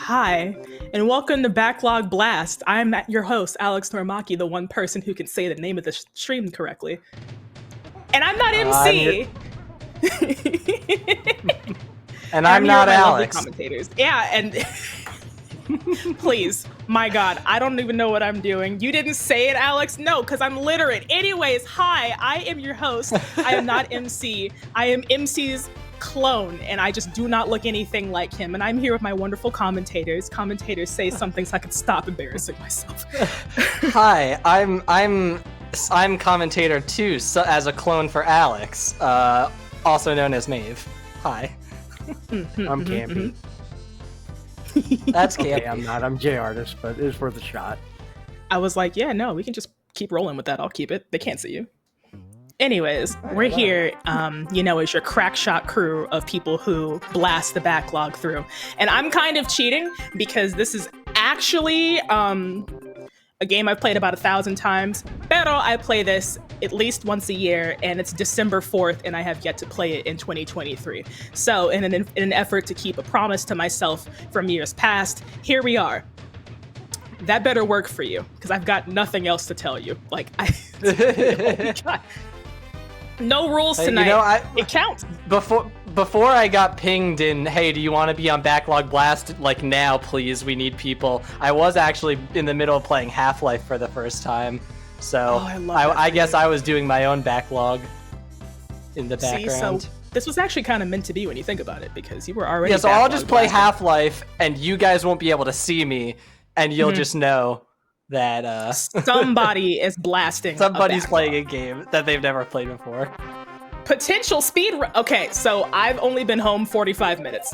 Hi, and welcome to Backlog Blast. I'm your host, AlexNorimaki, the one person who can say the name of the stream correctly. And I'm not MC! And I'm not Alex. Commentators. Yeah, and please, my God, I don't even know what I'm doing. You didn't say it, Alex? No, because I'm literate. Anyways, hi, I am your host. I am not MC. I am MC's clone, and I just do not look anything like him. And I'm here with my wonderful commentators. Commentators, say something so I can stop embarrassing myself. Hi, I'm commentator 2, so, as a clone for Alex, also known as Maeve. Hi. I'm Kampy. That's Kampy. Okay, I'm not. I'm J-Artist, but it is worth a shot. I was like, yeah, no, we can just keep rolling with that. I'll keep it. They can't see you. Anyways, we're here, as your crack shot crew of people who blast the backlog through. And I'm kind of cheating because this is actually a game I've played about 1,000 times. Pero I play this at least once a year, and it's December 4th, and I have yet to play it in 2023. So in an effort to keep a promise to myself from years past, here we are. That better work for you, because I've got nothing else to tell you. No rules tonight. It counts. Before I got pinged in, hey, do you want to be on Backlog Blast? Like, now, please, we need people. I was actually in the middle of playing Half-Life for the first time. So I guess I was doing my own backlog in the background. So this was actually kind of meant to be when you think about it, because you were already. Yeah, so I'll just play Half-Life, and you guys won't be able to see me, and you'll just know that somebody is blasting. Somebody's playing a game that they've never played before. Potential speed run. Okay, so I've only been home 45 minutes.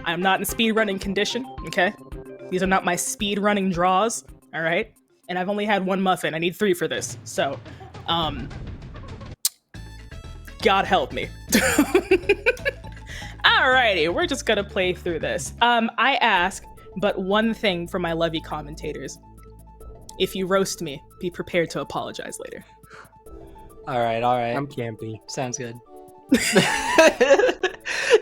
I'm not in speed running condition. Okay, these are not my speed running draws. All right, and I've only had one muffin. I need 3 for this. So, God help me. Alrighty, we're just gonna play through this. I ask but one thing for my lovey commentators. If you roast me, be prepared to apologize later. All right. I'm Kampy. Sounds good.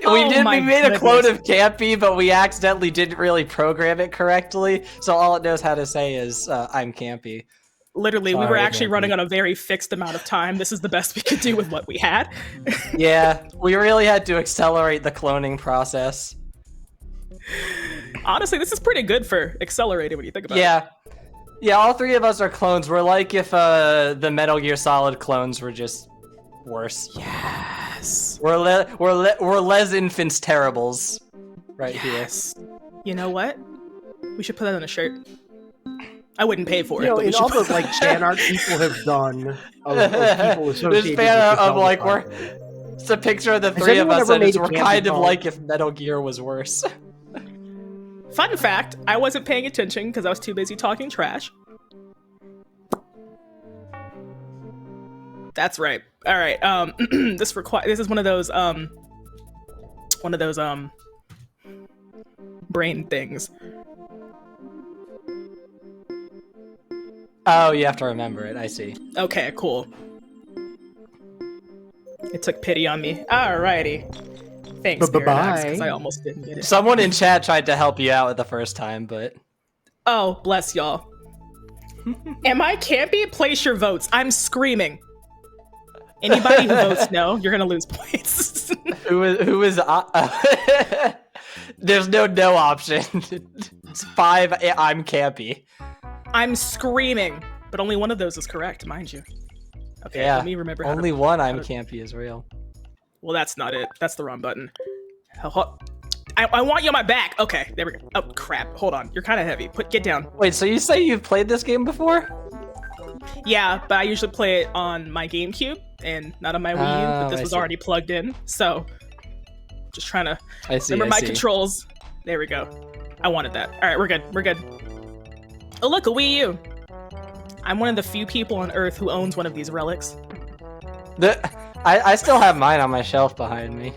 We made a clone of Kampy, but we accidentally didn't really program it correctly, so all it knows how to say is, I'm Kampy. Literally, we were actually running on a very fixed amount of time. This is the best we could do with what we had. Yeah, we really had to accelerate the cloning process. Honestly, this is pretty good for accelerated when you think about it. Yeah, all 3 of us are clones. We're like if the Metal Gear Solid clones were just worse. Yes. We're Les Infants Terribles right here. You know what? We should put that on a shirt. I wouldn't pay for it. But in all the fan art people have done of people associated this fan art of like it's a picture of the 3 of us, and we're kind of like if Metal Gear was worse. Fun fact, I wasn't paying attention because I was too busy talking trash. That's right. All right. This is one of those brain things. Oh, you have to remember it. I see. Okay, cool. It took pity on me. Alrighty. Thanks, Paradox, because I almost didn't get it. Someone in chat tried to help you out the first time, but... Oh, bless y'all. Am I Kampy? Place your votes. I'm screaming. Anybody who votes no, you're gonna lose points. Who is There's no option. It's 5, I'm Kampy. I'm screaming, but only one of those is correct, mind you. Okay, yeah, let me remember. Only one I'm Kampy is real. Well, that's not it. That's the wrong button. I want you on my back. Okay, there we go. Oh, crap. Hold on. You're kind of heavy. Get down. Wait, so you say you've played this game before? Yeah, but I usually play it on my GameCube and not on my Wii U, but this was already plugged in, so just trying to remember my controls. There we go. I wanted that. All right, we're good. We're good. Oh, look, a Wii U. I'm one of the few people on Earth who owns one of these relics. I still have mine on my shelf behind me.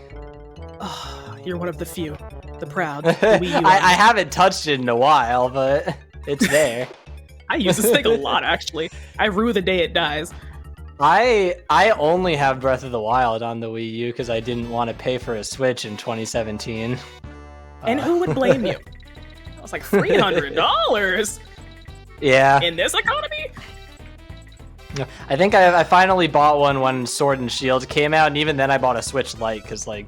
Oh, you're one of the few. The proud. The Wii U I haven't touched it in a while, but it's there. I use this thing a lot, actually. I rue the day it dies. I only have Breath of the Wild on the Wii U because I didn't want to pay for a Switch in 2017. And who would blame you? was like, $300 Yeah. in this economy? I think I finally bought one when Sword and Shield came out, and even then I bought a Switch Lite because like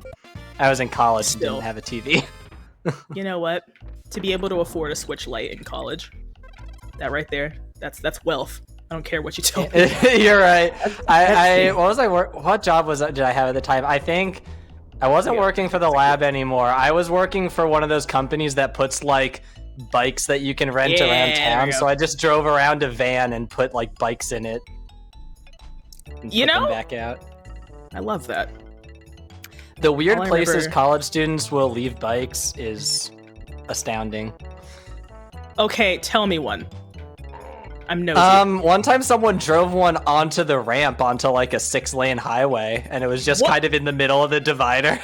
I was in college and didn't have a TV. You know what? To be able to afford a Switch Lite in college, that right there, that's wealth. I don't care what you tell me. You're right. What job did I have at the time? I think I wasn't working for the lab anymore. I was working for one of those companies that puts like bikes that you can rent around town. So I just drove around a van and put like bikes in it. And put them back out. I love that. The weird places college students will leave bikes is astounding. Okay, tell me one. I'm nosy. One time someone drove one onto the ramp onto like a 6-lane highway, and it was just kind of in the middle of the divider.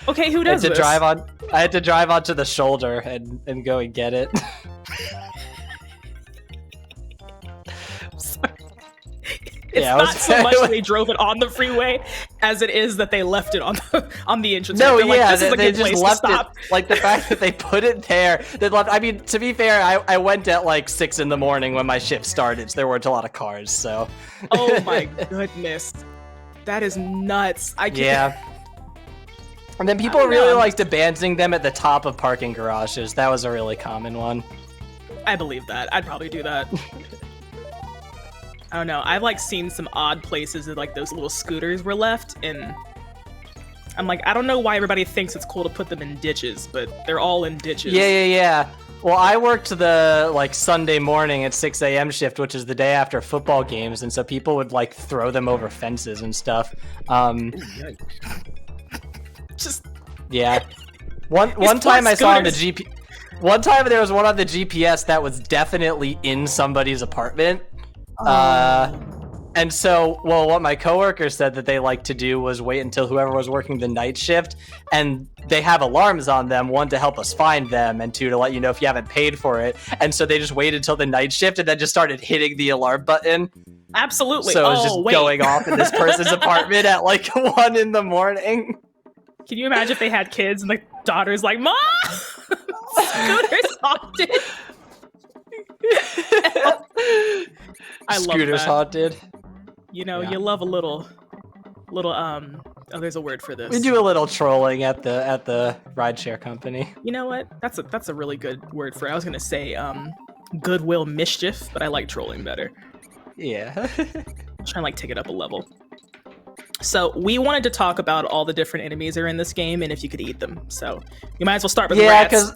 Okay, who does this? I had to drive onto the shoulder and go and get it. It's not so much they drove it on the freeway as it is that they left it on the entrance. No, like, yeah, this is a they good just place left to stop. it. Like the fact that they put it there. They left. I mean, to be fair, I went at like 6 in the morning when my shift started, so there weren't a lot of cars. So. Oh my goodness, that is nuts. I can't. Yeah. And then people really liked abandoning them at the top of parking garages. That was a really common one. I believe that. I'd probably do that. I don't know. I've like seen some odd places that like those little scooters were left, and I'm like, I don't know why everybody thinks it's cool to put them in ditches, but they're all in ditches. Yeah. Well, I worked the like Sunday morning at 6 a.m. shift, which is the day after football games, and so people would like throw them over fences and stuff. Just one time I saw on the GP. One time there was one on the GPS that was definitely in somebody's apartment. And so, what my coworker said that they like to do was wait until whoever was working the night shift, and they have alarms on them, 1 to help us find them, and 2 to let you know if you haven't paid for it. And so they just waited until the night shift and then just started hitting the alarm button. Absolutely. So it was just going off in this person's apartment at like 1 in the morning. Can you imagine if they had kids and the daughter's like, Mom! Scooter's haunted. I love Scooter's that. haunted. You know, you love a little there's a word for this. We do a little trolling at the rideshare company. You know what? That's a really good word for it. I was gonna say goodwill mischief, but I like trolling better. Yeah. I'm trying to like take it up a level. So we wanted to talk about all the different enemies that are in this game and if you could eat them. So you might as well start with rats.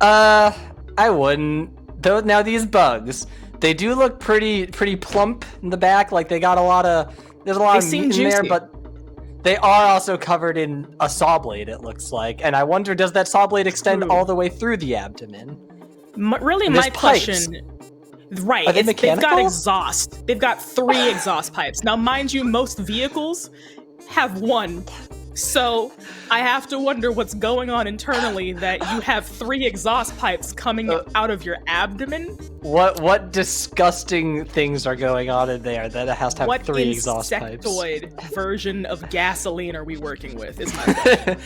I wouldn't. Though now these bugs, they do look pretty plump in the back. Like there's a lot of meat in there, but they are also covered in a saw blade. It looks like, and I wonder, does that saw blade extend all the way through the abdomen? Really, my question. Right, they've got exhaust. They've got 3 exhaust pipes. Now, mind you, most vehicles have 1. So I have to wonder what's going on internally that you have 3 exhaust pipes coming out of your abdomen. What disgusting things are going on in there that it has to have 3 exhaust pipes? What insectoid version of gasoline are we working with? Is my question.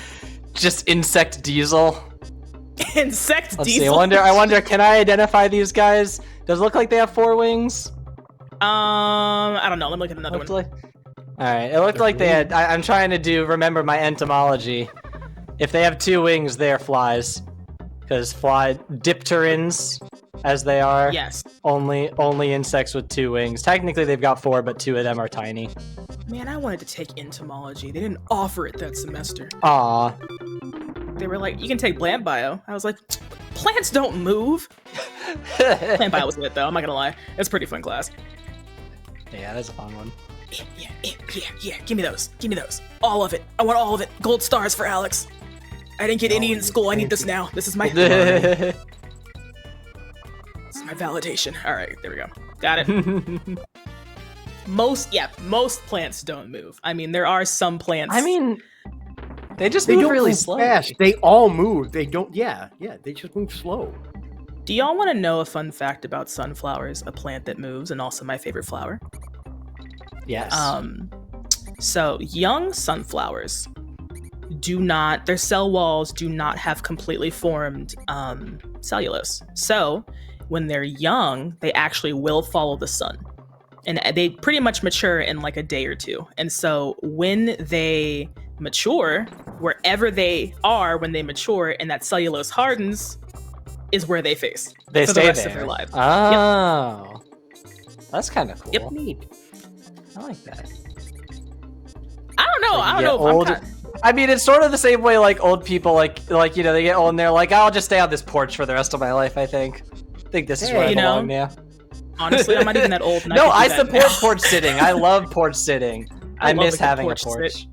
Just insect diesel. Insect Let's diesel. See, I wonder, can I identify these guys? Does it look like they have 4 wings? I don't know. Let me look at another one. Alright, it looked like they had... I'm trying to remember my entomology. If they have 2 wings, they're flies. Because dipterans, as they are, yes, only insects with 2 wings. Technically, they've got 4, but 2 of them are tiny. Man, I wanted to take entomology. They didn't offer it that semester. Aw. They were like, you can take plant bio. I was like, plants don't move. Plant bio was lit though, I'm not gonna lie. It's a pretty fun class. Yeah, that's a fun one. Yeah. Give me those. All of it. I want all of it. Gold stars for Alex. I didn't get any in school. I need this now. This is my... This is my validation. All right, there we go. Got it. Most plants don't move. I mean, there are some plants... I mean... They move really slow. Fast. They all move. They don't... Yeah, they just move slow. Do y'all want to know a fun fact about sunflowers, a plant that moves, and also my favorite flower? Yes. So young sunflowers their cell walls do not have completely formed cellulose. So when they're young, they actually will follow the sun. And they pretty much mature in like a day or two. And so when they mature, wherever they are when they mature and that cellulose hardens is where they face they for stay the rest there. of their lives. Oh. That's kind of cool. Yep. Neat. I like that. I don't know. So I don't know old. if I'm I mean, it's sort of the same way like old people like you know, they get old and they're like, I'll just stay on this porch for the rest of my life, I think this is where I belong now. Honestly, I'm not even that old. And No, I I support porch sitting. I love porch sitting. I miss having a porch. Sit.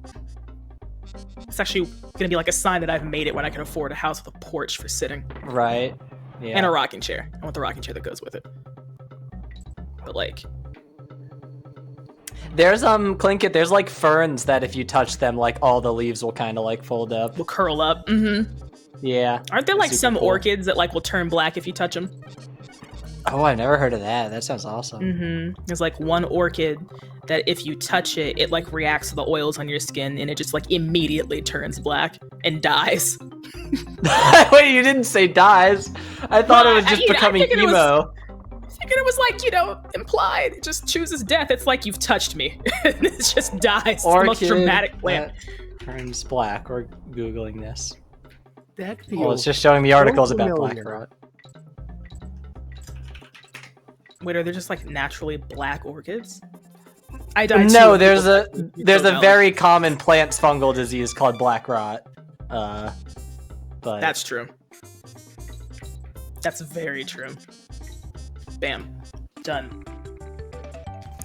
It's actually gonna be like a sign that I've made it when I can afford a house with a porch for sitting. Right. Yeah. And a rocking chair. I want the rocking chair that goes with it. But like, there's Clinkit, there's like ferns that if you touch them, like all the leaves will kind of like fold up. will curl up. Mm-hmm. Yeah. Aren't there like Super some cool. orchids that like will turn black if you touch them? Oh, I've never heard of that. That sounds awesome. Mm-hmm. There's like one orchid that if you touch it, it like reacts to the oils on your skin and it just like immediately turns black and dies. Wait, you didn't say dies. I thought it was just becoming emo. I figured it was like, implied. It just chooses death. It's like you've touched me. It just dies. It's the most dramatic plant. Turns black. We're Googling this. That feels Well, it's just showing me articles so about familiar. black rot. Wait, are there just like naturally black orchids? I died. No, there's a very common plant fungal disease called black rot. But that's true. That's very true. Bam. Done.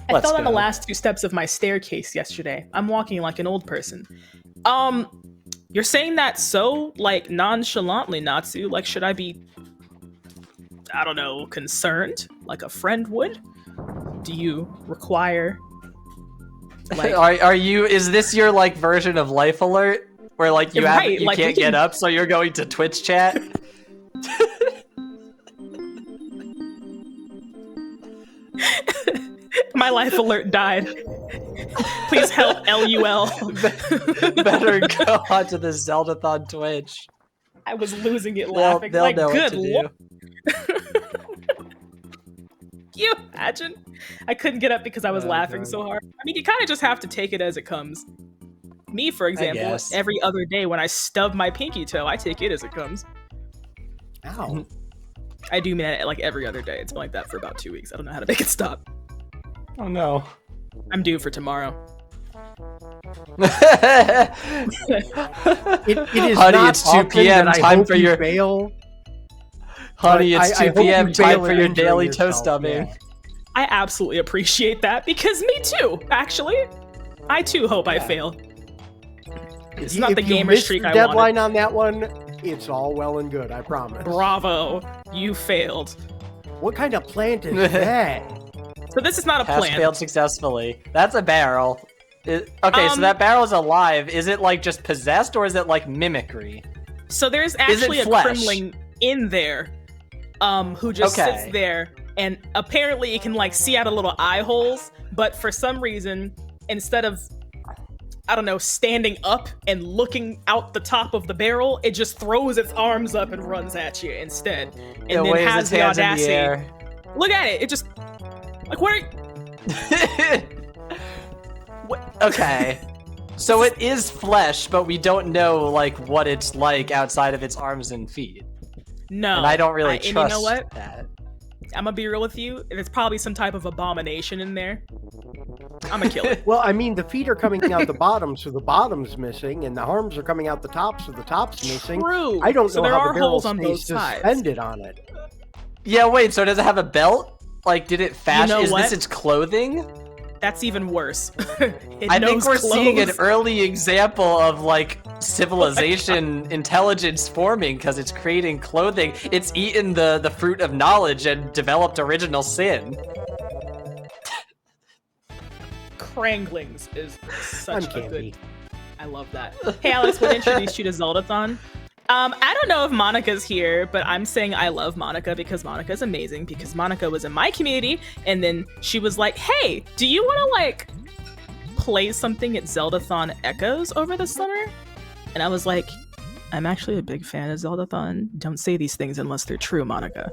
I fell on the last 2 steps of my staircase yesterday. I'm walking like an old person. You're saying that so like nonchalantly, Natsu. Like, should I be, I don't know, concerned like a friend would? Do you require like are you, is this your like version of Life Alert where like you can't get up so you're going to Twitch chat? My life alert died. Please help, LUL. Better go onto the Zeldathon Twitch. I was losing it laughing. They'll like, know good what to lord. do. Can you imagine? I couldn't get up because I was laughing so hard. I mean, you kind of just have to take it as it comes. Me, for example, every other day when I stub my pinky toe, I take it as it comes. Ow. I do mean it like every other day. It's been like that for about 2 weeks. I don't know how to make it stop. Oh no. I'm due for tomorrow. It is Honey, not it's 2 p.m. often that Time I for hope your you fail. Honey, it's I 2 p.m. hope you Time fail for at your injuring daily toe yourself, stubbing. yeah. I absolutely appreciate that because me too, actually. I too hope I fail. It's not the gamer streak I wanted. Deadline on that one, it's all well and good, I promise. Bravo, you failed. What kind of plant is that? So this is not a Has plant. failed successfully. That's a barrel. So that barrel is alive. Is it like just possessed or is it like mimicry? So there's actually a flesh? Kremling in there, who just sits there, and apparently it can like see out of little eye holes. But for some reason, instead of, I don't know, standing up and looking out the top of the barrel, it just throws its arms up and runs at you instead, and then has the audacity. Look at it. It just like what? Okay. So it is flesh, but we don't know like what it's like outside of its arms and feet. No. And I don't really trust and you know what? that. I'm gonna be real with you. There's probably some type of abomination in there. I'm gonna kill it. Well, I mean, the feet are coming out the bottom, so the bottom's missing, and the arms are coming out the top, so the top's missing. True. I don't So know there how are the barrel holes on both stays sides. suspended on it. Yeah, wait, so does it have a belt? Like, did it fashion? You know Is what? this its clothing? That's even worse. I think we're seeing an early example of like civilization intelligence forming because it's creating clothing. It's eaten the fruit of knowledge and developed original sin. Cranglings is such a Uncanny. good. I love that. Hey Alex, what introduced you to Zeldathon? I don't know if Monica's here, but I'm saying I love Monica because Monica's amazing, because Monica was in my community, and then she was like, hey, do you want to, like, play something at Zeldathon Echoes over the summer? And I was like, I'm actually a big fan of Zeldathon. Don't say these things unless they're true, Monica.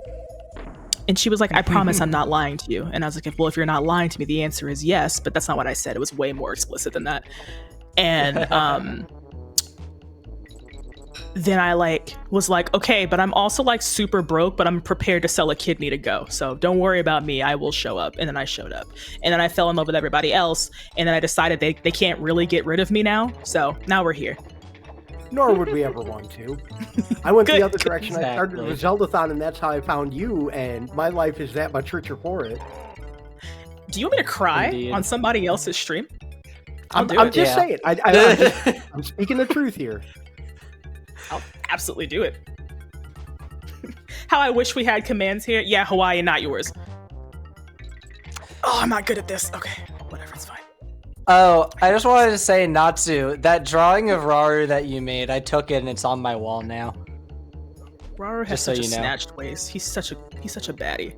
And she was like, I promise I'm not lying to you. And I was like, well, if you're not lying to me, the answer is yes. But that's not what I said. It was way more explicit than that. And then I was like, okay, but I'm also like super broke, but I'm prepared to sell a kidney to go. So don't worry about me. I will show up. And then I showed up. And then I fell in love with everybody else. And then I decided they can't really get rid of me now. So now we're here. Nor would we ever want to. I went the other direction. Exactly. I started with Zeldathon, and that's how I found you, and my life is that much richer for it. Do you want me to cry on somebody else's stream? I'm just saying. I'm speaking the truth here. I'll absolutely do it. How I wish we had commands here. Yeah, Hawaii, not yours. Oh, I'm not good at this. Okay, whatever, it's fine. Oh, I just wanted to say, Natsu, that drawing of Raru that you made, I took it and it's on my wall now. Raru has such a snatched waist. He's such a baddie.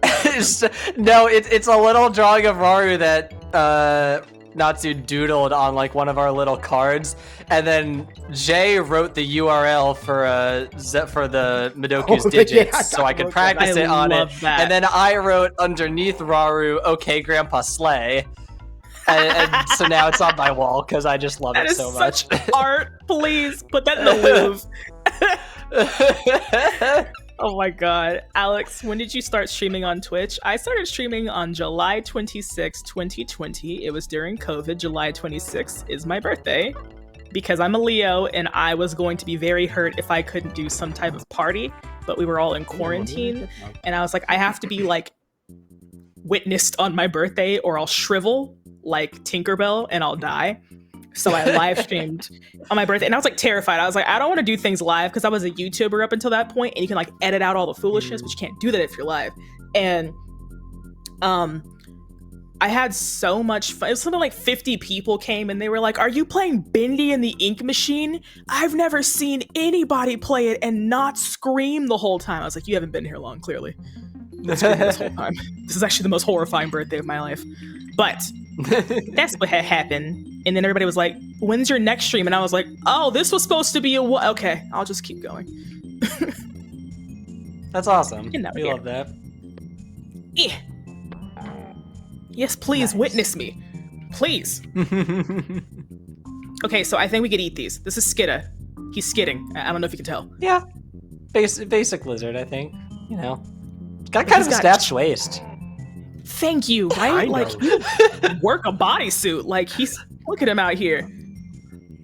No, it's a little drawing of Raru that Natsu doodled on like one of our little cards, and then Jay wrote the URL for the Midoku's digits, so I could practice it on it. That. And then I wrote underneath Raru, "Okay, Grandpa Slay." And so now it's on my wall because I just love it so much. That is such art. Please put that in the Louvre. Oh my god. Alex, when did you start streaming on Twitch? I started streaming on July 26, 2020. It was during COVID. July 26 is my birthday because I'm a Leo and I was going to be very hurt if I couldn't do some type of party, but we were all in quarantine. And I was like, I have to be like witnessed on my birthday or I'll shrivel like Tinkerbell and I'll die. So I live streamed on my birthday and I was like terrified. I was like, I don't want to do things live because I was a YouTuber up until that point and you can like edit out all the foolishness, but you can't do that if you're live. And I had so much fun. It was something like 50 people came and they were like, are you playing Bendy and the Ink Machine? I've never seen anybody play it and not scream the whole time. I was like, you haven't been here long, clearly. This whole time. This is actually the most horrifying birthday of my life. But that's what had happened. And then everybody was like, when's your next stream? And I was like, oh, this was supposed to be okay, I'll just keep going. That's awesome. We love that. Yeah. Yes, please, nice. Witness me. Please. Okay, so I think we could eat these. This is Skidda. He's skidding. I don't know if you can tell. Yeah. Basic lizard, I think. You know. Got kind of a snatched waist. Thank you, right? Like, you work a bodysuit. Like, look at him out here.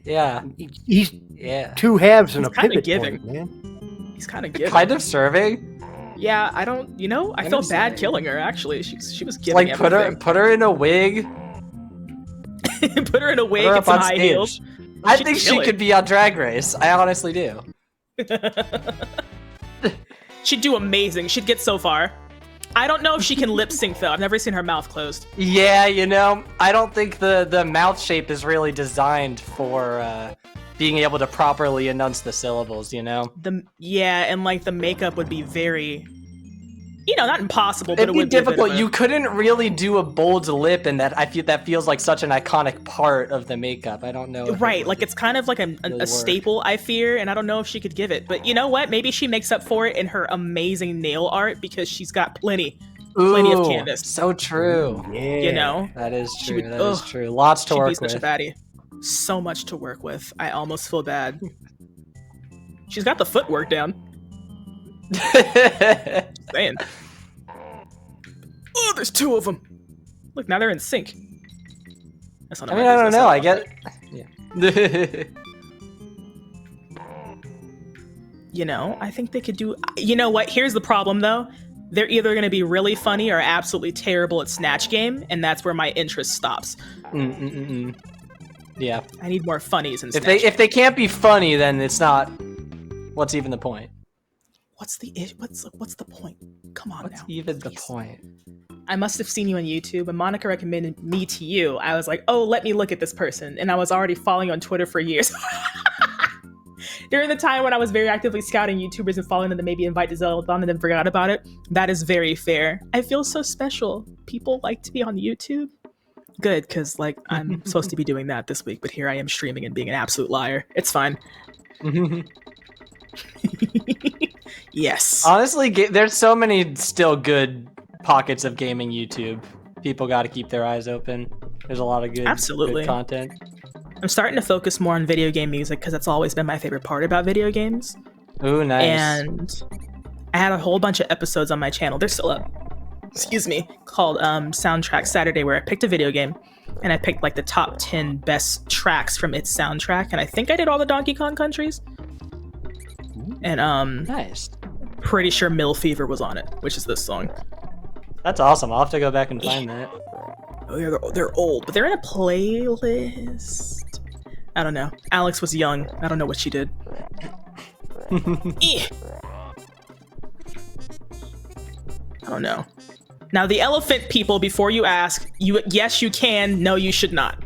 Yeah. He's two halves and a pivot giving. Point, man. He's kind of giving. Kind of serving? Yeah, I don't, I felt bad killing her, actually. She was giving like, put her in a wig. Put her in a wig and some high heels. I think she could be on Drag Race. I honestly do. She'd do amazing. She'd get so far. I don't know if she can lip sync though. I've never seen her mouth closed. Yeah, I don't think the mouth shape is really designed for being able to properly enunciate the syllables, and like the makeup would be very, not impossible, but it'd be difficult. You couldn't really do a bold lip, and that feels like such an iconic part of the makeup. I don't know. Right, like it's kind of like a staple, I fear, and I don't know if she could give it. But you know what? Maybe she makes up for it in her amazing nail art because she's got plenty of canvas. So true. Yeah. That is true. That is true. Lots to work with. She'd be such a baddie. So much to work with. I almost feel bad. She's got the footwork down. Saying. Oh, there's two of them. Look, now they're in sync. That's not I don't know. I get. Yeah. I think they could do. You know what? Here's the problem, though. They're either going to be really funny or absolutely terrible at Snatch Game, and that's where my interest stops. Yeah. I need more funnies in Snatch Game. If they can't be funny, then it's not. What's even the point? What's the point? Come on now. What's even the point? I must have seen you on YouTube, and Monica recommended me to you. I was like, oh, let me look at this person. And I was already following on Twitter for years. During the time when I was very actively scouting YouTubers and following them to maybe invite to Zeldathon and then forgot about it. That is very fair. I feel so special. People like to be on YouTube. Good, because I'm supposed to be doing that this week, but here I am streaming and being an absolute liar. It's fine. Yes. Honestly, there's so many still good pockets of gaming YouTube. People got to keep their eyes open. There's a lot of good content. I'm starting to focus more on video game music because that's always been my favorite part about video games. Ooh, nice. And I had a whole bunch of episodes on my channel. They're still up. Excuse me. Called Soundtrack Saturday, where I picked a video game and I picked like the top 10 best tracks from its soundtrack. And I think I did all the Donkey Kong countries. And nice. Pretty sure Mill Fever was on it, which is this song. That's awesome. I'll have to go back and find that. Oh, yeah, they're old, but they're in a playlist. I don't know. Alex was young. I don't know what she did. I don't know. Now, the elephant people, before you ask, yes, you can. No, you should not.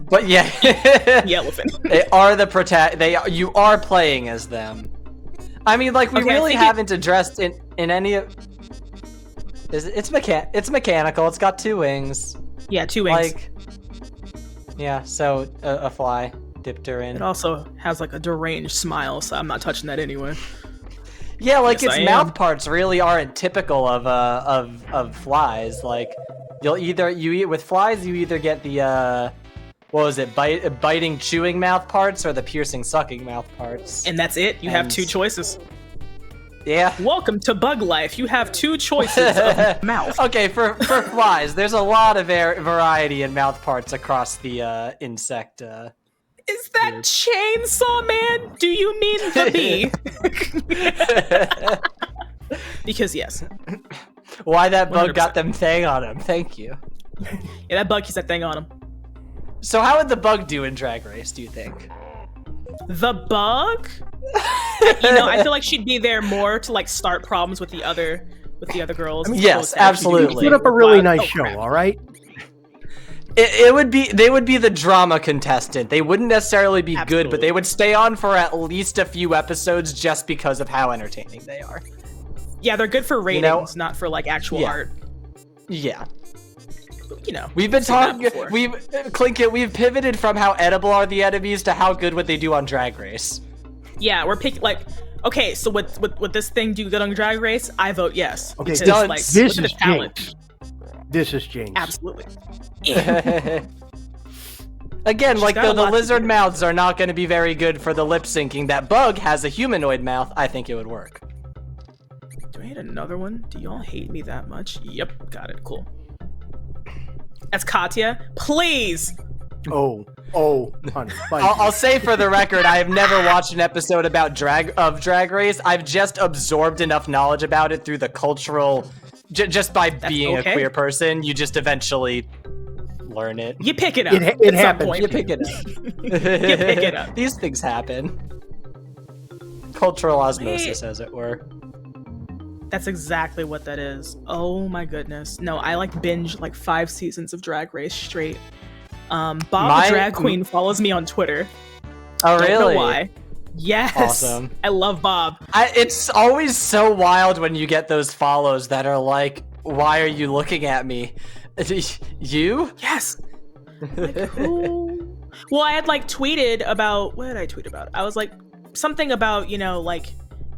But yeah, the elephant. They are the you are playing as them. I mean, like, we really haven't addressed in any of. It's mechanical. It's got 2 wings. Yeah, 2 wings. Like, yeah. So a fly dipped her in. It also has like a deranged smile, so I'm not touching that anyway. Yeah, like its mouth parts really aren't typical of flies. Like, with flies, you either get the what was it, biting, chewing mouth parts, or the piercing, sucking mouth parts. And that's it. You have 2 choices. Yeah. Welcome to Bug Life. You have 2 choices of mouth. Okay, for flies, there's a lot of variety in mouth parts across the insect. Is that group. Chainsaw Man? Do you mean the bee? Because yes. Why that bug 100%. Got them thing on him? Thank you. Yeah, that bug keeps that thing on him. So how would the bug do in Drag Race, do you think? The bug? I feel like she'd be there more to like start problems with the other girls. Yes, absolutely. Put up a really nice show, all right? They would be the drama contestant. They wouldn't necessarily be good, but they would stay on for at least a few episodes just because of how entertaining they are. Yeah, they're good for ratings, not for like actual art. Yeah. We've been talking. We've pivoted from how edible are the enemies to how good would they do on Drag Race. Yeah, we're picking like. Okay, so would this thing do good on Drag Race? I vote yes. Okay, because, this is Jinx. This is Jinx. Absolutely. Again, like the lizard mouths are not going to be very good for the lip syncing. That bug has a humanoid mouth. I think it would work. Do I hate another one? Do y'all hate me that much? Yep, got it. Cool. That's Katya. Please. Oh, honey. I'll say for the record, I have never watched an episode about Drag Race. I've just absorbed enough knowledge about it through the cultural, just by being a queer person. You just eventually learn it. You pick it up. It happens. You pick it up. You pick it up. These things happen. Cultural osmosis, as it were. That's exactly what that is. Oh my goodness. No, I like binge like 5 seasons of Drag Race straight. Bob the Drag Queen follows me on Twitter. Oh, really? Don't know why. Yes. Awesome. I love Bob. It's always so wild when you get those follows that are like, why are you looking at me? You? Yes. Like, who? Well, I had like tweeted about, what did I tweet about? I was like, something about, like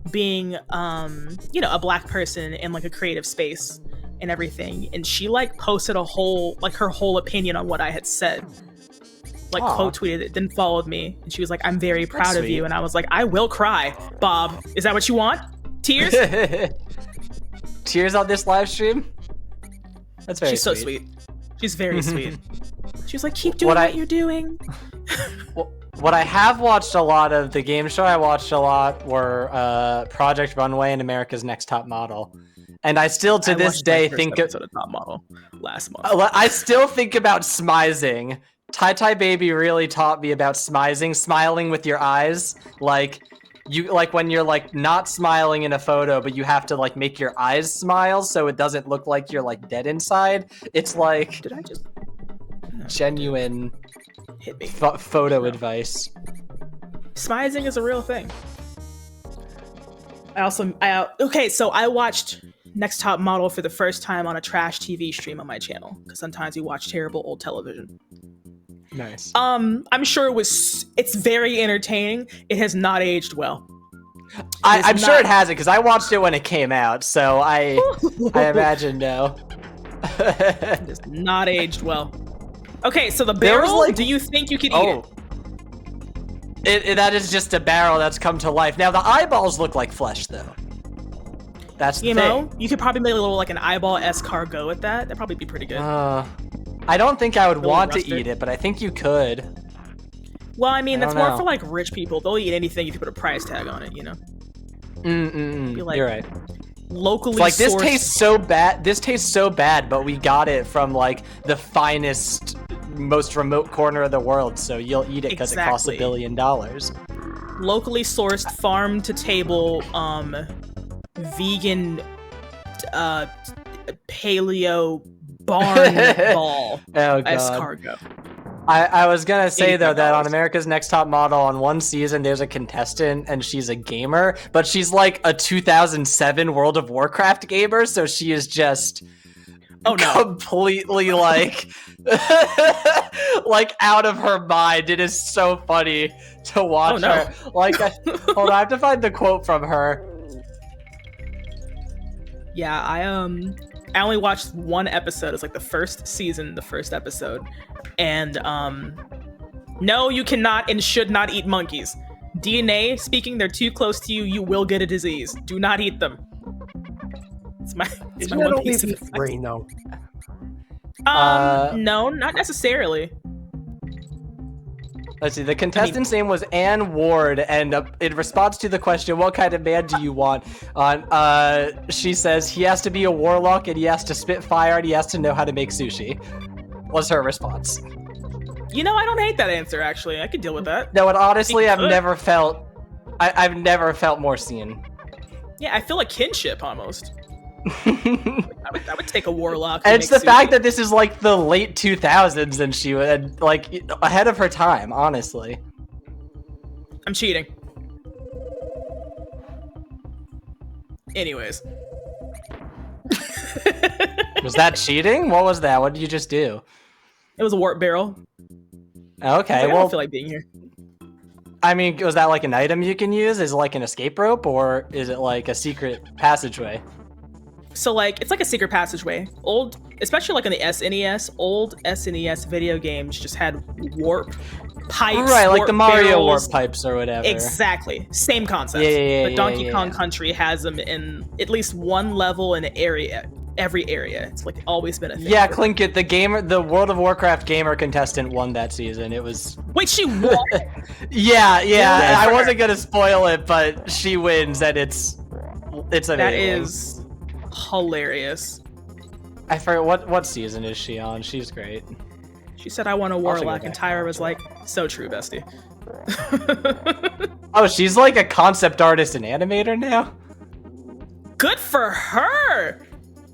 being, a black person in like a creative space and everything. And she like posted her whole opinion on what I had said. Like quote tweeted it, then followed me. And she was like, I'm very proud of you. And I was like, I will cry. Bob, is that what you want? Tears? Tears on this live stream? That's very She's sweet. so sweet. She's very sweet. She was like, keep doing what you're doing. What I have watched a lot of, the game show I watched a lot were Project Runway and America's Next Top Model. And I still to this day think of Top Model last month. I still think about smizing. Tai Baby really taught me about smizing, smiling with your eyes. Like when you're like not smiling in a photo, but you have to like make your eyes smile so it doesn't look like you're like dead inside. It's like genuine hit me photo advice. Smizing is a real thing. So I watched Next Top Model for the first time on a trash TV stream on my channel, because sometimes we watch terrible old television. Nice. I'm sure it's very entertaining. It has not aged well. I'm sure it hasn't, because I watched it when it came out, so I imagine no. It has not aged well. Okay, so the barrel, do you think you could eat it? That is just a barrel that's come to life. Now, the eyeballs look like flesh, though. That's the thing. Know, you could probably make a little, like, an eyeball escargot with that. That'd probably be pretty good. I don't think I would want to eat it, but I think you could. Well, I mean, that's more for, like, rich people. They'll eat anything if you put a price tag on it, you know? Like, you're right. Locally like, sourced... this tastes so bad. This tastes so bad, but we got it from, like, the finest, most remote corner of the world, so you'll eat it because it costs $1 billion. Locally sourced, farm to table, vegan, paleo barn ball escargot. I was gonna say though that on America's Next Top Model, on one season there's a contestant and she's a gamer, but she's like a 2007 World of Warcraft gamer, so she is just completely like like out of her mind. It is so funny to watch her. Like, hold on, I have to find the quote from her. Yeah, I only watched one episode. It's like the first season, the first episode. And no, you cannot and should not eat monkeys. DNA speaking, they're too close to you. You will get a disease. Do not eat them. It's my one piece of advice. Brain, though. No, not necessarily. Let's see, the contestant's name was Ann Ward, and in response to the question, what kind of man do you want? She says he has to be a warlock, and he has to spit fire, and he has to know how to make sushi, was her response. You know, I don't hate that answer, actually. I could deal with that. No, and honestly, I've never felt more seen. Yeah, I feel like kinship, almost. I would take a warlock. And it's the fact that this is like the late 2000s and she would like ahead of her time, honestly. I'm cheating. Anyways. Was that cheating? What was that? What did you just do? It was a warp barrel. Okay, I don't feel like being here. I mean, was that like an item you can use? Is it like an escape rope, or is it like a secret passageway? So, like, it's like a secret passageway. Old, especially like on the SNES, old SNES video games just had warp pipes. Right, like the Mario barrels. warp pipes or whatever. Exactly. Same concept. But Donkey Kong Country has them in at least one level in every area. It's like always been a thing. Yeah, Clinkit, the World of Warcraft gamer contestant won that season. It was... Wait, she won? yeah. I wasn't going to spoil it, but she wins, and it's amazing. That is... hilarious. I forget what season is she on. She's great. She said I want a warlock, and Tyra was like, so true, bestie. Oh, she's like a concept artist and animator now? Good for her!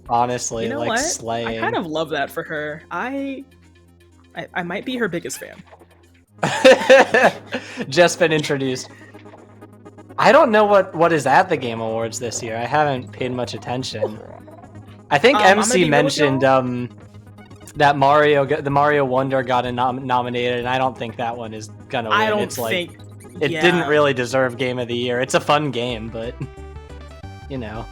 Honestly, you know like what? slaying. I kind of love that for her. I might be her biggest fan. Just been introduced. I don't know what is at the Game Awards this year. I haven't paid much attention. I think MC mentioned that the Mario Wonder got nominated, and I don't think that one is gonna win. I don't think it didn't really deserve Game of the Year. It's a fun game, but you know.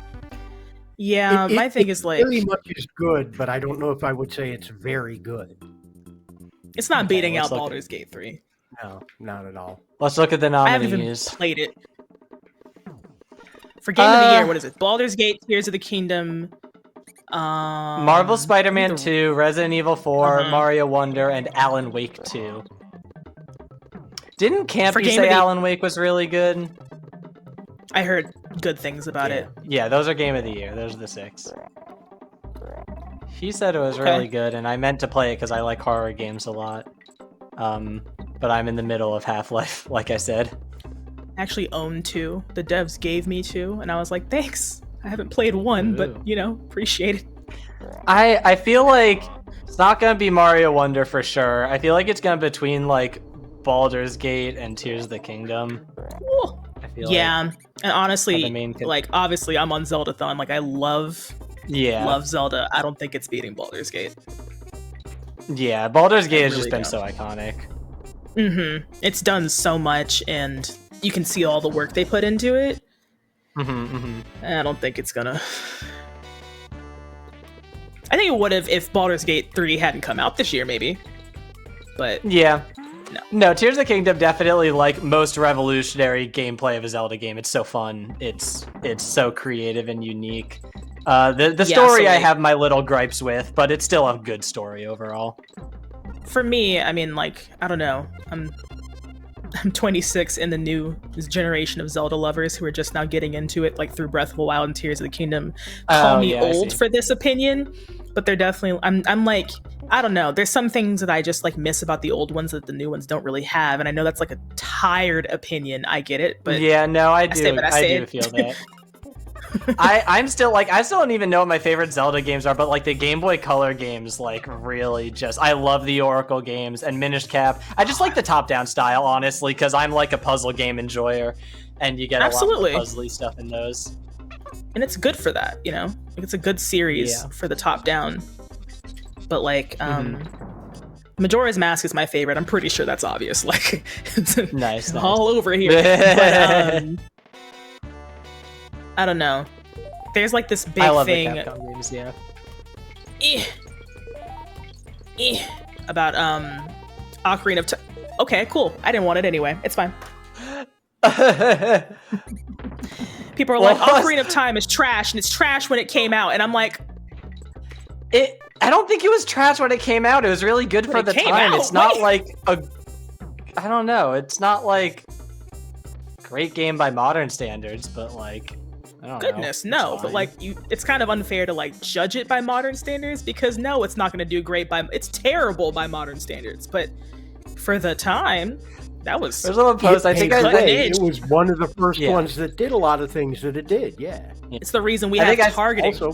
Yeah, my thing is like very much is good, but I don't know if I would say it's very good. It's not beating out Baldur's Gate 3. No, not at all. Let's look at the nominees. I haven't even played it. For Game of the Year, what is it? Baldur's Gate, Tears of the Kingdom, Marvel Spider-Man 2, Resident Evil 4, Mario Wonder, and Alan Wake 2. Didn't Kampy say Alan Wake was really good? I heard good things about it. Yeah, those are Game of the Year. Those are the 6. He said it was really good, and I meant to play it because I like horror games a lot. But I'm in the middle of Half-Life, like I said. Actually own 2. The devs gave me 2, and I was like, thanks. I haven't played 1, but, you know, appreciate it. I feel like it's not going to be Mario Wonder for sure. I feel like it's going to be between, like, Baldur's Gate and Tears of the Kingdom. I feel and honestly, like, obviously I'm on Zelda-thon. Like, I love Zelda. I don't think it's beating Baldur's Gate. Yeah, Baldur's Gate has just been so iconic. It's done so much, and you can see all the work they put into it. I don't think it's gonna... I think it would have if Baldur's Gate 3 hadn't come out this year, maybe. But yeah. No, Tears of the Kingdom definitely like most revolutionary gameplay of a Zelda game. It's so fun. It's so creative and unique. The story I have my little gripes with, but it's still a good story overall. For me, I mean, like, I don't know. I'm 26 in the new generation of Zelda lovers who are just now getting into it, like through Breath of the Wild and Tears of the Kingdom. Call me old for this opinion, but they're definitely. I'm like, I don't know. There's some things that I just like miss about the old ones that the new ones don't really have, and I know that's like a tired opinion. I get it, but yeah, no, I do. I do feel that. I still don't even know what my favorite Zelda games are, but like the Game Boy Color games, like really I love the Oracle games and Minish Cap. I just like the top-down style, honestly, because I'm like a puzzle game enjoyer, and you get a lot of puzzly stuff in those. And it's good for that, you know? Like, it's a good series for the top-down. But like, Majora's Mask is my favorite. I'm pretty sure that's obvious. Like, it's nice. all over here. But, I don't know. There's like this big thing. The Capcom games, about Ocarina of Time. Okay, cool. I didn't want it anyway. It's fine. People are like, Ocarina of Time is trash, and it's trash when it came out, and I'm like, I don't think it was trash when it came out. It was really good for the time. It's not like I don't know. It's not like great game by modern standards, but like. Goodness, no, but like it's kind of unfair to like judge it by modern standards because no, it's not going to do great it's terrible by modern standards, but for the time, that was. There's a little post. I think it was one of the first ones that did a lot of things that it did. Yeah, it's the reason we have targeting. Also,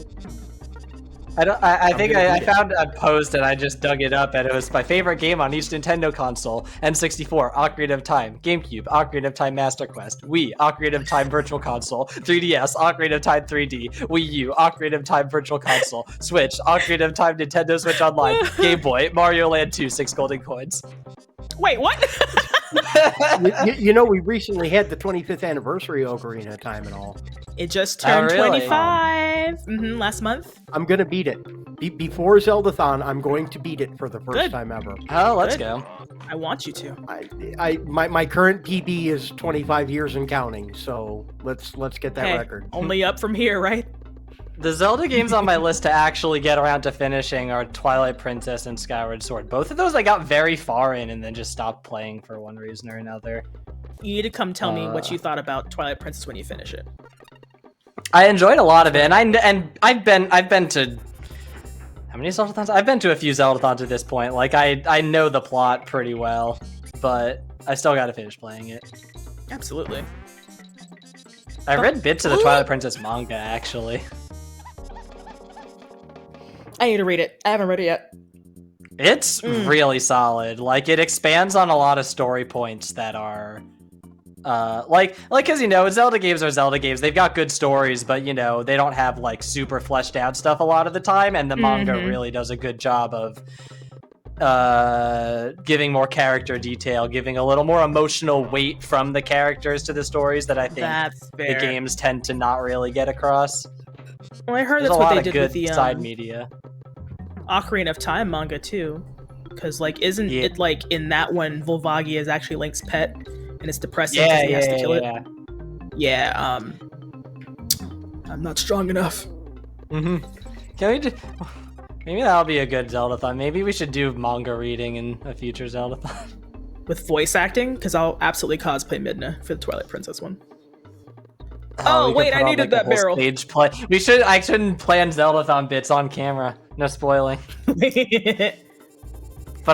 I think I found a post and I just dug it up, and it was my favorite game on each Nintendo console: N64, Ocarina of Time; GameCube, Ocarina of Time Master Quest; Wii, Ocarina of Time Virtual Console; 3DS, Ocarina of Time 3D; Wii U, Ocarina of Time Virtual Console; Switch, Ocarina of Time Nintendo Switch Online; Game Boy, Mario Land 2, 6 golden coins. Wait, what? you know, we recently had the 25th anniversary of Ocarina of Time and all. It just turned 25 last month. I'm going to beat it. Before Zeldathon, I'm going to beat it for the first time ever. Oh, let's go. I want you to. My current PB is 25 years and counting, so let's get that record. Only up from here, right? The Zelda games on my list to actually get around to finishing are Twilight Princess and Skyward Sword. Both of those I got very far in and then just stopped playing for one reason or another. You need to come tell me what you thought about Twilight Princess when you finish it. I enjoyed a lot of it, and I've been to how many Zeldathons? I've been to a few Zeldathons at this point. Like I know the plot pretty well, but I still got to finish playing it. Absolutely. I read bits of the Twilight Princess manga actually. I need to read it. I haven't read it yet. It's really solid. Like, it expands on a lot of story points that are, because, you know, Zelda games are Zelda games. They've got good stories, but, you know, they don't have, like, super fleshed out stuff a lot of the time, and the manga really does a good job of giving more character detail, giving a little more emotional weight from the characters to the stories that I think the games tend to not really get across. Well, I heard that's what they did with the side media. Ocarina of Time manga too, because like isn't it like in that one Volvagia is actually Link's pet and it's depressing because he has to kill it. I'm not strong enough. Can we just maybe that'll be a good Zeldathon. Maybe we should do manga reading in a future Zeldathon with voice acting, because I'll absolutely cosplay Midna for the Twilight Princess one. Oh wait, I needed that barrel. Stage play. I shouldn't plan Zeldathon bits on camera. No spoiling. But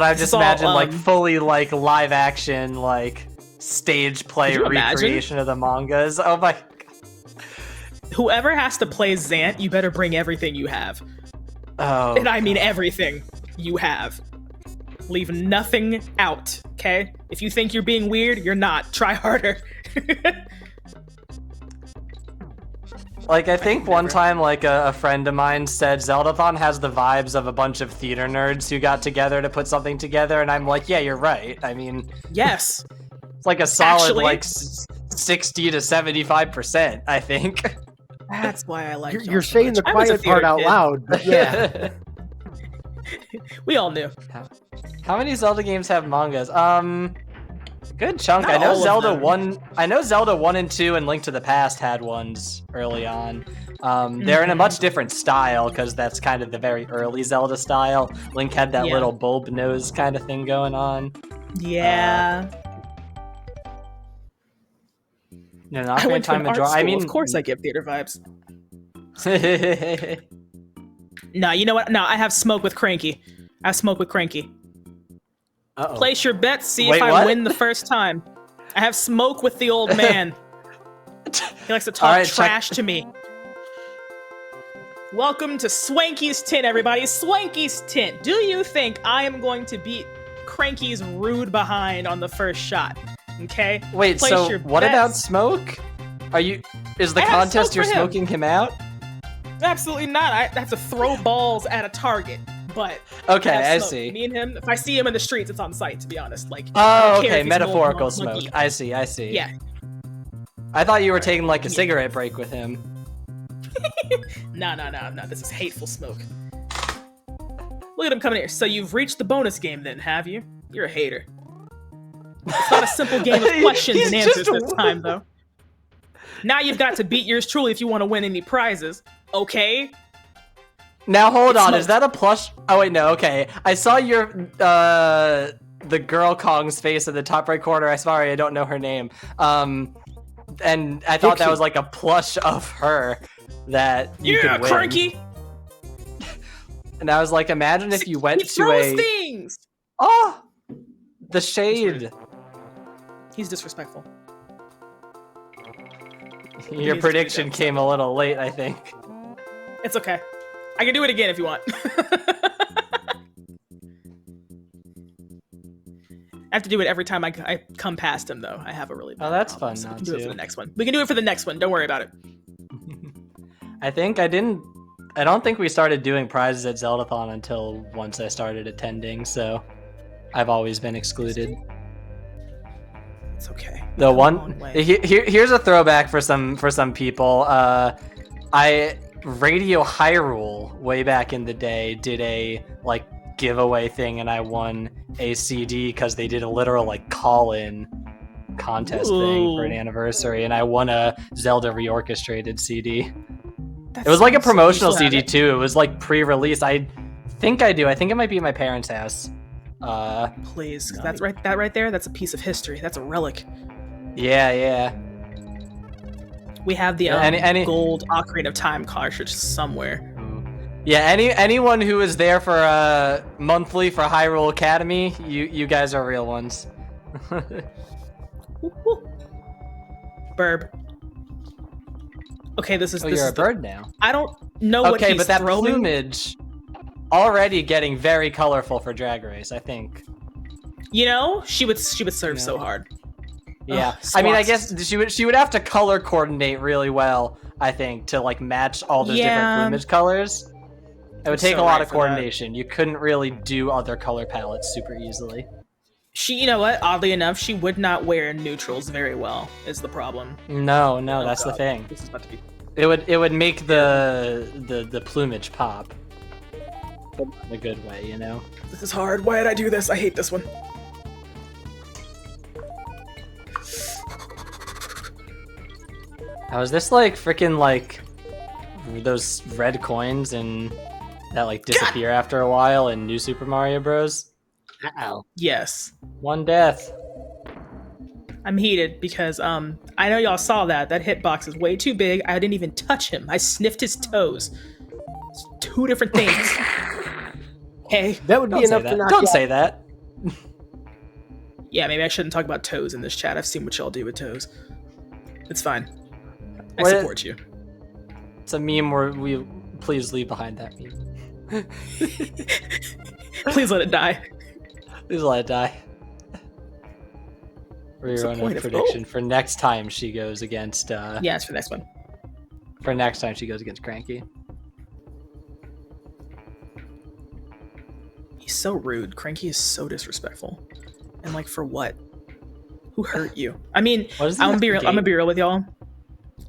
I just imagine like fully like live action like stage play recreation of the mangas. Oh my god. Whoever has to play Zant, you better bring everything you have. Oh. And I mean everything you have. Leave nothing out, okay? If you think you're being weird, you're not. Try harder. Like, I think one time, like, a friend of mine said Zeldathon has the vibes of a bunch of theater nerds who got together to put something together, and I'm like, yeah, you're right. I mean... Yes. It's like a solid, like, 60 to 75%, I think. That's why I like You're saying the quiet part out loud, but yeah. We all knew. How many Zelda games have mangas? Good chunk. Not I know all of Zelda them. 1. I know Zelda 1 and 2 and Link to the Past had ones early on. They're in a much different style because that's kind of the very early Zelda style. Link had that little bulb nose kind of thing going on. Yeah. No, not I went to time an to art draw. school. I mean, Of course I give theater vibes. No, you know what? No, I have smoke with Cranky. I have smoke with Cranky. Uh-oh. Place your bets, see Wait, if I what? win the first time. I have smoke with the old man. He likes to talk trash to me. Welcome to Swanky's Tint, everybody. Swanky's Tint. Do you think I am going to beat Cranky's rude behind on the first shot? Okay? Wait, Place so your what bets. about smoke? Is the I have contest smoke you're for him. smoking him out? Absolutely not. I have to throw balls at a target. But Okay, have I smoke. see. Me and him, if I see him in the streets, it's on sight, to be honest. Like, Oh, I don't care okay, if he's an old metaphorical monkey. smoke. I see. Yeah. I thought you were taking like a cigarette break with him. No. This is hateful smoke. Look at him coming here. So you've reached the bonus game then, have you? You're a hater. It's not a simple game of questions and answers this time, though. Now you've got to beat yours truly if you want to win any prizes. Okay? Now hold on, smoke. is that a plush? Oh wait, no. Okay, I saw your the girl Kong's face in the top right corner. I'm sorry, I don't know her name. And I thought that was like a plush of her that you could win. Cranky! And I was like, imagine if you went He to throws things! Oh, the shade. He's disrespectful. Your prediction came a little late, I think. It's okay. I can do it again if you want. I have to do it every time I come past him, though. I have a really bad that's problem, fun so now, we can do it too. for the next one. We can do it for the next one. Don't worry about it. I don't think we started doing prizes at Zeldathon until once I started attending, so I've always been excluded. It's okay. The one here's a throwback for some people. Radio Hyrule way back in the day did a like giveaway thing, and I won a CD because they did a literal like call-in contest thing for an anniversary, and I won a Zelda reorchestrated CD. It was like a promotional CD too. It was like pre-release. I think I do. I think it might be at my parents' house. Please, 'cause that right there, that's a piece of history. That's a relic. Yeah. We have the any gold Ocarina of Time cartridge somewhere. Yeah, anyone who is there for monthly for Hyrule Academy, you guys are real ones. Burb. Okay, this is you're a bird now. I don't know what he's but that throwing. plumage already getting very colorful for Drag Race, I think. You know, she would serve so hard. Yeah, Ugh, I mean, I swats. guess she would have to color coordinate really well, I think, to like match all those different plumage colors. It would take a lot of coordination. You couldn't really do other color palettes super easily. You know what? Oddly enough, she would not wear neutrals very well. Is the problem? No, that's the thing. This is about to be. It would make the plumage pop. But in a good way, you know. This is hard. Why did I do this? I hate this one. How is this like freaking like those red coins and that like disappear after a while in New Super Mario Bros? Uh-oh. Yes. One death. I'm heated because I know y'all saw that hitbox is way too big. I didn't even touch him. I sniffed his toes. It's two different things. Hey, that would be enough to knock Don't say that. Yeah, maybe I shouldn't talk about toes in this chat. I've seen what y'all do with toes. It's fine. I support you. It's a meme where we please leave behind that meme. Please let it die. Please let it die. Rerun a prediction for next time she goes against yeah, it's for the next one. for next time she goes against Cranky. He's so rude. Cranky is so disrespectful. And like, for what? Who hurt you? I mean, I'm gonna be real with y'all.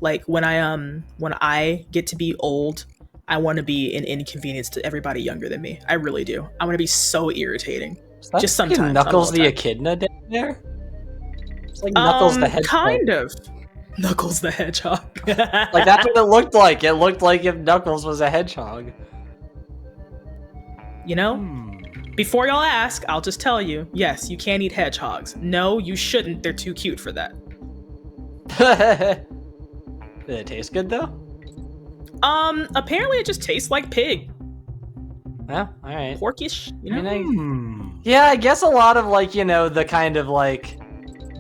Like, when I get to be old, I want to be an inconvenience to everybody younger than me. I really do. I want to be so irritating. Just sometimes. Knuckles the Echidna down there? It's like Knuckles the Hedgehog. Kind of. Knuckles the Hedgehog. Like, that's what it looked like. It looked like if Knuckles was a hedgehog. You know? Before y'all ask, I'll just tell you, yes, you can eat hedgehogs. No, you shouldn't. They're too cute for that. Did it taste good, though? Apparently it just tastes like pig. Oh, alright. Porkish, you know? Yeah, I guess a lot of, like, you know, the kind of, like,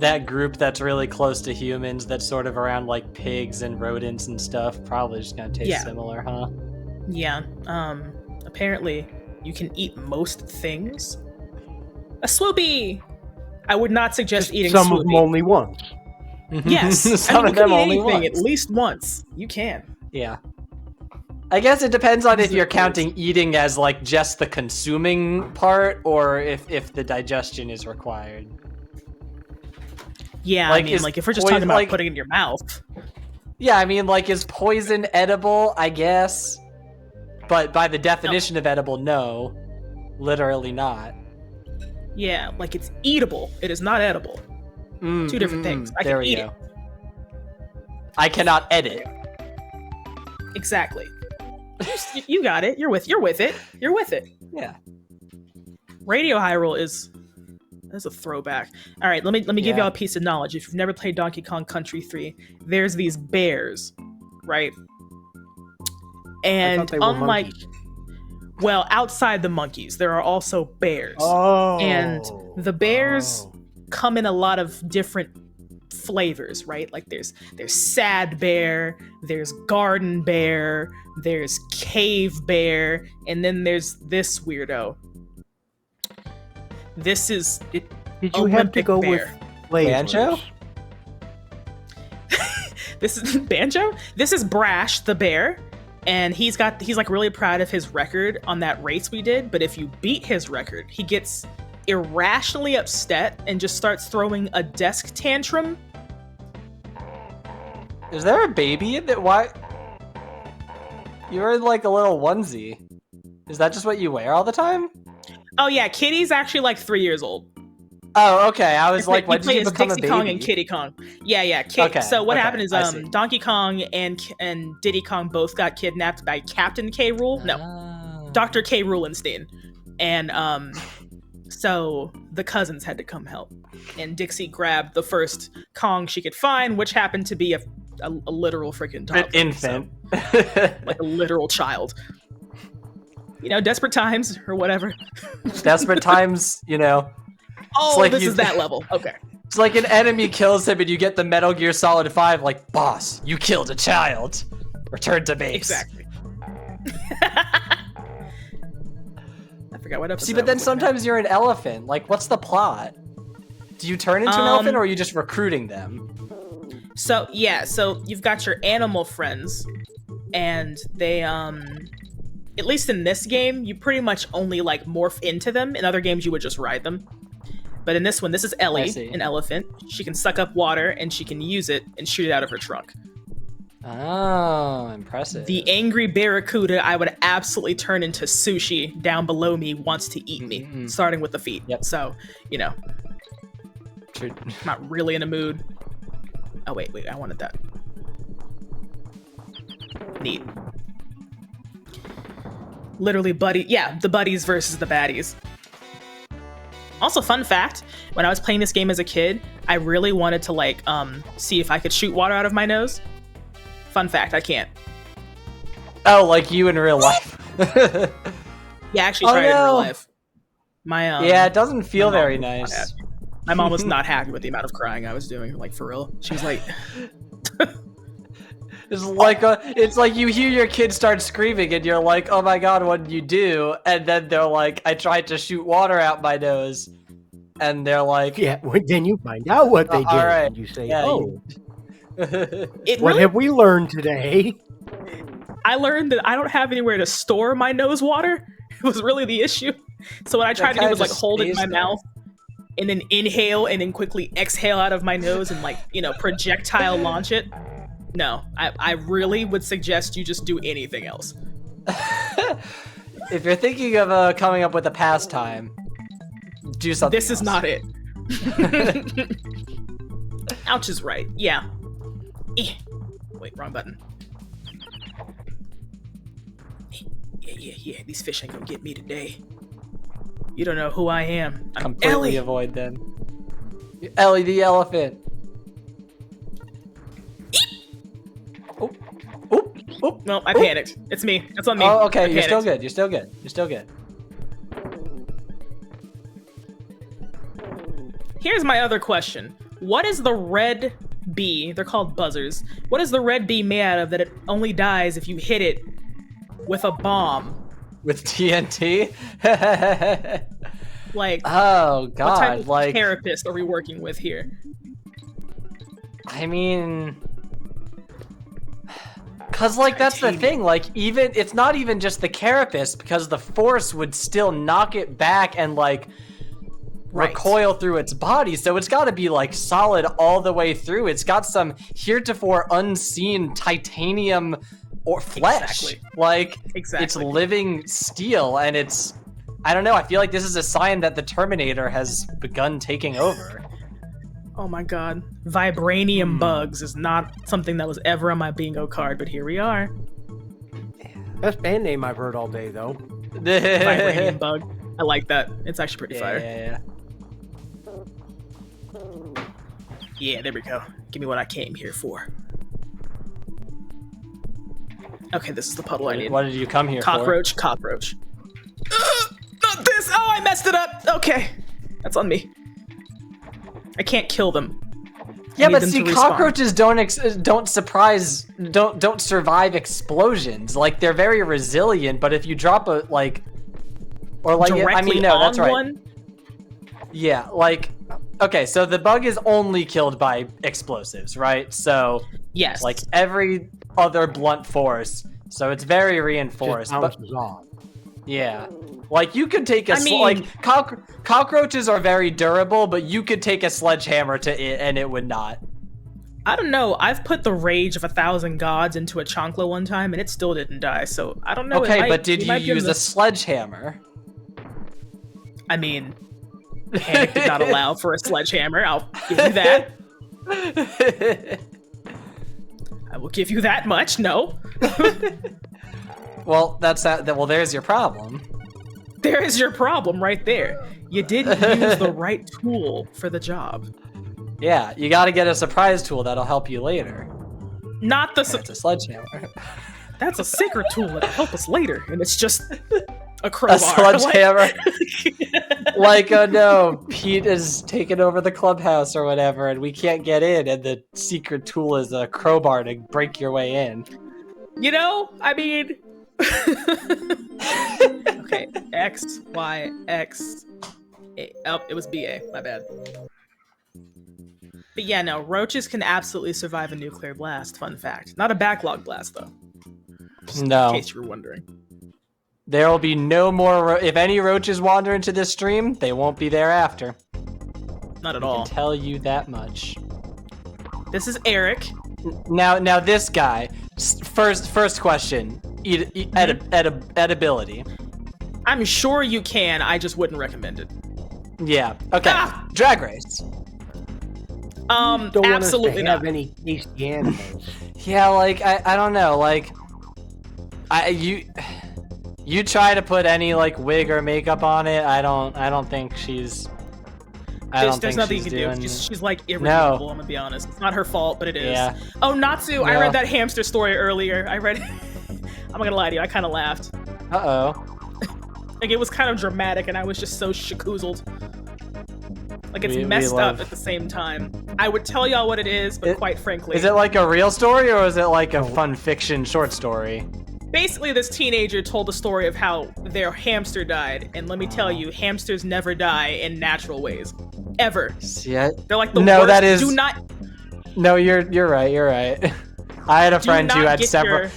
that group that's really close to humans that's sort of around, like, pigs and rodents and stuff probably just gonna taste similar, huh? Yeah. Apparently you can eat most things. A swoopy! I would not suggest eating some swoopy. of them only once. Yes, some of them only once. At least once. You can. Yeah. I guess it depends on if you're counting eating as like just the consuming part or if the digestion is required. Yeah, like, I mean, like if we're just talking about like, putting it in your mouth. Yeah, I mean, like, is poison edible? I guess. But by the definition of edible, no. Literally not. Yeah, like it's eatable. It is not edible. Two different things. I can eat it. I cannot edit. Exactly. You got it. You're with it. You're with it. Yeah. Radio Hyrule that's a throwback. All right, let me give y'all a piece of knowledge. If you've never played Donkey Kong Country 3, there's these bears, right? And unlike well, outside the monkeys, there are also bears. And the bears come in a lot of different flavors, right? Like there's sad bear, there's garden bear, there's cave bear, and then there's this weirdo. This is Did you have to go bear. with flavors? Banjo? This is Banjo? This is Brash the bear, and he's like really proud of his record on that race we did, but if you beat his record, he gets irrationally upset and just starts throwing a desk tantrum. Is there a baby in that? Why? You're in like a little onesie. Is that just what you wear all the time? Oh yeah, Kitty's actually like 3 years old. Oh, okay. I was like, when did you become Dixie a baby? Kong and Kitty Kong. Yeah. Okay, so what happened is Donkey Kong and Diddy Kong both got kidnapped by Captain K. Rool. No, Dr. K. Rulenstein. And so the cousins had to come help. And Dixie grabbed the first Kong she could find, which happened to be a literal freaking toddler. An infant. So, like a literal child. You know, desperate times or whatever. Desperate times, you know. Oh, like this is that level. Okay. It's like an enemy kills him and you get the Metal Gear Solid 5, like, boss, you killed a child. Return to base. Exactly. I forgot what episode. See, but then sometimes you're an elephant. Like, what's the plot? Do you turn into an elephant or are you just recruiting them? So, yeah, so you've got your animal friends, and they, at least in this game, you pretty much only, like, morph into them. In other games, you would just ride them. But in this one, this is Ellie, an elephant. She can suck up water, and she can use it and shoot it out of her trunk. Oh, impressive. The angry barracuda I would absolutely turn into sushi down below me wants to eat me, starting with the feet. Yep. So, you know, not really in a mood. Oh, wait, I wanted that. Neat. Literally the buddies versus the baddies. Also, fun fact, when I was playing this game as a kid, I really wanted to, like, see if I could shoot water out of my nose. Fun fact, I can't. Oh, like you in real life. Yeah, I actually tried it in real life. Yeah, it doesn't feel very nice. My mom was not happy with the amount of crying I was doing, like, for real. She was like... It's like you hear your kid start screaming and you're like, oh my god, what did you do? And then they're like, I tried to shoot water out my nose. And they're like... Yeah, well, then you find out what they did. All right. And you say, yeah, what have we learned today? I learned that I don't have anywhere to store my nose water. It was really the issue. So what I tried to do was like hold it in my mouth and then inhale and then quickly exhale out of my nose and like, you know, projectile launch it. No, I really would suggest you just do anything else. If you're thinking of coming up with a pastime, do something This else. is not it. Ouch is right. Yeah. Wait, wrong button. Yeah. These fish ain't gonna get me today. You don't know who I am. I'm Completely Ellie. avoid them. Ellie the elephant. Oop. No, I panicked. It's me. That's on me. Oh, okay. You're panicked. still good. Here's my other question. What is the red bee? They're called buzzers. What is the red bee made out of that it only dies if you hit it with a bomb? With TNT? Like, oh god, what type of like therapist are we working with here? I mean, cause like that's the thing, like even it's not even just the carapace, because the force would still knock it back and like recoil through its body, so it's got to be like solid all the way through. It's got some heretofore unseen titanium or flesh. Like it's living steel, and it's, I don't know, I feel like this is a sign that the Terminator has begun taking over. Oh my god. Vibranium bugs is not something that was ever on my bingo card, but here we are. Best band name I've heard all day, though. Vibranium bug. I like that. It's actually pretty fire. Yeah. Yeah, there we go. Give me what I came here for. Okay, this is the puddle I need. What did you come here Cockroach. Not this! Oh, I messed it up! Okay. That's on me. I can't kill them. Yeah, but see, cockroaches don't survive explosions. Like, they're very resilient, but if you drop a, like... Or like, directly I mean, no, that's right. One? Yeah, like... Okay, so the bug is only killed by explosives, right? So, yes, like every other blunt force, so it's very reinforced. But yeah, like you could take a cockroaches are very durable, but you could take a sledgehammer to it and it would not. I don't know. I've put the rage of 1,000 gods into a chancla one time and it still didn't die. So I don't know. Okay, but did you use a sledgehammer? I mean, panic did not allow for a sledgehammer. I'll give you that. I will give you that much. No. Well, that's that. Well, there's your problem. There is your problem right there. You didn't use the right tool for the job. Yeah, you got to get a surprise tool that'll help you later. Not the. It's a sledgehammer. That's a secret tool that'll help us later, and it's just a crowbar. A sledgehammer. Like, oh no, Pete is taking over the clubhouse or whatever, and we can't get in, and the secret tool is a crowbar to break your way in. You know, I mean... Okay, X, Y, X... A. Oh, it was BA, my bad. But yeah, no, roaches can absolutely survive a nuclear blast, fun fact. Not a backlog blast, though. Just no. In case you were wondering. There will be no more... if any roaches wander into this stream, they won't be there after. Not at all. I can tell you that much. This is Eric. Now this guy. First question. Edibility. I'm sure you can, I just wouldn't recommend it. Yeah. Okay. Ah! Drag race. Don't absolutely want us to have any tasty animals. Yeah, like I don't know, like you try to put any like wig or makeup on it. I don't think she's. There's nothing you can do. She's like irredeemable. I'm gonna be honest. It's not her fault, but it is. Yeah. Oh, Natsu! No. I read that hamster story earlier. I'm not gonna lie to you. I kind of laughed. Like it was kind of dramatic, and I was just so shakoozled. Like it's messed up at the same time. I would tell y'all what it is, but quite frankly, is it like a real story or is it like a fun fiction short story? Basically, this teenager told the story of how their hamster died, and let me tell you, hamsters never die in natural ways, ever. Yeah. They're like the worst. That is. Do not. No, you're right. You're right. I had a friend who had several.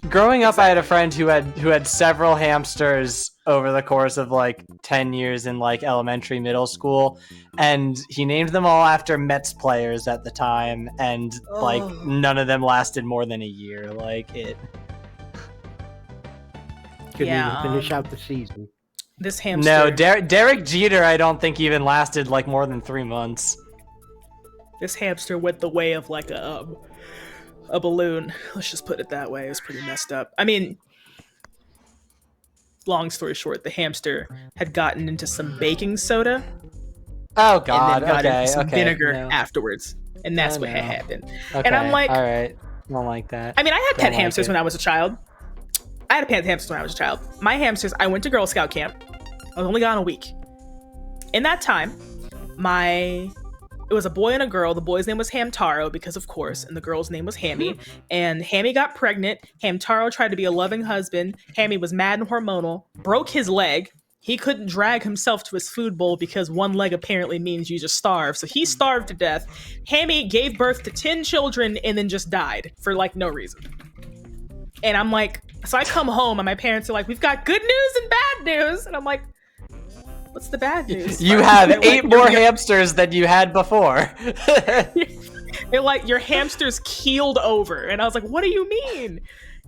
Growing up, I had a friend who had several hamsters over the course of like 10 years in like elementary, middle school, and he named them all after Mets players at the time, and like none of them lasted more than a year. Like it. Couldn't even finish out the season. This hamster. No, Derek Jeter, I don't think even lasted like more than 3 months. This hamster went the way of like a balloon. Let's just put it that way. It was pretty messed up. I mean, long story short, the hamster had gotten into some baking soda. Oh God! And then got into some okay, vinegar afterwards, and that's what had happened. Okay, and I'm like, all right, I don't like that. I mean, I had pet hamsters when I was a child. My hamsters. I went to Girl Scout camp. I was only gone a week. In that time, it was a boy and a girl. The boy's name was Hamtaro, because of course, and the girl's name was Hammy. And Hammy got pregnant. Hamtaro tried to be a loving husband. Hammy was mad and hormonal, broke his leg. He couldn't drag himself to his food bowl because one leg apparently means you just starve. So he starved to death. Hammy gave birth to 10 children and then just died for like no reason. And I'm like, so I come home and my parents are like, we've got good news and bad news. And I'm like, what's the bad news? You have 8 more hamsters than you had before. They're like, your hamsters keeled over. And I was like, what do you mean?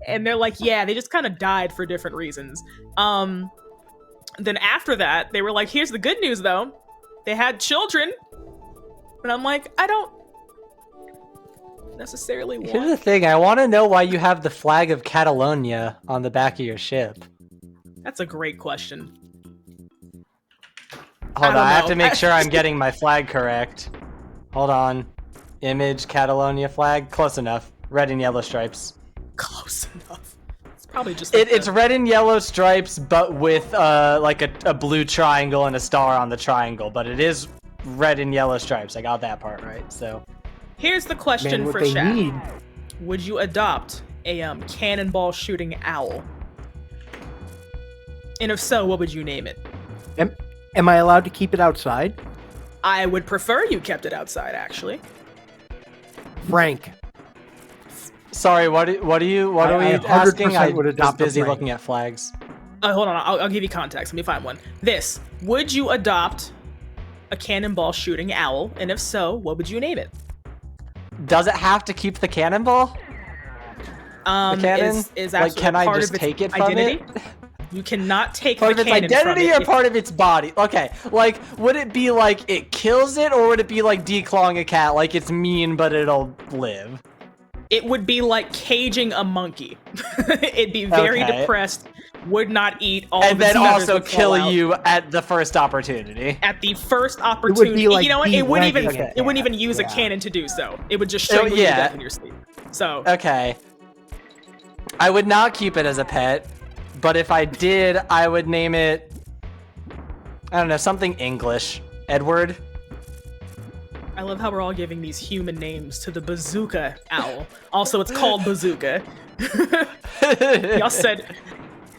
And they're like, yeah, they just kind of died for different reasons. Then after that, they were like, here's the good news, though. They had children. And I'm like, I don't necessarily want... Here's the thing. I want to know why you have the flag of Catalonia on the back of your ship. That's a great question. Hold on, I have to make sure I'm getting my flag correct. Hold on. Image, Catalonia flag. Close enough. Red and yellow stripes. Close enough. It's probably just like it's red and yellow stripes, but with like a blue triangle and a star on the triangle. But it is red and yellow stripes. I got that part right. So here's the question for chat. Would you adopt a cannonball shooting owl? And if so, what would you name it? Am I allowed to keep it outside? I would prefer you kept it outside, actually. Frank. Sorry, what are we asking? I was busy looking at flags. Hold on, I'll give you context. Let me find one. Would you adopt a cannonball shooting owl? And if so, what would you name it? Does it have to keep the cannonball? The cannon? Is like, can I just take it from it? You cannot take part the of its identity or part of its body. Okay, like, would it be like it kills it, or would it be like declawing a cat, like it's mean but it'll live? It would be like caging a monkey. It'd be very depressed, would not eat all and then also kill you at the first opportunity. At the first opportunity. It would be like, you know what? It wouldn't even use a cannon to do so. It would just show you death in your sleep. So okay. I would not keep it as a pet. But if I did, I would name it, I don't know, something English. Edward? I love how we're all giving these human names to the bazooka owl. Also, it's called bazooka. Y'all said,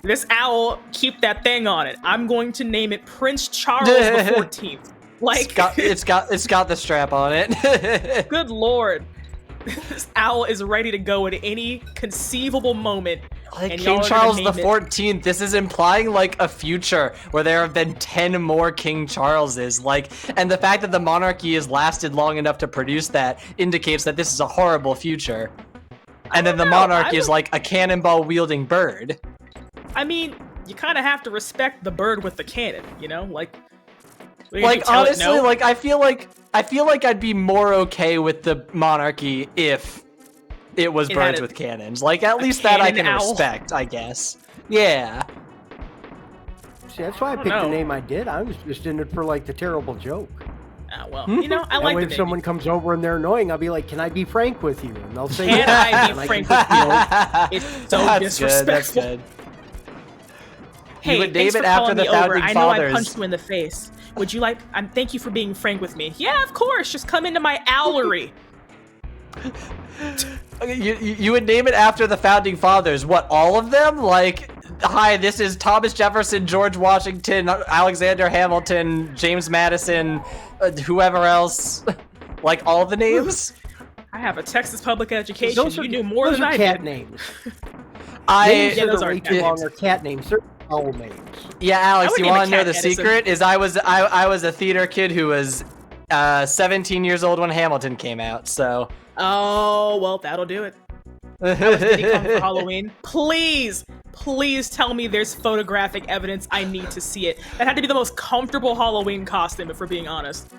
this owl, keep that thing on it. I'm going to name it Prince Charles the 14th. Like, it's got the strap on it. Good Lord. This owl is ready to go at any conceivable moment. Like King Charles the 14th, this is implying like a future where there have been 10 more King Charleses. Like, and the fact that the monarchy has lasted long enough to produce that indicates that this is a horrible future. And then the monarch is like a cannonball wielding bird. I mean, you kind of have to respect the bird with the cannon, you know? Like honestly, like I feel like I'd be more okay with the monarchy if it was birds with cannons. Like, at least that I can respect, I guess. Yeah. See, that's why I picked the name I did. I was just in it for, like, the terrible joke. Well, you know, I like the name. If someone comes over and they're annoying, I'll be like, can I be frank with you? And they'll say, can I be frank with you? It's so disrespectful. That's good. Hey, you would name thanks it for after the founding fathers. I know I punched you in the face. Would you like... thank you for being frank with me. Yeah, of course. Just come into my owlery. You would name it after the founding fathers. What, all of them? Like, hi, this is Thomas Jefferson, George Washington, Alexander Hamilton, James Madison, whoever else. Like, all the names? I have a Texas public education. You knew more than I did. Those are cat names. Names that are way too long are cat names. Certain owl names. Yeah, Alex, you want to know the secret? Is I was a theater kid who was 17 years old when Hamilton came out. So. Oh well, that'll do it. I was Diddy Kong for Halloween. Please tell me there's photographic evidence. I need to see it. That had to be the most comfortable Halloween costume, if we're being honest.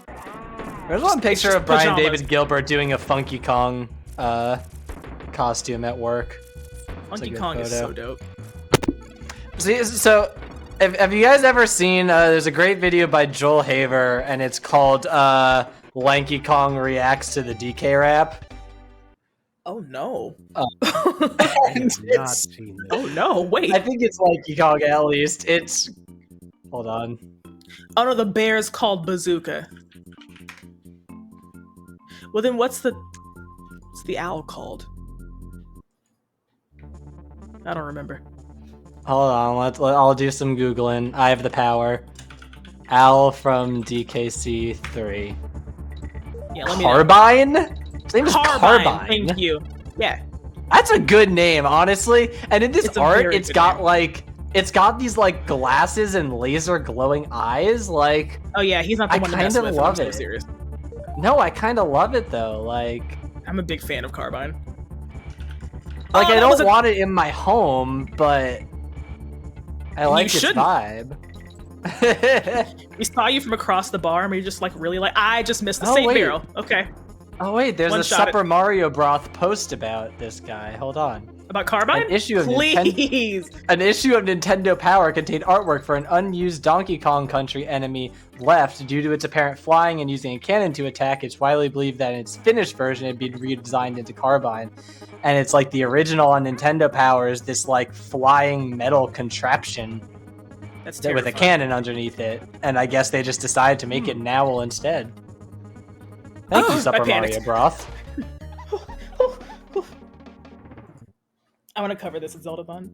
There's one picture of Brian David Gilbert doing a Funky Kong costume at work. Funky Kong is so dope. See, so have you guys ever seen? There's a great video by Joel Haver, and it's called "Lanky Kong Reacts to the DK Rap." Oh no! I have not seen this. Oh no! Wait. I think it's Lanky Kong at least. It's. Hold on. Oh no, the bear's called Bazooka. Well then, what's the owl called? I don't remember. Hold on, I'll do some Googling. I have the power. Owl from DKC3. Yeah, let me Carbine? His name is Carbine. Thank you. Yeah. That's a good name, honestly. And in this art, it's got these like glasses and laser glowing eyes. Like, oh yeah, he's not the one to mess with. I'm so serious. No, I kind of love it though. Like, I'm a big fan of Carbine. Like, I don't want it in my home, but I like its vibe. We saw you from across the bar, and we just like really like. I just missed the same barrel. Okay. Oh wait, there's a Super Mario Broth post about this guy. Hold on. About Carbine? An issue of Nintendo Power contained artwork for an unused Donkey Kong Country enemy left due to its apparent flying and using a cannon to attack. It's widely believed that in its finished version, it'd been redesigned into Carbine. And it's like the original on Nintendo Power is this like flying metal contraption with a cannon underneath it. And I guess they just decided to make it an owl instead. Thank you, Super Mario Broth. I want to cover this at Zelda-Bun.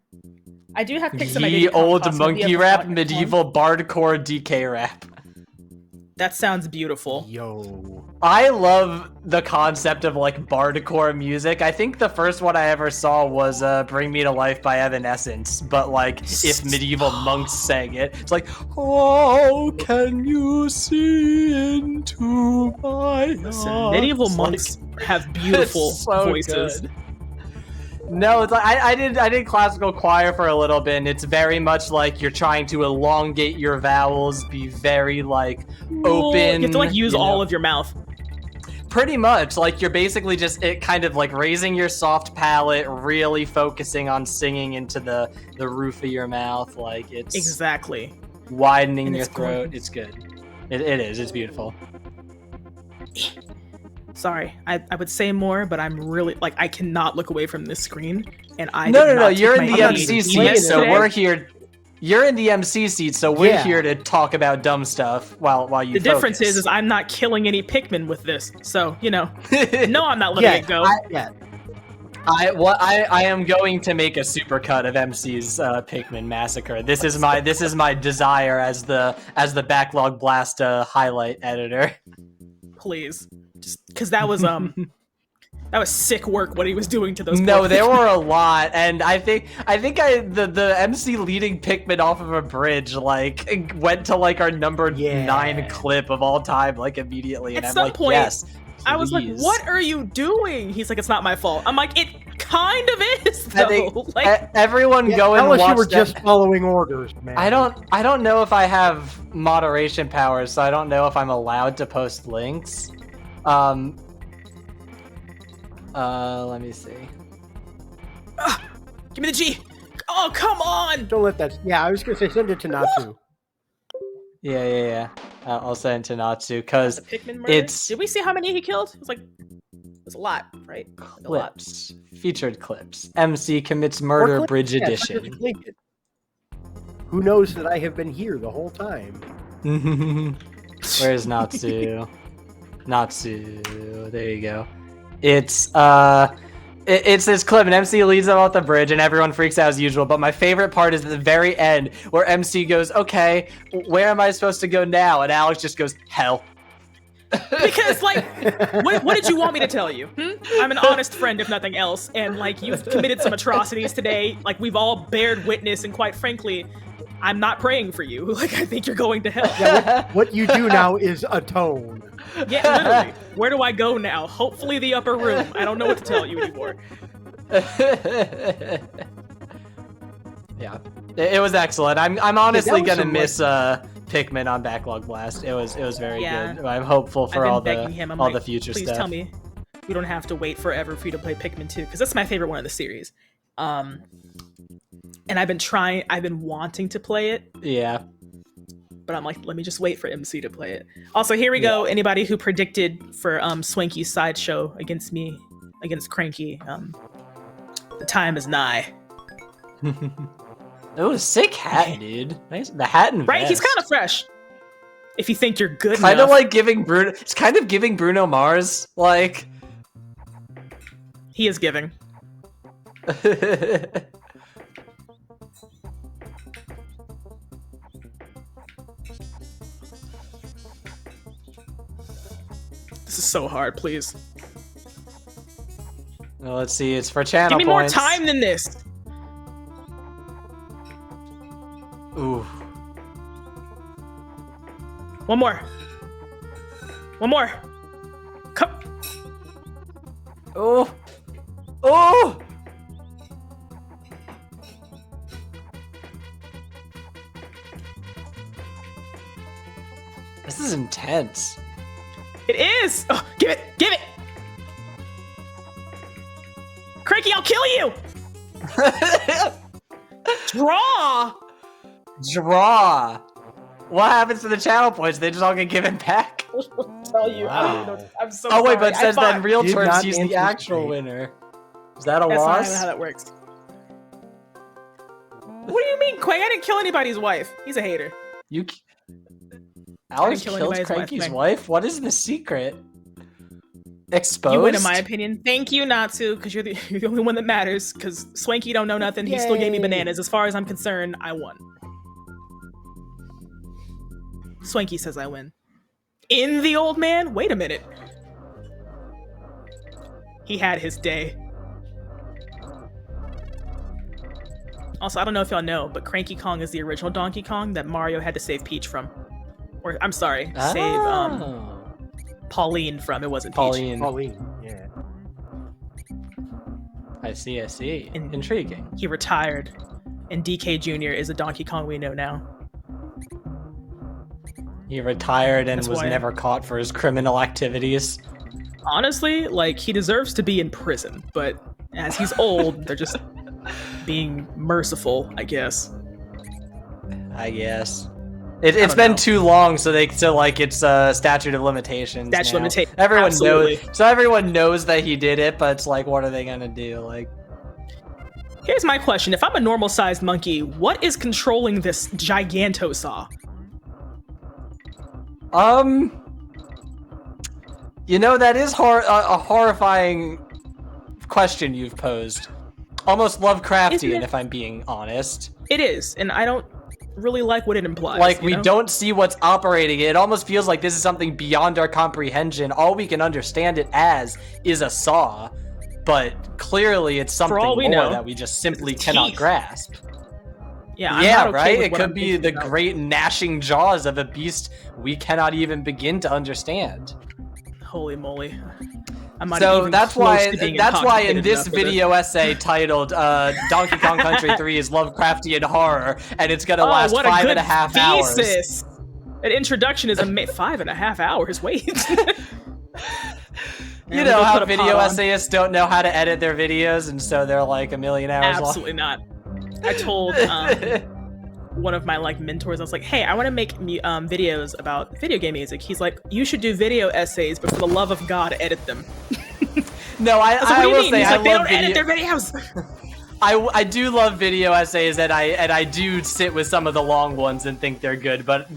I do have pics of my old monkey rap, medieval bardcore DK rap. That sounds beautiful. Yo. I love the concept of like bardcore music. I think the first one I ever saw was Bring Me to Life by Evanescence, but like if medieval monks sang it, it's like, how can you see into my heart? Medieval monks have beautiful voices. Good. No, it's like I did classical choir for a little bit, and it's very much like you're trying to elongate your vowels, be very like open. You have to like use all of your mouth. Pretty much, like you're basically just kind of like raising your soft palate, really focusing on singing into the roof of your mouth, like it's exactly widening your throat. It's good. It is. It's beautiful. Sorry, I would say more, but I'm really like I cannot look away from this screen, and I no. You're in the MC seat, so we're here. You're in the MC seat, so we're here to talk about dumb stuff while you. The difference is I'm not killing any Pikmin with this, so you know. No, I'm not letting it go. I am going to make a supercut of MC's Pikmin Massacre. This is my desire as the Backlog Blast highlight editor. Please. Just because that was that was sick work what he was doing to those. No, there were a lot, and I think the MC leading Pikmin off of a bridge like went to like our number 9 clip of all time like immediately. And At I'm some like, point, yes, I was like, "What are you doing?" He's like, "It's not my fault." I'm like, "It kind of is though." Like everyone go and watch. You were just following orders, man. I don't know if I have moderation powers, so I don't know if I'm allowed to post links. Let me see. Give me the G. Oh, come on! Don't let that. Yeah, I was gonna say send it to Natsu. Yeah. I'll send it to Natsu because it's. Did we see how many he killed? It was a lot, right? Clips, featured clips. MC commits murder, Bridge Edition. Who knows that I have been here the whole time? Where's Natsu? Natsu, there you go. It's this clip, and MC leads them off the bridge, and everyone freaks out as usual. But my favorite part is at the very end, where MC goes, "Okay, where am I supposed to go now?" And Alex just goes, "Hell." Because, like, what did you want me to tell you? I'm an honest friend, if nothing else, and, like, you've committed some atrocities today. Like, we've all bared witness, and quite frankly, I'm not praying for you. Like, I think you're going to hell. Yeah, what you do now is atone. Yeah, literally. Where do I go now? Hopefully the upper room. I don't know what to tell you anymore. Yeah, it was excellent. I'm honestly gonna miss Pikmin on Backlog Blast. It was very good. I'm hopeful for all the future please stuff. Tell me we don't have to wait forever for you to play Pikmin 2, because that's my favorite one of the series. And I've been wanting to play it. Yeah. But I'm like, let me just wait for MC to play it. Also, here we go. Anybody who predicted for Swanky's sideshow against me, against Cranky, the time is nigh. Oh, sick hat, dude. Nice. The hat and right, vest. he's kind of fresh. If you think you're good enough. Kind of like giving Bruno. It's kind of giving Bruno Mars. Like he is giving. This is so hard. Please. Well, let's see. It's for channel points. Give me points. more time than this. Ooh. One more. Come. Oh. Oh. This is intense. It is. Oh, give it. Cranky, I'll kill you. Draw. What happens to the channel points? They just all get given back. I'll tell you. Wow. I don't even know. I'm so sorry. Oh wait, but it says that in real Did terms not he's the actual winner. Is that a That's loss? not how that works. What do you mean, Quay? I didn't kill anybody's wife. He's a hater. Alex killed Cranky's wife? What is the secret? Exposed? You win, in my opinion. Thank you, Natsu, because you're the only one that matters. Because Swanky don't know nothing. He still gave me bananas. As far as I'm concerned, I won. Swanky says I win. In the old man? Wait a minute. He had his day. Also, I don't know if y'all know, but Cranky Kong is the original Donkey Kong that Mario had to save Peach from. Or, I'm sorry, save Pauline from. It wasn't Peach. Pauline, yeah. I see. Intriguing. He retired, and DK Jr. is a Donkey Kong we know now. He retired and was never caught for his criminal activities. Honestly, like, he deserves to be in prison, but as he's old, they're just being merciful, I guess. It's been too long, so it's statute of limitations. Everyone knows. So everyone knows that he did it, but it's like, what are they gonna do? Like, here's my question: if I'm a normal-sized monkey, what is controlling this gigantosaur? That is a horrifying question you've posed. Almost Lovecraftian, if I'm being honest. It is, and I don't really like what it implies. Like, we don't see what's operating it. It almost feels like this is something beyond our comprehension. All we can understand it as is a saw, but clearly it's something more that we just simply cannot grasp. Yeah, right? It could be the great gnashing jaws of a beast we cannot even begin to understand. Holy moly. So that's why in this video essay titled Donkey Kong Country 3 is Lovecraftian horror, and it's gonna last 5.5 hours. An introduction is 5.5 hours. Wait. You know how video essayists don't know how to edit their videos, and so they're like a million hours long? Absolutely not. I told one of my mentors, I was like, hey, I want to make videos about video game music. He's like, you should do video essays, but for the love of God, edit them. No, I will say I love they don't edit their videos. I do love video essays, and I do sit with some of the long ones and think they're good, but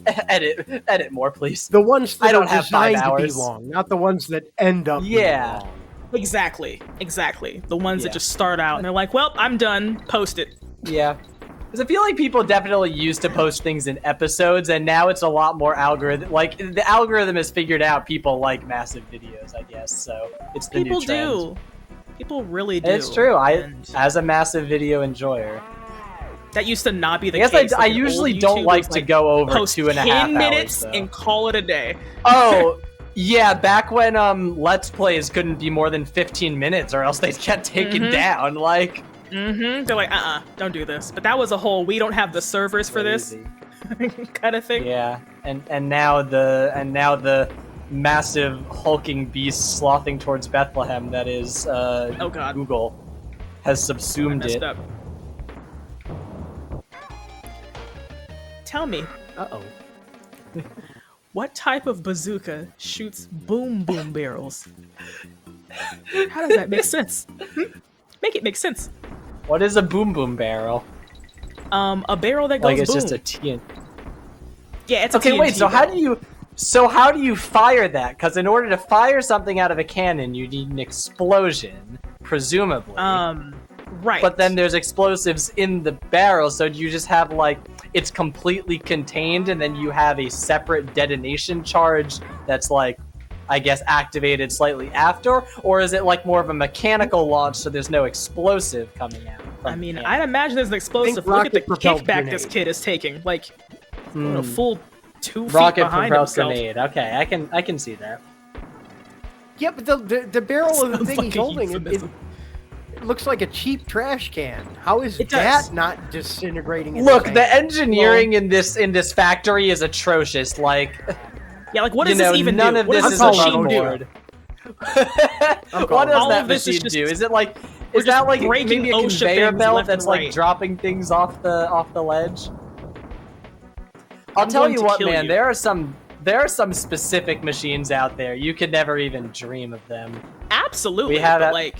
edit more, please. The ones that I don't are have 5 designed hours to be long, not the ones that end up being long. Exactly. The ones that just start out and they're like, well, I'm done. Post it. Yeah. Because I feel like people definitely used to post things in episodes, and now it's a lot more algorithm. Like, the algorithm has figured out people like massive videos, I guess. So it's the new trend. People do. People really do. It's true. As a massive video enjoyer. That used to not be the case. I case. I usually don't like to go over 2.5 hours. 10 minutes and call it a day. Oh, yeah, back when Let's Plays couldn't be more than 15 minutes or else they'd get taken down. Like, they're like, don't do this. But that was a whole we don't have the servers for this kind of thing. Yeah, and now the massive hulking beast slothing towards Bethlehem that is oh God. Google has subsumed it. Up. Tell me. What type of bazooka shoots boom boom barrels? How does that make sense? Make it make sense. What is a boom boom barrel? A barrel that goes like it's boom. just a TNT. Yeah, it's a okay. TNT Wait, so barrel. how do you fire that? Because in order to fire something out of a cannon, you need an explosion, presumably. Right. But then there's explosives in the barrel, so do you just have like it's completely contained, and then you have a separate detonation charge that's like, I guess, activated slightly after, or is it like more of a mechanical launch, so there's no explosive coming out? I mean, I'd imagine there's an explosive. Look at the kickback this kid is taking, like a full 2 feet rocket behind propelled himself. Grenade. Okay, I can see that. Yeah, but the barrel of the thing he's holding, euphemism. it looks like a cheap trash can. How is that not disintegrating? Look, the engineering in this factory is atrocious. Like, yeah, like what does this even none do? of What this does is this a machine do? board. What does that machine do? Is it like? Is that like maybe a conveyor belt that's like dropping things off the ledge? I'll tell you what, man. There are some specific machines out there. You could never even dream of them. Absolutely. We have like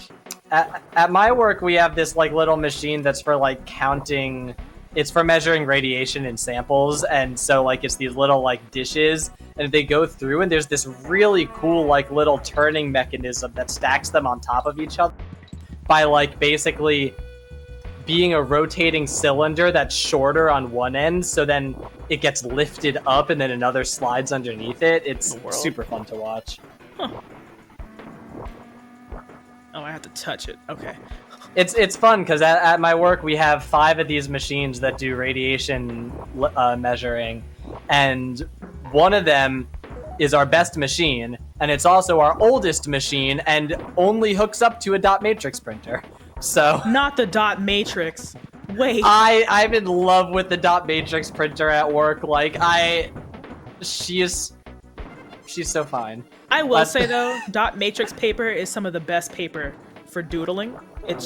at my work, we have this like little machine that's for like counting. It's for measuring radiation in samples, and so like it's these little like dishes, and they go through, and there's this really cool like little turning mechanism that stacks them on top of each other by like basically being a rotating cylinder that's shorter on one end, so then it gets lifted up and then another slides underneath it. It's super fun to watch. Huh. Oh, I have to touch it. Okay. It's fun because at my work we have 5 of these machines that do radiation measuring, and one of them is our best machine, and it's also our oldest machine, and only hooks up to a dot matrix printer. So not the dot matrix. Wait. I'm in love with the dot matrix printer at work. Like she's so fine. I will say though, dot matrix paper is some of the best paper for doodling. It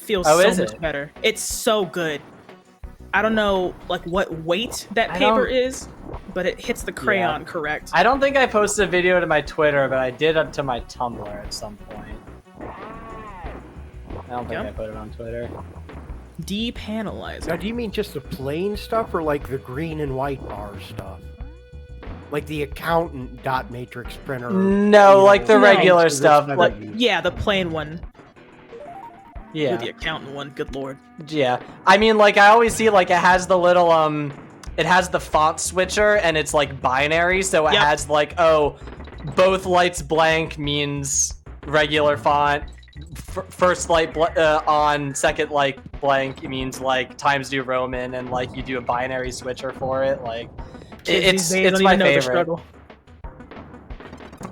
feels so much better. It's so good. I don't know like what weight that paper is, but it hits the crayon correct. I don't think I posted a video to my Twitter, but I did up to my Tumblr at some point. I don't think I put it on Twitter. Depanelizer. Now, do you mean just the plain stuff or like the green and white bar stuff? Like the accountant dot matrix printer? No, like the regular stuff. Like, yeah, the plain one. Yeah. The accountant one, good lord. Yeah. I mean, like, I always see, like, it has the little, it has the font switcher, and it's, like, binary, so it has, like, oh, both lights blank means regular font. First light on, second light blank means, like, Times New Roman, and, like, you do a binary switcher for it. Like, it's my favorite.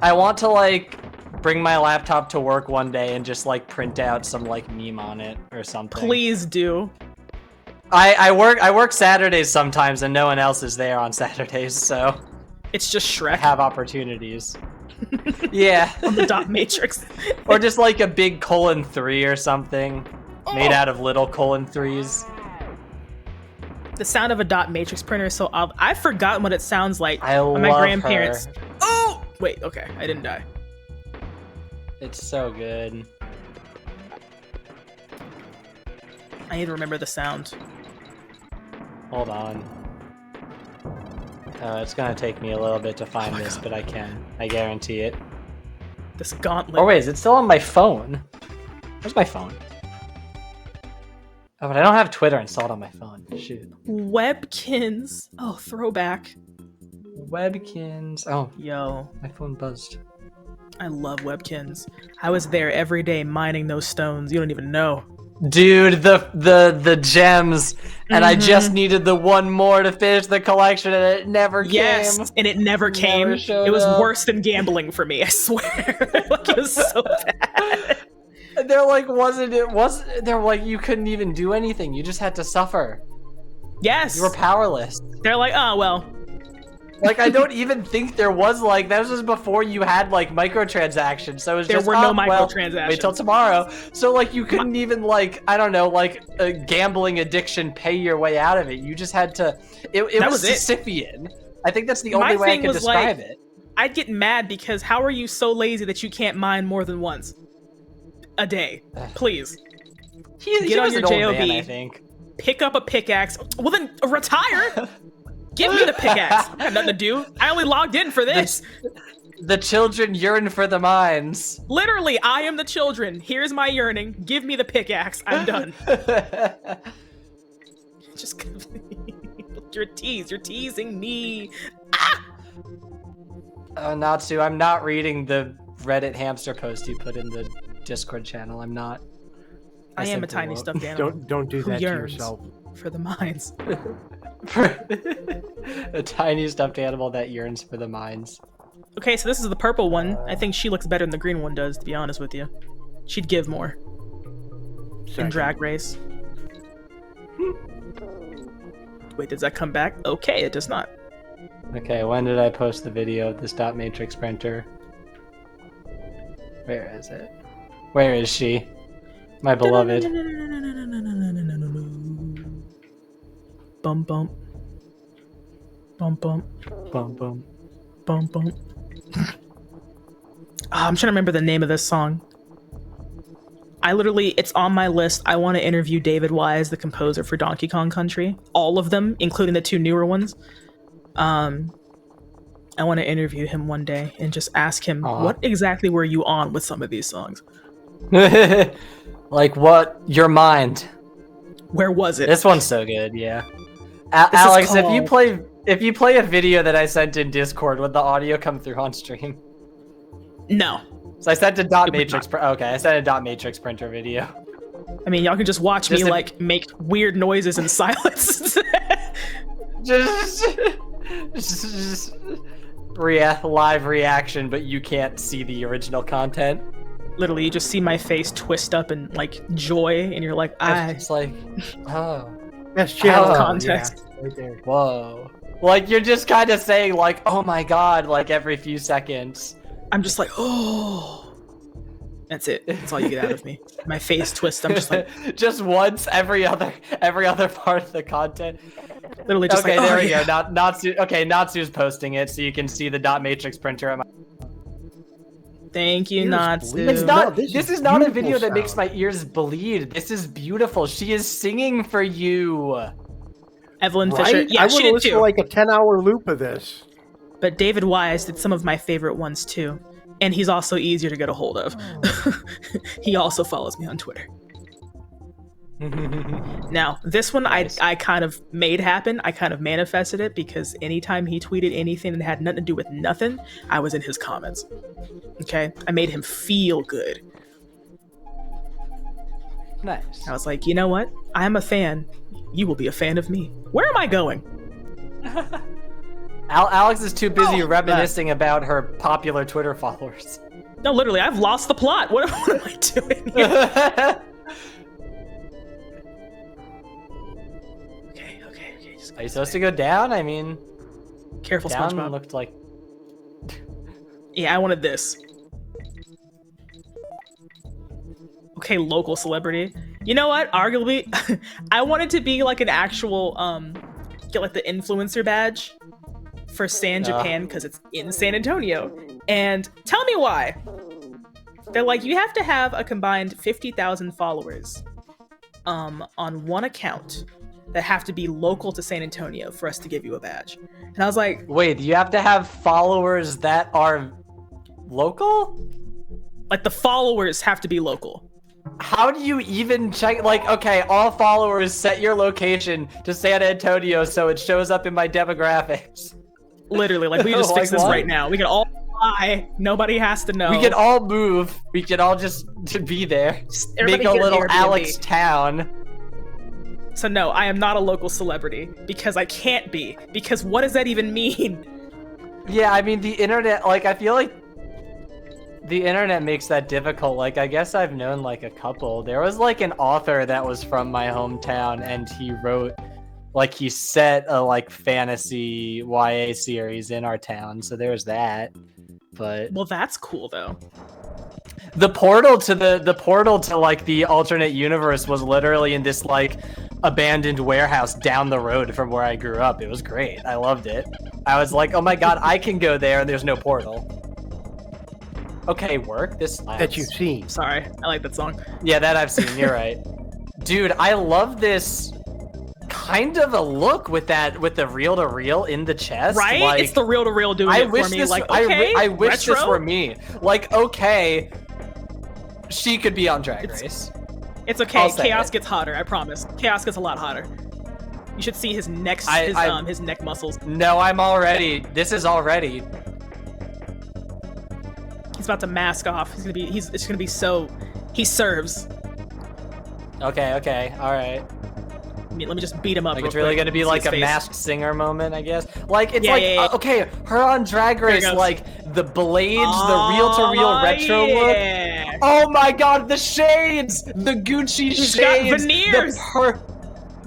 I want to, like, bring my laptop to work one day and just like print out some like meme on it or something. Please do. I work Saturdays sometimes and no one else is there on Saturdays, so it's just Shrek. I have opportunities. Yeah. On the dot matrix. Or just like a big 3 or something made out of little 3s. The sound of a dot matrix printer is so I've forgotten what it sounds like when my grandparents. Her. Oh wait, okay, I didn't die. It's so good. I need to remember the sound. Hold on. It's gonna take me a little bit to find this, but I can. I guarantee it. This gauntlet. Oh wait, is it still on my phone? Where's my phone? Oh, but I don't have Twitter installed on my phone. Shoot. Webkins. Oh, throwback. Webkins. Oh, yo, my phone buzzed. I love Webkins. I was there every day mining those stones. You don't even know. Dude, the gems, and I just needed the one more to finish the collection, and it never came. Yes, and it never came. It was worse than gambling for me, I swear. Like, it was so bad. They're like, they're like, you couldn't even do anything. You just had to suffer. Yes. You were powerless. They're like, oh, well. Like, I don't even think there was, like, that was just before you had, like, microtransactions. So it was there were no microtransactions. Well, wait till tomorrow. So, like, you couldn't even, like, I don't know, like, a gambling addiction pay your way out of it. You just had to, it was Sisyphean. I think that's the only way I could describe it. I'd get mad because how are you so lazy that you can't mine more than once a day? Please. Get on your JOB, man, I think. Pick up a pickaxe. Well, then retire. Give me the pickaxe. I got nothing to do. I only logged in for this. The children yearn for the mines. Literally, I am the children. Here's my yearning. Give me the pickaxe. I'm done. Just you're teasing me. Ah! Natsu, I'm not reading the Reddit hamster post you put in the Discord channel. I'm not. I am a tiny stuffed animal. Don't do that to yourself. For the mines. A tiny stuffed animal that yearns for the mines. Okay, so this is the purple one. I think she looks better than the green one does, to be honest with you. She'd give more. In Drag Race. Wait, does that come back? Okay, it does not. Okay, when did I post the video of this dot matrix printer? Where is it? Where is she? My beloved. Bum bump. Bum bump. Bum bum. Bum bump. I'm trying to remember the name of this song. It's on my list. I want to interview David Wise, the composer for Donkey Kong Country. All of them, including the two newer ones. I want to interview him one day and just ask him, what exactly were you on with some of these songs? Like what? Your mind. Where was it? This one's so good, yeah. Alex, if you play a video that I sent in Discord, would the audio come through on stream? No. So I sent a dot matrix. Okay, I sent a dot matrix printer video. I mean, y'all can just watch me like make weird noises in silence. just live reaction, but you can't see the original content. Literally, you just see my face twist up in like joy, and you're like, It's like, oh. That's channel context. Yeah, right there. Whoa. Like, you're just kind of saying, like, oh my god, like, every few seconds. I'm just like, oh. That's it. That's all you get out of me. My face twist. I'm just like... just once every other part of the content. Literally just okay, like, there we go. Natsu's posting it, so you can see the dot matrix printer on my... Thank you, Natsu. It's not. This is not a video that makes my ears bleed. This is beautiful. She is singing for you. Evelyn Fisher. Yeah, I she did listen too. To like a 10-hour loop of this. But David Wise did some of my favorite ones too, and he's also easier to get a hold of. He also follows me on Twitter. Now, this one nice. I kind of made happen. I kind of manifested it because anytime he tweeted anything that had nothing to do with nothing, I was in his comments. Okay? I made him feel good. Nice. I was like, you know what? I'm a fan. You will be a fan of me. Where am I going? Alex is too busy reminiscing about her popular Twitter followers. No, literally, I've lost the plot. What am I doing here? Are you supposed to go down? I mean, careful, down SpongeBob. Looked like. Yeah, I wanted this. Okay, local celebrity. You know what? Arguably, I wanted to be like an actual get like the influencer badge for San Japan because it's in San Antonio. And tell me why. They're like, you have to have a combined 50,000 followers on one account that have to be local to San Antonio for us to give you a badge. And I was like, wait, you have to have followers that are local? Like the followers have to be local. How do you even check? Like, okay, all followers set your location to San Antonio so it shows up in my demographics. Literally, like we just Like fix this what? right now. We can all fly. Nobody has to know. We can all move. We can all just be there. Everybody Make a get little Airbnb. Alex town. So no, I am not a local celebrity because I can't be. Because what does that even mean? Yeah, I mean the internet. Like, I feel like the internet makes that difficult. Like, I guess I've known like a couple. There was like an author that was from my hometown, and he wrote, like, he set a like fantasy YA series in our town. So there's that. But Well, that's cool though. the portal to like the alternate universe was literally in this like abandoned warehouse down the road from where I grew up. It was great. I loved it. I was like, oh my god, I can go there and there's no portal. Okay, work. This slaps. That you've seen. Sorry, I like that song. Yeah, that I've seen. You're right. Dude, I love this kind of a look with the reel to reel in the chest. Right? Like, It's the reel to reel doing it for me. Like, okay, I wish this retro? were me. Like, okay, she could be on Drag Race. It's okay. I'll say Chaos it. gets hotter. I promise. Chaos gets a lot hotter. You should see his neck, his neck muscles. No, I'm already. This is already. He's about to mask off. It's gonna be so. He serves. Okay, all right. I mean, let me just beat him up. Like, real it's really quick. gonna be See like his a face. Masked Singer moment, I guess. Like, it's Yeah, like, yeah. okay, her on Drag There it Race, goes. like, the blades, the reel-to-reel retro yeah. look. Oh my god, the shades! The Gucci He's shades! got veneers!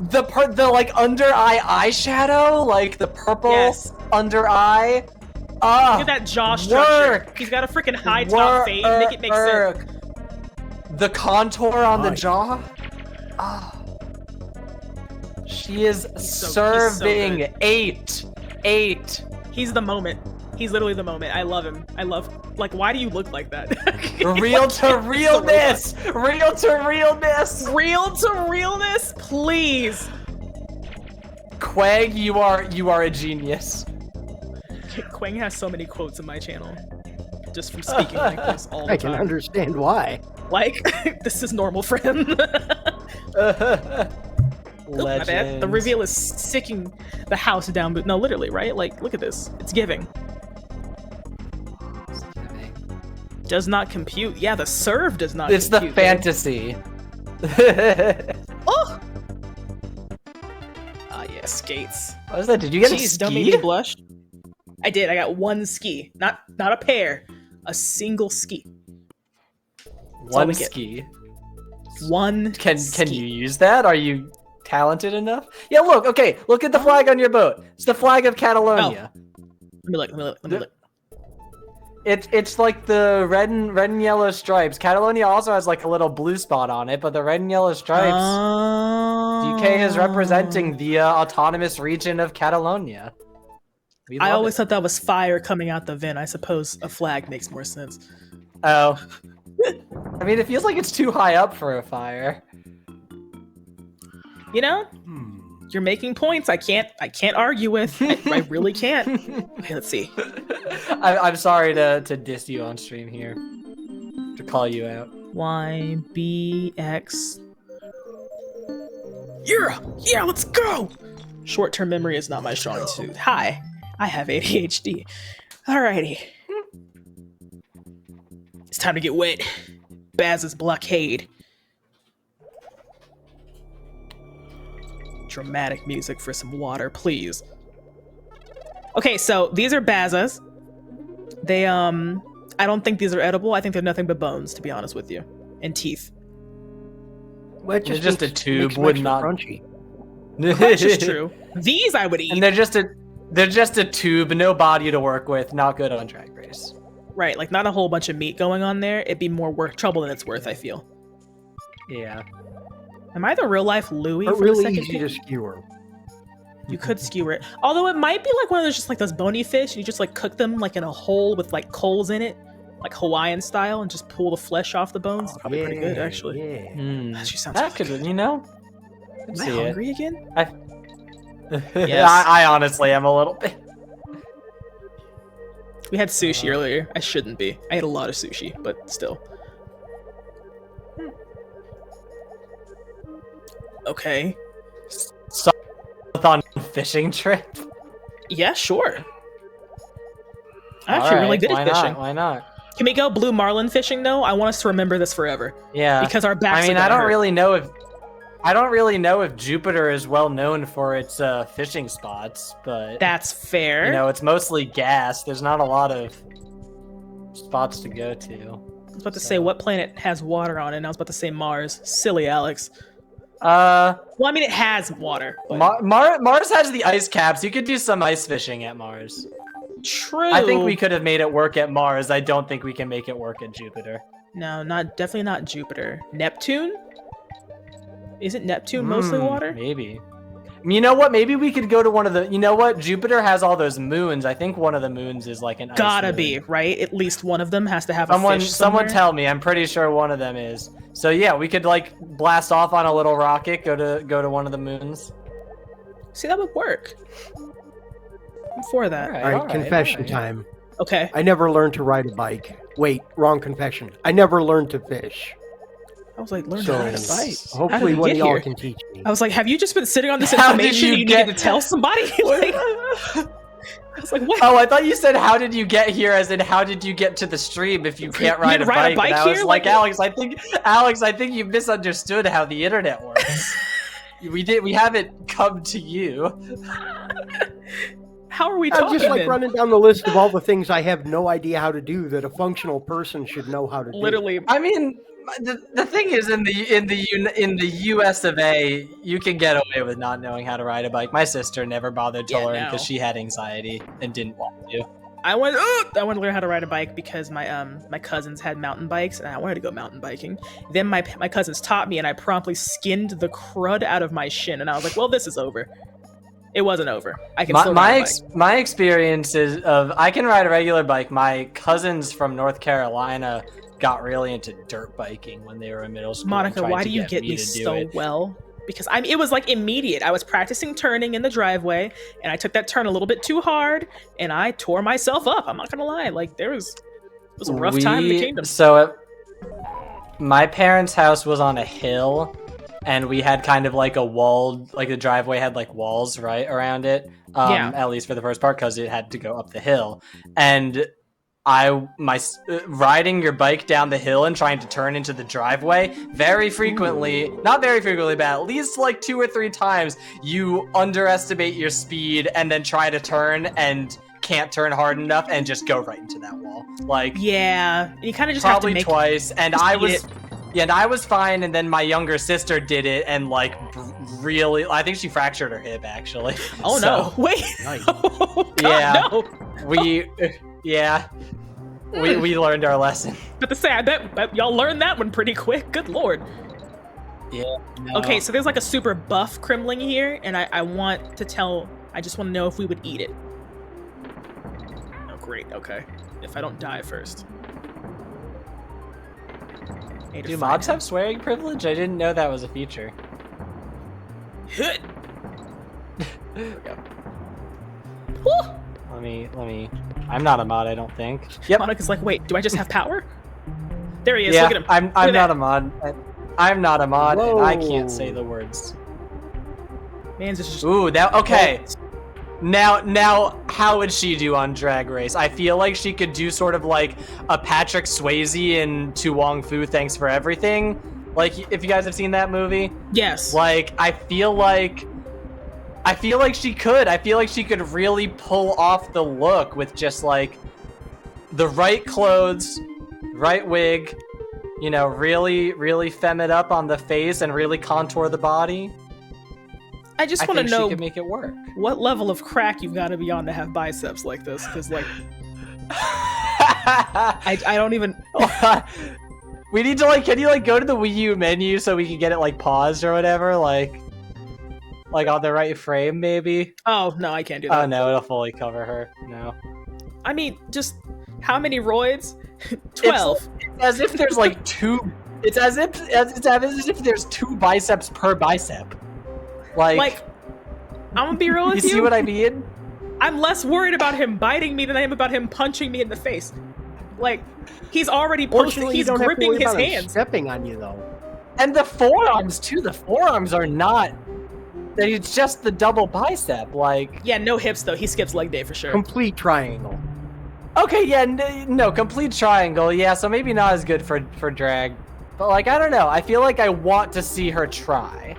The like, under-eye eyeshadow? Like, the purple Yes. under-eye? Ah, Look at that jaw structure. work! He's got a freaking high top fade. Make it make sense. The contour on the Nice. jaw? Ah. She is he's so serving good. eight. He's the moment. He's literally the moment. I love him. Like, why do you look like that? Real to realness. Real to realness. Real to realness, please. Quag, you are a genius. Quang has so many quotes in my channel, just from speaking like this all the I can time. understand why. Like, this is normal for him. Oh, my bad. The reveal is sticking the house down, but no, literally, right? Like, look at this. It's giving. Does not compute. Yeah, the serve does not It's the compute. fantasy. Oh! Ah, yeah, skates. What is that? Did you get a Jeez, ski? don't make me blush. I did. I got one ski. Not a pair. A single ski. all One we get. ski. One Can ski. you use that? Are you talented enough? Yeah, look, okay, look at the flag on your boat. It's the flag of Catalonia. Let me look. It's like the red and yellow stripes. Catalonia also has like a little blue spot on it, but the red and yellow stripes. DK is representing the autonomous region of Catalonia. I always thought that was fire coming out the vent. I suppose a flag makes more sense. Oh. I mean, it feels like it's too high up for a fire. You know, you're making points. I can't argue with. I really can't. Okay, let's see. I'm sorry to diss you on stream here, to call you out. YBX. Yeah, let's go. Short-term memory is not my strong suit. Hi, I have ADHD. Alrighty. It's time to get wet. Baz's blockade. Dramatic music for some water, please. Okay, so these are Bazas. They, I don't think these are edible. I think they're nothing but bones, to be honest with you. And teeth. Well, it Just a makes tube them would extra not. crunchy. Crunch is true. These I would eat. And they're just a tube, no body to work with, not good on Drag Race. Right, like not a whole bunch of meat going on there. It'd be more trouble than it's worth, I feel. Yeah. Am I the real life Louis But for the really second easy to game? skewer. You could skewer it. Although it might be like one of those just like those bony fish. You just like cook them like in a hole with like coals in it, like Hawaiian style, and just pull the flesh off the bones. Probably pretty good, actually. Yeah. That just sounds That really could, you know. Am I See it. hungry again? Yes. I honestly am a little bit. We had sushi earlier. I shouldn't be. I ate a lot of sushi, but still. Okay. On fishing trip. Yeah, sure. I'm actually really good at fishing. Why not? Can we go blue marlin fishing though? I want us to remember this forever. Yeah. Because our backs. I mean, I don't really know if Jupiter is well known for its fishing spots, but that's fair. You know, it's mostly gas. There's not a lot of spots to go to. I was about to say what planet has water on it, and I was about to say Mars. Silly Alex. Well, I mean, it has water. But... Mars has the ice caps. You could do some ice fishing at Mars. True. I think we could have made it work at Mars. I don't think we can make it work at Jupiter. No, definitely not Jupiter. Neptune? Isn't Neptune mostly water? Maybe. You know what? Maybe we could go to one of the... You know what? Jupiter has all those moons. I think one of the moons is like an ice moon. Be, right? At least one of them has to have a fish Someone tell me. I'm pretty sure one of them is. So yeah, we could like blast off on a little rocket, go to one of the moons. See, that would work. I'm for that. All right, confession time. Okay. I never learned to ride a bike. Wait, wrong confession. I never learned to fish. I was like, learn to ride a bike. Hopefully one of y'all can teach me. I was like, have you just been sitting on this information you needed to tell somebody? Like, I was like, what? Oh, I thought you said, how did you get here, as in how did you get to the stream if you can't ride a bike? And I was like, Alex, I think you misunderstood how the internet works. We haven't come to you. How are we talking? I'm just like running down the list of all the things I have no idea how to do that a functional person should know how to do. Literally. I mean, the thing is, in the US of A, you can get away with not knowing how to ride a bike. My sister never bothered to learn because she had anxiety and didn't want to. I want to learn how to ride a bike because my cousins had mountain bikes and I wanted to go mountain biking. Then my cousins taught me and I promptly skinned the crud out of my shin and I was like, well, this is over. It wasn't over. I can still ride a bike. My experience is I can ride a regular bike. My cousins from North Carolina got really into dirt biking when they were in middle school. Monica, why do you get me so well? Because it was like immediate. I was practicing turning in the driveway and I took that turn a little bit too hard and I tore myself up. I'm not gonna lie. Like it was a rough time in the kingdom. So my parents' house was on a hill and we had kind of like a wall, like the driveway had like walls right around it. At least for the first part, because it had to go up the hill. And riding your bike down the hill and trying to turn into the driveway, very frequently, not very frequently, but at least like 2 or 3 times, you underestimate your speed and then try to turn and can't turn hard enough and just go right into that wall. Like, yeah, you kind of just probably have to twice. And I was fine, and then my younger sister did it, and like really, I think she fractured her hip actually. Oh so, no! Wait. Nice. Oh, God, no. We learned our lesson. But to say, I bet y'all learned that one pretty quick. Good lord. Yeah. No. Okay, so there's like a super buff Kremling here, and I just want to know if we would eat it. Oh, great. Okay. If I don't die first. Do mobs have swearing privilege? I didn't know that was a feature. There we go. Let me. I'm not a mod, I don't think. Yep. Monica's like, wait, do I just have power? There he is. Yeah, look at him. I'm not a mod. I'm not a mod, Whoa. and I can't say the words. Man's just. Ooh, that okay. Now, how would she do on Drag Race? I feel like she could do sort of like a Patrick Swayze in To Wong Fu, Thanks for Everything. Like, if you guys have seen that movie. Yes. Like, I feel like she could. I feel like she could really pull off the look with just like the right clothes, right wig, you know, really, really femme it up on the face and really contour the body. I just want to know she could make it work. What level of crack you've got to be on to have biceps like this, because like I don't even. We need to like. Can you like go to the Wii U menu so we can get it like paused or whatever, like on the right frame maybe? Oh no, I can't do that. Oh no, it'll fully cover her. No. I mean, just how many roids? 12. It's as if there's like 2. It's as if there's 2 biceps per bicep. Like, I'm gonna be real with you. You see what I mean? I'm less worried about him biting me than I am about him punching me in the face. Like, he's already punching. He's gripping his hands. Stepping on you though. And the forearms too. The forearms are not. It's just the double bicep. Like. Yeah, no hips though. He skips leg day for sure. Complete triangle. Okay, yeah, no, complete triangle. Yeah, so maybe not as good for drag. But like, I don't know. I feel like I want to see her try.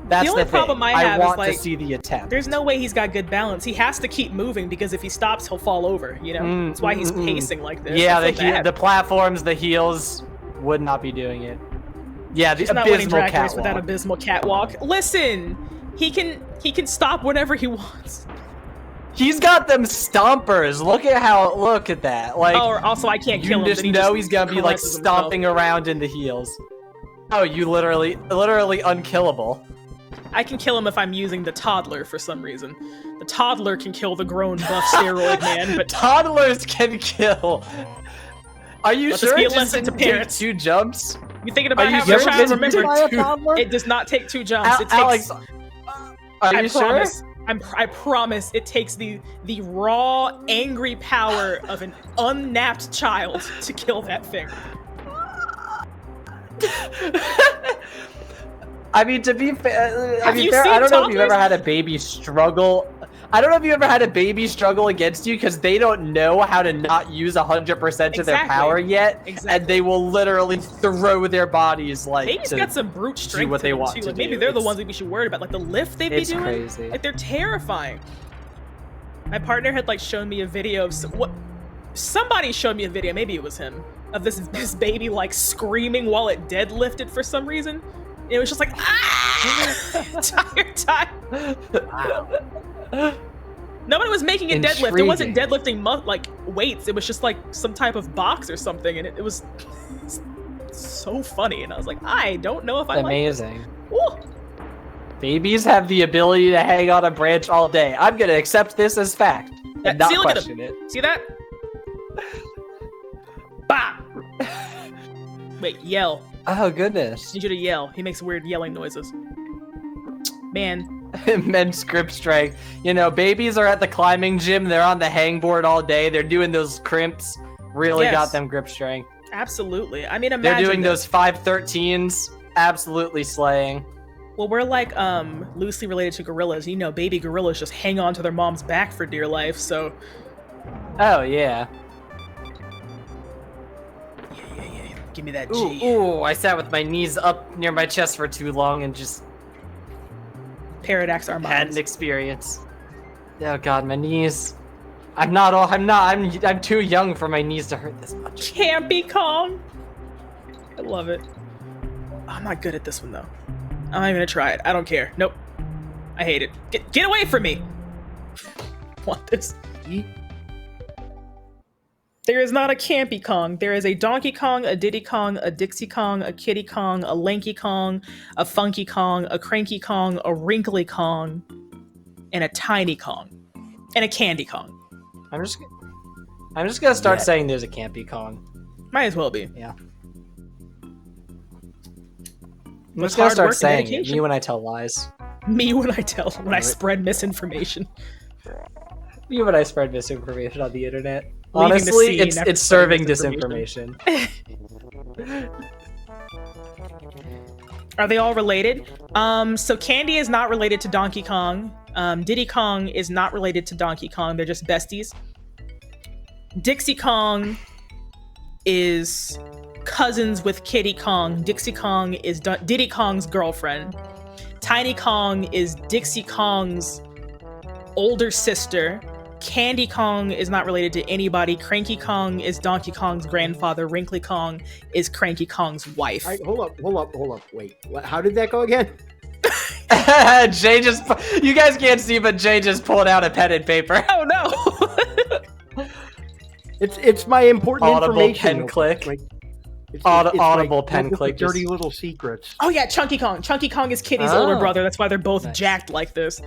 That's the only thing. problem I have want is like, to see the attempt. There's no way he's got good balance. He has to keep moving because if he stops, he'll fall over. You know, that's why he's pacing like this. Yeah, the platforms, the heels would not be doing it. Yeah, the abysmal catwalk. With that abysmal catwalk. Listen, he can stop whenever he wants. He's got them stompers. Look at that. Like, oh, also I can't kill him. You just know he's gonna be like stomping around in the heels. Oh, you literally unkillable. I can kill him if I'm using the toddler for some reason. The toddler can kill the grown buff steroid man, but toddlers can kill. Are you sure it just didn't take 2 jumps? You thinking about having a child? Remember, it does not take 2 jumps. It takes. Alex, are you sure? I promise it takes the raw, angry power of an unnapped child to kill that thing. I mean, to be fair, I don't know if you've ever had a baby struggle. I don't know if you ever had a baby struggle against you because they don't know how to not use 100% of their power yet, and they will literally throw their bodies like. Babies got some brute strength. Do what they want to do. Maybe they're the ones that we should worry about, like the lift they'd be doing. Crazy. Like they're terrifying. My partner had like shown me a video of somebody showed me a video, maybe it was him, of this baby like screaming while it deadlifted for some reason. It was just like entire time. Wow. Nobody was making it deadlift. It wasn't deadlifting like weights. It was just like some type of box or something, and it was so funny. And I was like, I don't know if I amazing. Like it. Babies have the ability to hang on a branch all day. I'm gonna accept this as fact and not question it. See that? Bah! Wait, yell. Oh goodness! I need you to yell. He makes weird yelling noises. Man. Men's grip strength. You know, babies are at the climbing gym. They're on the hangboard all day. They're doing those crimps. Really got them grip strength. Absolutely. I mean, imagine they're doing those 513s. Absolutely slaying. Well, we're like loosely related to gorillas. You know, baby gorillas just hang on to their mom's back for dear life. So. Oh yeah. Yeah. Give me that G. Ooh, I sat with my knees up near my chest for too long and just. Paradox our minds. Had an experience. Oh god, my knees. I'm too young for my knees to hurt this much. Kampy Kong. I love it. I'm not good at this one though. I'm not even gonna try it. I don't care. Nope. I hate it. Get away from me. Want this? There is not a Kampy Kong. There is a Donkey Kong, a Diddy Kong, a Dixie Kong, a Kitty Kong, a Lanky Kong, a Funky Kong, a Cranky Kong, a Wrinkly Kong, and a Tiny Kong, and a Candy Kong. I'm just gonna start saying there's a Kampy Kong. Might as well be. Yeah. I'm just gonna start saying it. Me when I tell lies. Me when I spread misinformation. Me when I spread misinformation on the internet. Honestly, it's serving disinformation. Are they all related? So Candy is not related to Donkey Kong. Diddy Kong is not related to Donkey Kong. They're just besties. Dixie Kong is cousins with Kitty Kong. Dixie Kong is Diddy Kong's girlfriend. Tiny Kong is Dixie Kong's older sister. Candy Kong is not related to anybody. Cranky Kong is Donkey Kong's grandfather. Wrinkly Kong is Cranky Kong's wife. Right, hold up. Wait, how did that go again? Jay just, you guys can't see, but Jay just pulled out a pen and paper. Oh no. It's my important information. Pen click. Like, audible pen click. Dirty little secrets. Oh yeah, Chunky Kong. Chunky Kong is Kitty's older brother. That's why they're both jacked like this.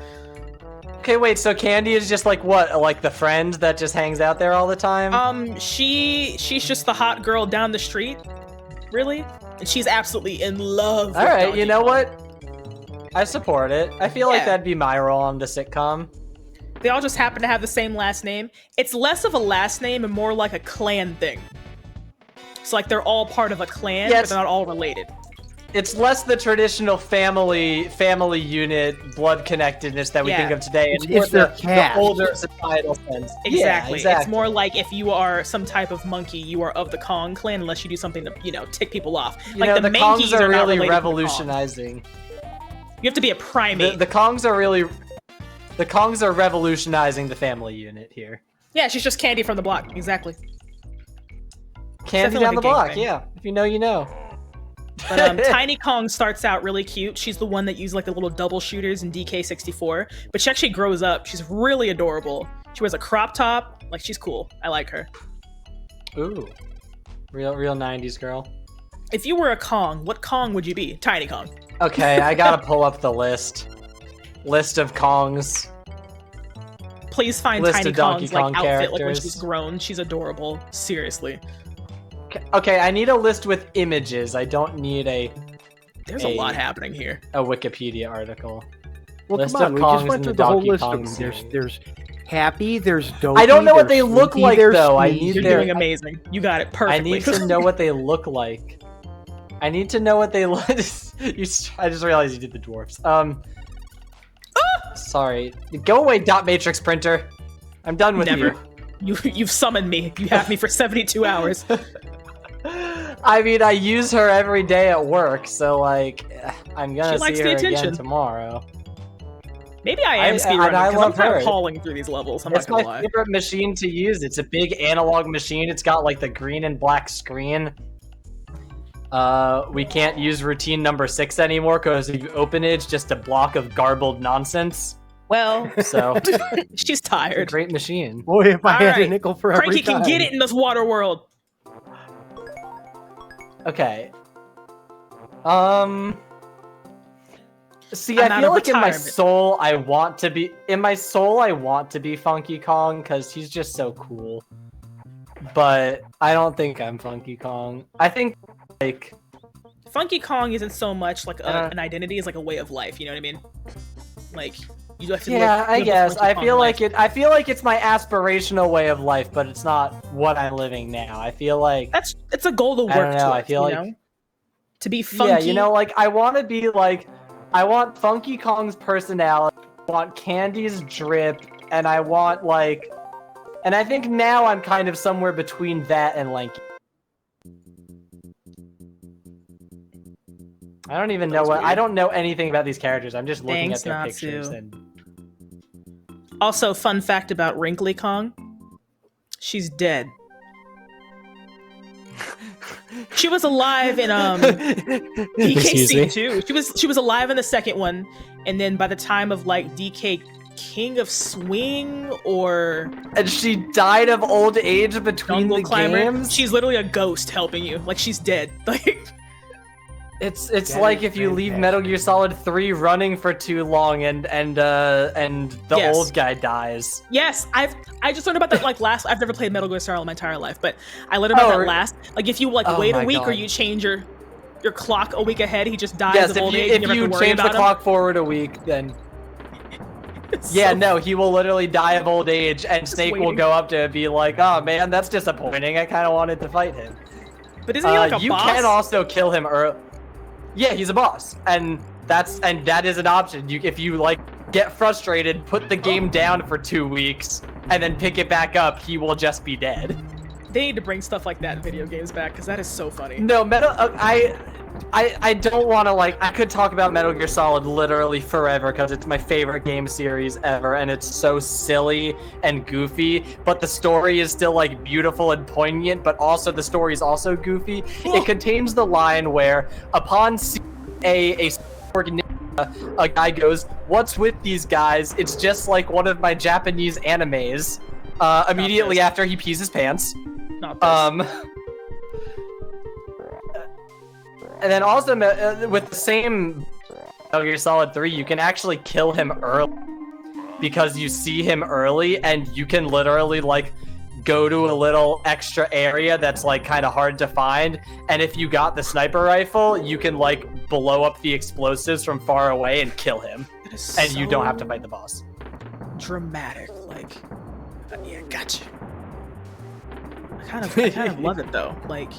Okay, wait, so Candy is just like what? Like the friend that just hangs out there all the time? She's just the hot girl down the street, really? And she's absolutely in love with Alright, Donkey you know Kong. what? I support it. I feel like that'd be my role on the sitcom. They all just happen to have the same last name. It's less of a last name and more like a clan thing. So like they're all part of a clan, but they're not all related. it's less the traditional family unit blood connectedness that we think of today. It's more the older societal sense. Exactly. It's more like if you are some type of monkey, you are of the Kong clan unless you do something to, tick people off. Like the Kongs are really revolutionizing. You have to be a primate. The Kongs are revolutionizing the family unit here. Yeah, she's just Candy from the block. Exactly. Candy down the block, yeah. If you know, you know. But Tiny Kong starts out really cute. She's the one that uses like the little double shooters in DK64. But she actually grows up. She's really adorable. She wears a crop top. Like, she's cool. I like her. Ooh. Real 90s girl. If you were a Kong, what Kong would you be? Tiny Kong. Okay, I gotta pull up the list. List of Kongs. Please find Tiny Kong's like outfit, like when she's grown. She's adorable. Seriously. Okay, I need a list with images. I don't need a... There's a lot happening here. A Wikipedia article. Well, list come on, we just went through the whole list of them. There's Happy, there's Doki, I don't know what they look like, though. I need You're doing amazing. You got it perfectly. I need to know what they look like. I need to know what they look... I just realized you did the dwarfs. Sorry. Go away, dot matrix printer. I'm done with you. You've summoned me. You have me for 72 hours. I mean, I use her every day at work, so like, I'm gonna see her again tomorrow. Maybe I am speedrunning because I'm kind of hauling through these levels. I'm not gonna lie. It's my favorite machine to use. It's a big analog machine. It's got like the green and black screen. We can't use routine number 6 anymore because if you open it, it's just a block of garbled nonsense. Well, so she's tired. It's a great machine. Boy, if I had a nickel for every Frankie time. can get it in this water world. Okay. See, I feel like in my soul, I want to be Funky Kong because he's just so cool. But I don't think I'm Funky Kong. I think like Funky Kong isn't so much like an identity; it's like a way of life. You know what I mean? Like you have to. I guess I feel like it. I feel like it's my aspirational way of life, but it's not what I'm living now. I feel like it's a goal to work towards. I feel like to be funky. Yeah, like I want to be like. I want Funky Kong's personality, I want Candy's drip, and I want, like... And I think now I'm kind of somewhere between that and Lanky. I don't even know what... I don't know anything about these characters. I'm just looking at their pictures. Also, fun fact about Wrinkly Kong. She's dead. She was alive in DKC too. She was alive in the second one, and then by the time of like DK King of Swing and she died of old age between the games. She's literally a ghost helping you. Like she's dead. Like it's like if you leave Metal Gear Solid 3 running for too long and the old guy dies. Yes, I just learned about that like last. I've never played Metal Gear Solid my entire life, but I learned about that last. Like if you like wait a week or you change your clock a week ahead, he just dies of old age. If you change the clock forward a week, then no, he will literally die of old age, and Snake will go up to it and be like, "Oh man, that's disappointing. I kind of wanted to fight him." But isn't he like a boss? You can also kill him early. Yeah, he's a boss, and that is an option. If you like get frustrated, put the game down for 2 weeks, and then pick it back up, he will just be dead. They need to bring stuff like that in video games back because that is so funny. No, I don't want to like. I could talk about Metal Gear Solid literally forever because it's my favorite game series ever, and it's so silly and goofy. But the story is still like beautiful and poignant. But also the story is also goofy. It contains the line where upon seeing a guy goes, "What's with these guys? It's just like one of my Japanese animes." Immediately after he pees his pants. Not this. And then also with the same Metal Gear Solid 3, you can actually kill him early because you see him early, and you can literally like go to a little extra area that's like kind of hard to find. And if you got the sniper rifle, you can like blow up the explosives from far away and kill him, and you don't have to fight the boss. Dramatic, like yeah, gotcha. I kind of love it though, like.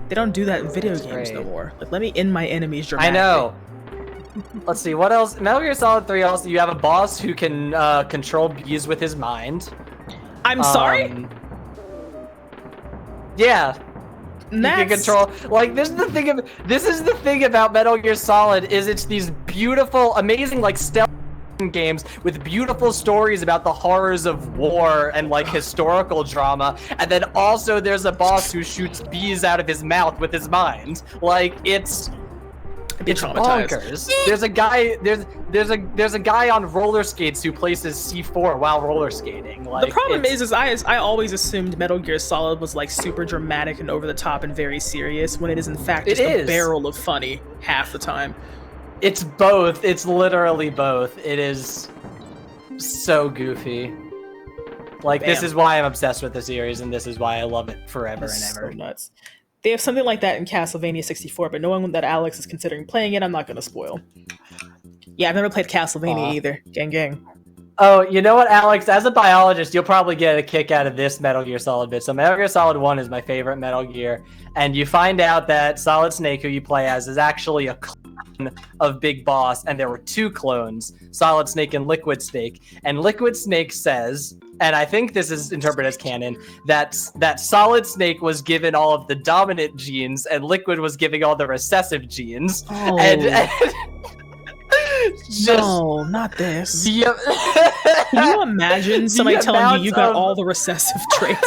They don't do that in video games no more. Like, let me end my enemies dramatically. I know. Let's see, what else? Metal Gear Solid 3 also, you have a boss who can control bees with his mind. I'm sorry? Yeah. You can control, like, this is the thing about Metal Gear Solid, is it's these beautiful, amazing, like, stealth games with beautiful stories about the horrors of war and like historical drama, and then also there's a boss who shoots bees out of his mouth with his mind. Like, it's bonkers. There's a guy on roller skates who places C4 while roller skating. Like, the problem is I always assumed Metal Gear Solid was like super dramatic and over the top and very serious, when it is in fact just a barrel of funny half the time. It's both. It's literally both. It is so goofy. Like, this is why I'm obsessed with the series, and this is why I love it forever and ever. So nuts. They have something like that in Castlevania 64, but knowing that Alex is considering playing it, I'm not going to spoil. Yeah, I've never played Castlevania either. Gang, gang. Oh, you know what, Alex? As a biologist, you'll probably get a kick out of this Metal Gear Solid bit. So Metal Gear Solid 1 is my favorite Metal Gear, and you find out that Solid Snake, who you play as, is actually a clone of Big Boss, and there were two clones, Solid Snake and Liquid Snake. And Liquid Snake says, and I think this is interpreted as canon, that Solid Snake was given all of the dominant genes, and Liquid was giving all the recessive genes. Oh. And no, not this. Can you imagine somebody telling you got all the recessive traits?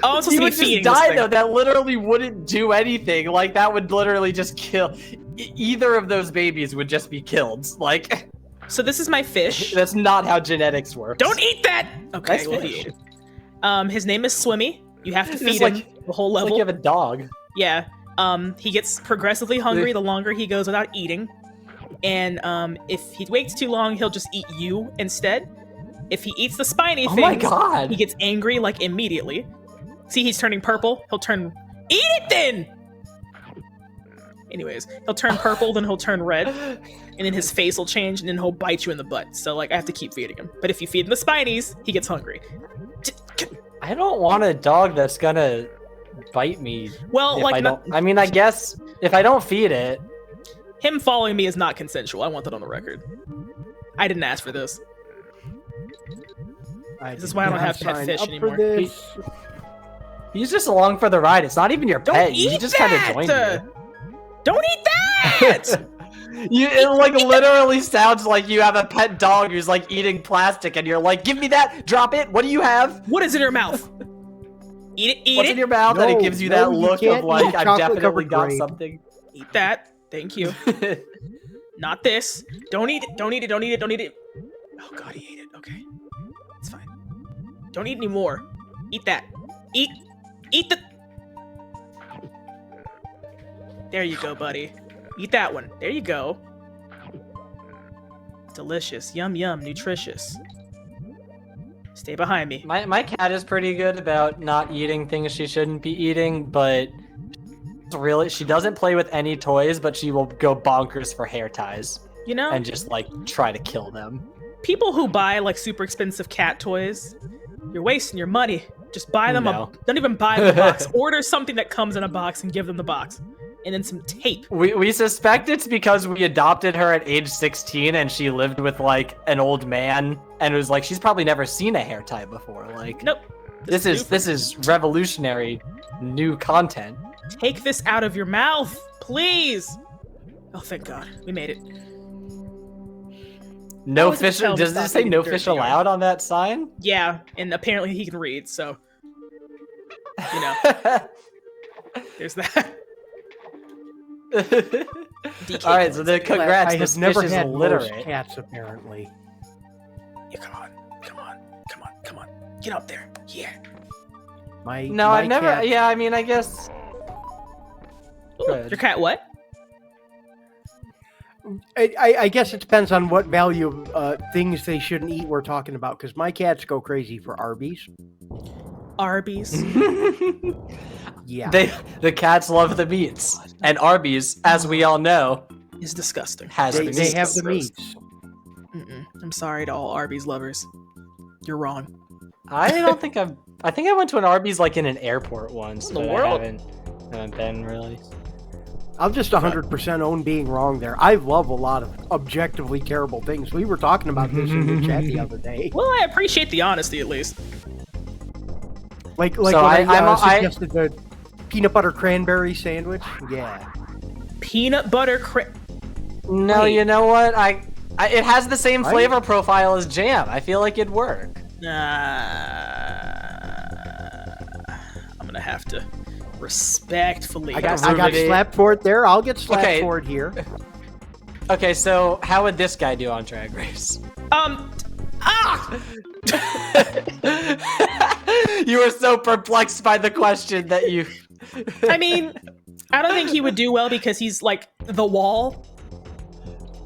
Oh, it's supposed to be feeding just die, though. That literally wouldn't do anything. Like, that would literally just kill. Either of those babies would just be killed. Like, so this is my fish. That's not how genetics works. Don't eat that! Okay, nice well, fish. he ate it. His name is Swimmy. You have to feed like, him the whole level. Like you have a dog. Yeah. He gets progressively hungry the longer he goes without eating. And if he waits too long, he'll just eat you instead. If he eats the spiny things, my God. He gets angry like immediately. See, he's turning purple. He'll turn... Eat it then! Anyways, he'll turn purple, then he'll turn red, and then his face will change, and then he'll bite you in the butt. So, like, I have to keep feeding him. But if you feed him the spinies, he gets hungry. I don't want a dog that's gonna bite me. Well, like... I mean, I guess if I don't feed it... Him following me is not consensual. I want that on the record. I didn't ask for this. This is why I don't have pet fish anymore. He's just along for the ride. It's not even your pet. He just kind of joined you. Don't eat that! It like literally sounds like you have a pet dog who's like eating plastic, and you're like, "Give me that! Drop it! What do you have? What is in your mouth? Eat it! Eat What's it! in your mouth?" And it gives you that look of like, "I've definitely got something." Eat that. Thank you. Not this. Don't eat it. Don't eat it. Don't eat it. Don't eat it. Oh God, he ate it. Okay, it's fine. Don't eat any more. Eat that. Eat the... There you go, buddy. Eat that one. There you go. Delicious. Yum, yum. Nutritious. Stay behind me. My cat is pretty good about not eating things she shouldn't be eating, but really, she doesn't play with any toys, but she will go bonkers for hair ties. You know? And just, like, try to kill them. People who buy, like, super expensive cat toys, you're wasting your money. Just buy them don't even buy the box. Order something that comes in a box and give them the box. And then some tape. We suspect it's because we adopted her at age 16 and she lived with like an old man and it was like she's probably never seen a hair tie before. Like, nope. This is revolutionary new content. Take this out of your mouth, please. Oh, thank God. We made it. No fish. Does it say no fish allowed on that sign? Yeah, and apparently he can read, so you know. There's that. All right, so the congrats. I have never had literate cats, apparently. Yeah, come on. Get up there. Yeah. I've never. Cat... Yeah, I mean, I guess. Ooh, your cat what? I guess it depends on what value of things they shouldn't eat we're talking about, because my cats go crazy for Arby's. Arby's? Yeah. The cats love the meats. And Arby's, as we all know, is disgusting. They have the meats. I'm sorry to all Arby's lovers. You're wrong. I don't think I think I went to an Arby's like in an airport once. In the world? haven't been really. I'll just 100% own being wrong there. I love a lot of objectively terrible things. We were talking about this in the chat the other day. Well, I appreciate the honesty at least. Like so when I suggested the peanut butter cranberry sandwich. Yeah. Peanut butter No, Wait. You know what? It has the same flavor profile as jam. I feel like it'd work. I'm gonna have to respectfully. I got slapped for it there. I'll get slapped for it here. Okay, so how would this guy do on Drag Race? You were so perplexed by the question that you... I mean, I don't think he would do well because he's like the wall.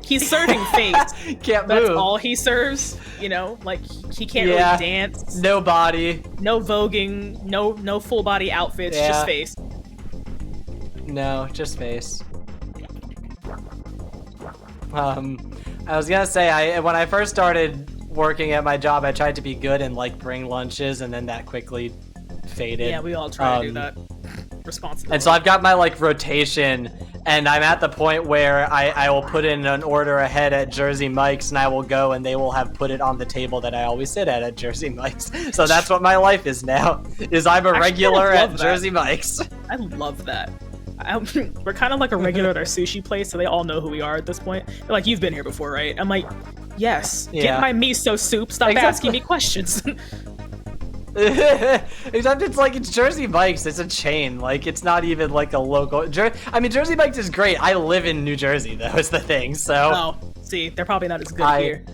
He's serving face. Can't That's move. all he serves. You know, like he can't really dance. No body. No voguing. No full body outfits. Just face. No, just face. I was gonna say, when I first started working at my job, I tried to be good and like bring lunches, and then that quickly faded. Yeah, we all try to do that. Responsibility. And so I've got my like rotation, and I'm at the point where I will put in an order ahead at Jersey Mike's, and I will go, and they will have put it on the table that I always sit at Jersey Mike's. So that's what my life is now. I'm a regular at Jersey Mike's. I love that. We're kind of like a regular at our sushi place, so they all know who we are at this point. They're like, "You've been here before, right?" I'm like, "Yes." Get my miso soup. Stop asking me questions. Except it's Jersey Mike's. It's a chain. Like, it's not even like a local. Jersey Mike's is great. I live in New Jersey, though. Is the thing. So. Oh, see, they're probably not as good here.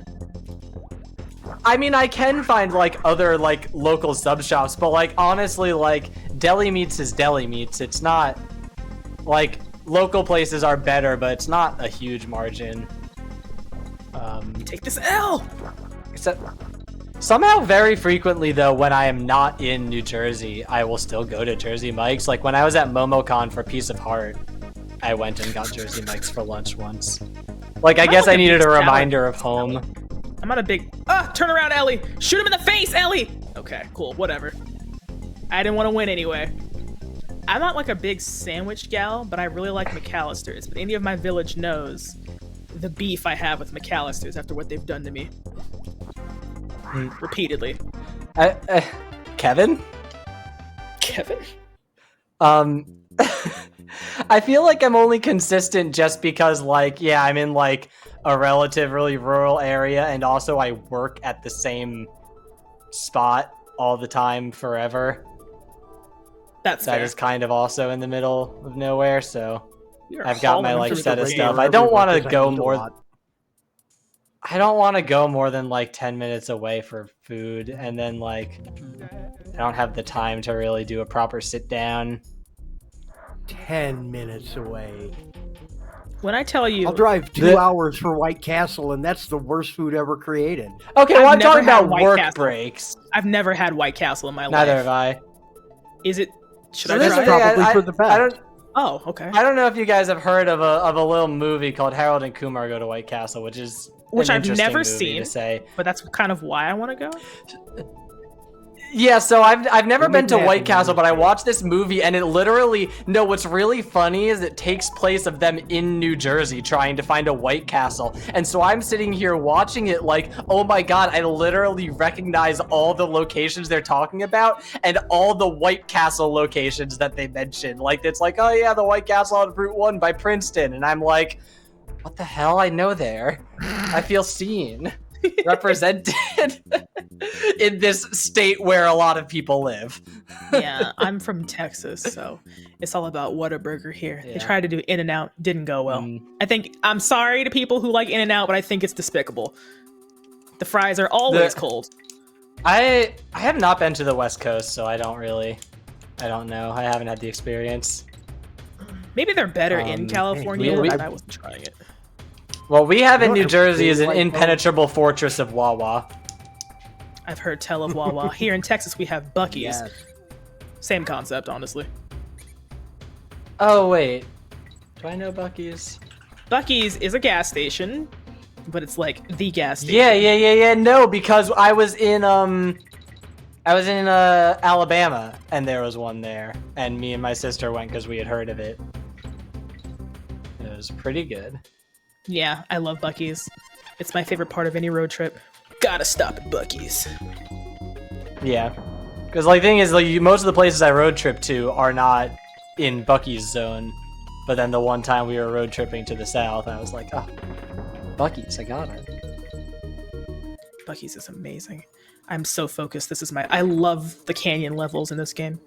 I mean, I can find like other like local sub shops, but like honestly, like deli meats is deli meats. It's not like local places are better, but it's not a huge margin. Take this L. Except. Somehow, very frequently, though, when I am not in New Jersey, I will still go to Jersey Mike's. Like, when I was at MomoCon for Piece of Heart, I went and got Jersey Mike's for lunch once. Like, I guess I needed a reminder of home. I'm not a big... turn around, Ellie! Shoot him in the face, Ellie! Okay, cool, whatever. I didn't want to win anyway. I'm not, like, a big sandwich gal, but I really like McAllister's. But any of my village knows the beef I have with McAllister's after what they've done to me. Repeatedly. Kevin? Kevin? I feel like I'm only consistent just because, like, yeah, I'm in, like, a relatively rural area, and also I work at the same spot all the time forever. That is kind of also in the middle of nowhere, so I've got my, like, set of stuff. I don't want to go more... I don't want to go more than like 10 minutes away for food, and then like I don't have the time to really do a proper sit down. 10 minutes away. When I tell you, I'll drive 2 hours for White Castle, and that's the worst food ever created. Okay, well, I'm talking about work breaks. I've never had White Castle in my life. Neither have I. Is it? Should I try? Probably for the best. Oh, okay. I don't know if you guys have heard of a little movie called Harold and Kumar Go to White Castle, which I've never seen, but that's kind of why I want to go. Yeah, so I've never been to White Castle, but I watched this movie, and it literally... No, what's really funny is it takes place of them in New Jersey trying to find a White Castle. And so I'm sitting here watching it like, oh my god, I literally recognize all the locations they're talking about and all the White Castle locations that they mentioned. Like, it's like, oh yeah, the White Castle on Route 1 by Princeton. And I'm like, what the hell? I know there. I feel seen. Represented in this state where a lot of people live. Yeah, I'm from Texas, so it's all about Whataburger here. Yeah. They tried to do In-N-Out, didn't go well. I'm sorry to people who like In-N-Out, but I think it's despicable. The fries are always cold. I have not been to the West Coast, so I don't know. I haven't had the experience. Maybe they're better in California, but I wasn't trying it. Well, we have in New Jersey is an impenetrable fortress of Wawa. I've heard tell of Wawa. Here in Texas, we have Buc-ee's. Yes. Same concept, honestly. Oh, wait. Do I know Buc-ee's? Buc-ee's is a gas station, but it's like the gas station. Yeah. No, because I was in Alabama, and there was one there. and me and my sister went because we had heard of it. It was pretty good. Yeah, I love Buc-ee's. It's my favorite part of any road trip. Gotta stop at Buc-ee's. Yeah, because like the thing is, like most of the places I road trip to are not in Buc-ee's zone. But then the one time we were road tripping to the south, I was like, oh, Buc-ee's, I got it. Buc-ee's is amazing. I'm so focused. I love the canyon levels in this game.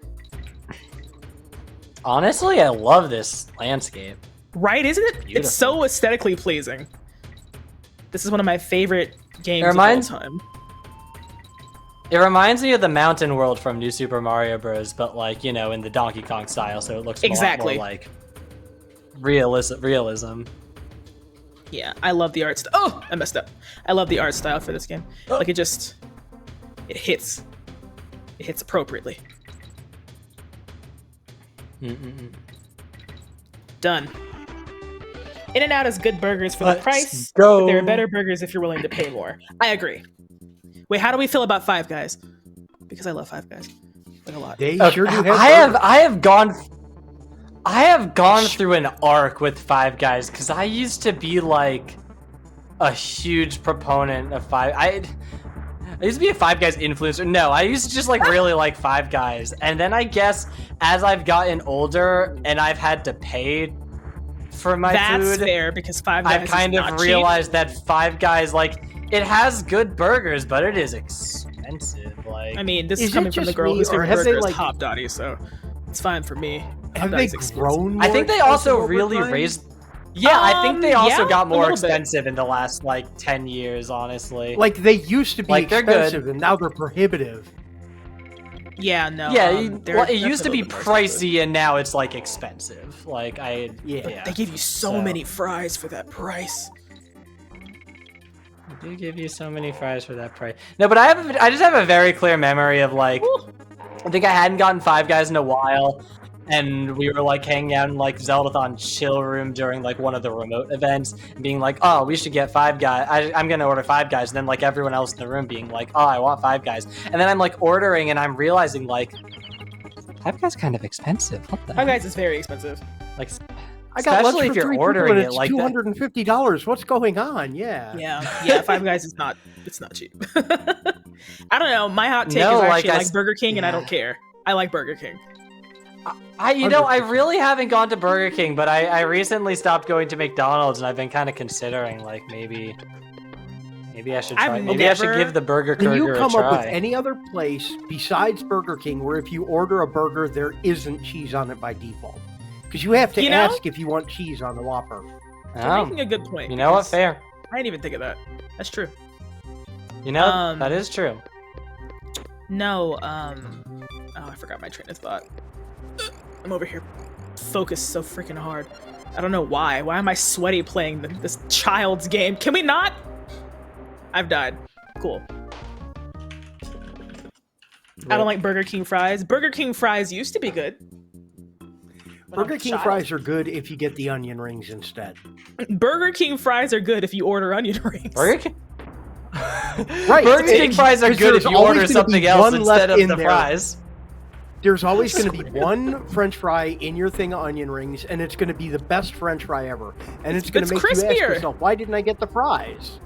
Honestly, I love this landscape. Right, isn't it? Beautiful. It's so aesthetically pleasing. This is one of my favorite games of all time. It reminds me of the mountain world from New Super Mario Bros., but like, you know, in the Donkey Kong style, so it looks a lot more like realism. Yeah, I love the art style. Oh, I messed up. I love the art style for this game. Like it hits appropriately. Done. In-N-Out has good burgers for the price, but there are better burgers if you're willing to pay more. I agree. Wait, how do we feel about Five Guys? Because I love Five Guys. Like a lot. They sure do have I have gone through an arc with Five Guys because I used to be like a huge proponent of I used to be a Five Guys influencer. No, I used to just like really like Five Guys. And then I guess as I've gotten older and I've had to pay for my food. That's fair because Five Guys I've kind of realized that Five Guys, like, it has good burgers, but it is expensive. Like, I mean, this is coming from the girl whose favorite burger is Hop Dotty, so it's fine for me. Have they grown more? I think they also really raised. Yeah, I think they also got more expensive in the last like 10 years, honestly. Like they used to be expensive, and now they're prohibitive. Yeah, no. Yeah, it used to be pricey, and now it's like expensive. Like they give you so many fries for that price. They do give you so many fries for that price. No, but I just have a very clear memory of like, I think I hadn't gotten Five Guys in a while. And we were like hanging out in like Zeldathon chill room during like one of the remote events, and being like, "Oh, we should get Five Guys. I'm gonna order Five Guys." And then like everyone else in the room being like, "Oh, I want Five Guys." And then I'm like ordering, and I'm realizing like, Five Guys kind of expensive. What the Five Guys is very expensive. Like, I got lunch for 3 people and it's like $250. What's going on? Yeah. Five Guys is not. It's not cheap. I don't know. My hot take is actually like Burger King, and I don't care. I like Burger King. I really haven't gone to Burger King, but I recently stopped going to McDonald's, and I've been kind of considering, like, maybe I should try. Maybe I should give the Burger Burger a try. Can you come up with any other place besides Burger King where if you order a burger, there isn't cheese on it by default? Because you have to ask if you want cheese on the Whopper. You're making a good point. You know what? Fair. I didn't even think of that. That's true. You know, that is true. No, I forgot my train of thought. I'm over here focused so freaking hard. I don't know why. Why am I sweaty playing this child's game? Can we not? I've died. Cool. I don't like Burger King fries. Burger King fries used to be good. Burger King fries are good if you get the onion rings instead. Burger King fries are good if you order onion rings. Burger King? Right. Burger King fries are good if you order something else instead of the fries. There's always going to be one French fry in your thing of onion rings, and it's going to be the best French fry ever. And it's going to make you ask yourself, why didn't I get the fries?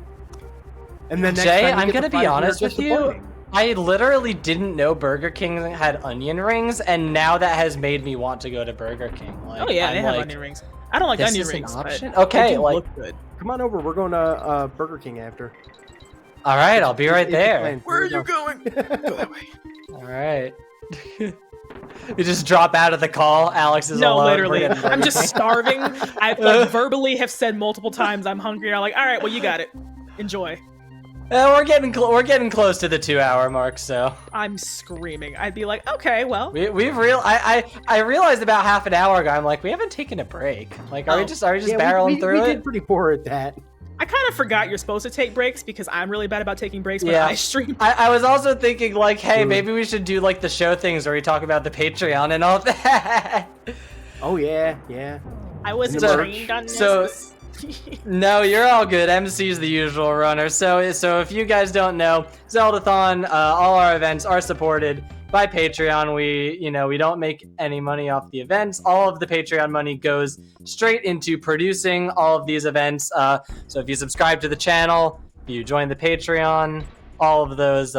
And then Jay, I'm going to be honest with you. I literally didn't know Burger King had onion rings, and now that has made me want to go to Burger King. Like, they have onion rings. I don't like onion rings, but okay, they look good. Come on over. We're going to Burger King after. All right, I'll be right there. Where are you going? Go that way. All right. You just drop out of the call. Alex is alone. No, literally. I'm just starving. I like, verbally have said multiple times I'm hungry. I'm like, all right, well, you got it. Enjoy. We're getting close to the 2-hour mark, so I'm screaming. I'd be like, okay, well, I realized about half an hour ago. I'm like, we haven't taken a break. Like, are we just barreling through it? We did pretty poor at that. I kind of forgot you're supposed to take breaks because I'm really bad about taking breaks when I stream. I was also thinking, like, hey, maybe we should do, like, the show things where we talk about the Patreon and all that. Oh, yeah. I wasn't trained on this. No, you're all good. MC's the usual runner. So if you guys don't know, Zeldathon, all our events are supported by Patreon. We don't make any money off the events. All of the Patreon money goes straight into producing all of these events. So if you subscribe to the channel, if you join the Patreon, all of those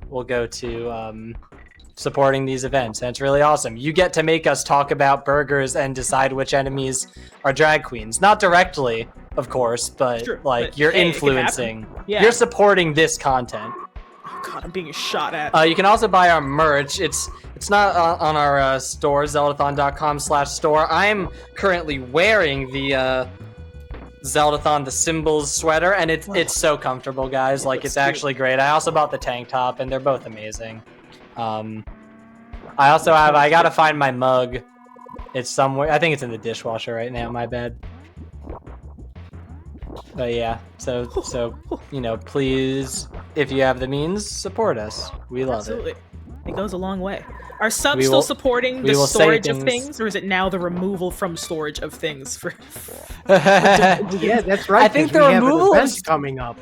will go to supporting these events, and it's really awesome. You get to make us talk about burgers and decide which enemies are drag queens. Not directly, of course, but sure, but you're influencing. Yeah. You're supporting this content. Oh god, I'm being shot at. You can also buy our merch. It's not on our store, zeldathon.com/store. I'm currently wearing the Zeldathon the Symbols sweater, and it's so comfortable, guys. Like, it's actually great. I also bought the tank top, and they're both amazing. I also have, I gotta find my mug. It's somewhere, I think it's in the dishwasher right now, my bad. But yeah, so please, if you have the means, support us. We love it. It goes a long way. Are subs still supporting the storage of things, or is it now the removal from storage of things? For yeah, that's right. I think the removal is coming up.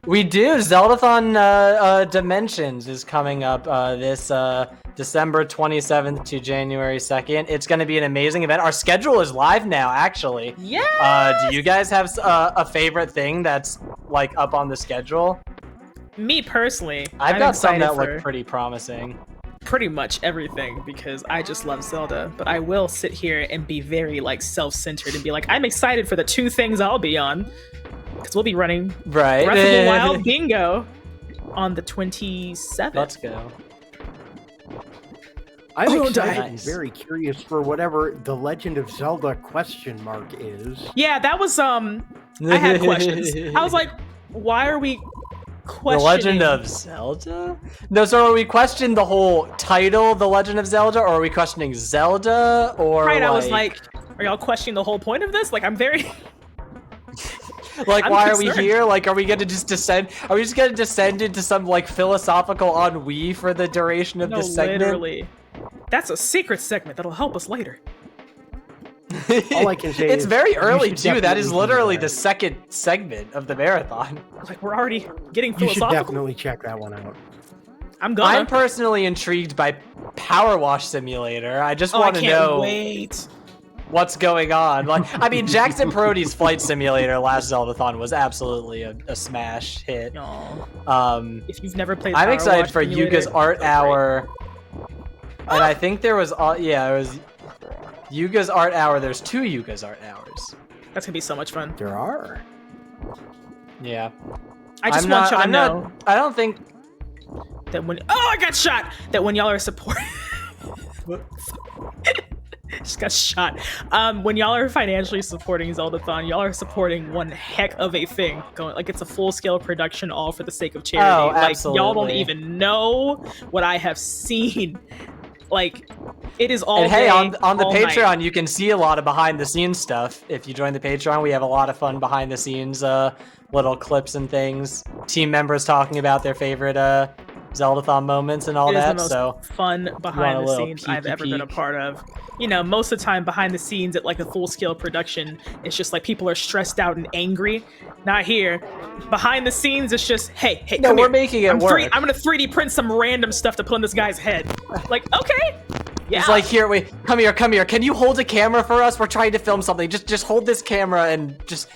We do. Zeldathon Dimensions is coming up this December 27th to January 2nd. It's going to be an amazing event. Our schedule is live now, actually. Yeah. Do you guys have a favorite thing that's like up on the schedule? Me personally, I've got some that look pretty promising. Pretty much everything, because I just love Zelda. But I will sit here and be very like self-centered and be like, I'm excited for the 2 things I'll be on. Because we'll be running Breath of the Wild Bingo on the 27th. Let's go. I'm excited and very curious for whatever the Legend of Zelda ? Is. Yeah, that was I had questions. I was like, why are we questioning The Legend of Zelda? No, so are we questioning the whole title, The Legend of Zelda, or are we questioning Zelda? Or right, I was like, are y'all questioning the whole point of this? Like, I'm very like, why are we here? Like, are we gonna just descend? Are we just gonna descend into some like philosophical ennui for the duration of this segment? Literally. That's a secret segment that'll help us later. All I can say it's very early too. That is literally the second segment of the marathon. Like, we're already getting philosophical. You should definitely check that one out. I'm personally intrigued by Power Wash Simulator. I just want to know. Wait. What's going on? Like, I mean, Jackson Brody's Flight Simulator last Zeldathon was absolutely a smash hit. If you've never played, I'm excited for Yuga's Art Hour, and I think there was it was Yuga's Art Hour. There's 2 Yuga's Art Hours. That's gonna be so much fun. There are. Yeah. I just want y'all to know. I don't think that when I got shot. That when y'all are supporting. Just got shot. When y'all are financially supporting Zeldathon, y'all are supporting one heck of a thing. Going like, it's a full-scale production, all for the sake of charity. Oh, like, absolutely. y'all don't even know what I have seen. Like, it is all. And hey, on the Patreon, night. You can see a lot of behind-the-scenes stuff. If you join the Patreon, we have a lot of fun behind-the-scenes little clips and things. Team members talking about their favorite Zeldathon moments and all that. So fun behind the scenes I've ever been a part of. You know, most of the time behind the scenes at like a full-scale production, it's just like people are stressed out and angry. Not here. Behind the scenes, it's just, hey, no, we're making it work. I'm gonna 3D print some random stuff to put on this guy's head. Like, okay. Yeah. It's like, here, wait, come here. Can you hold a camera for us? We're trying to film something. Just hold this camera and just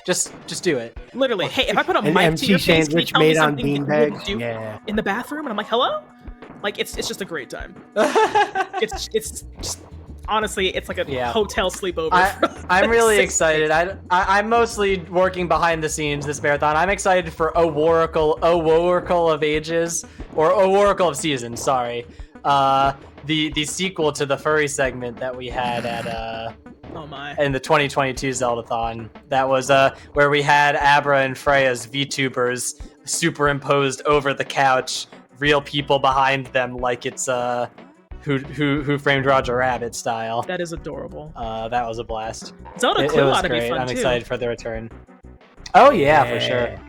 do it. Literally, hey, if I put a mic to your face, can you tell me something you would do in the bathroom? And I'm like, hello? Like, it's just a great time. it's just, honestly, it's like a hotel sleepover. I'm really excited. I'm mostly working behind the scenes this marathon. I'm excited for O Oracle of Ages, or O Oracle of Seasons, sorry. The sequel to the furry segment that we had at in the 2022 Zeldathon. That was where we had Abra and Freya's VTubers superimposed over the couch, real people behind them, like it's Who Framed Roger Rabbit style. That is adorable. That was a blast. Zelda Clue ought to be fun I'm too. excited for the return. Oh yeah, for sure.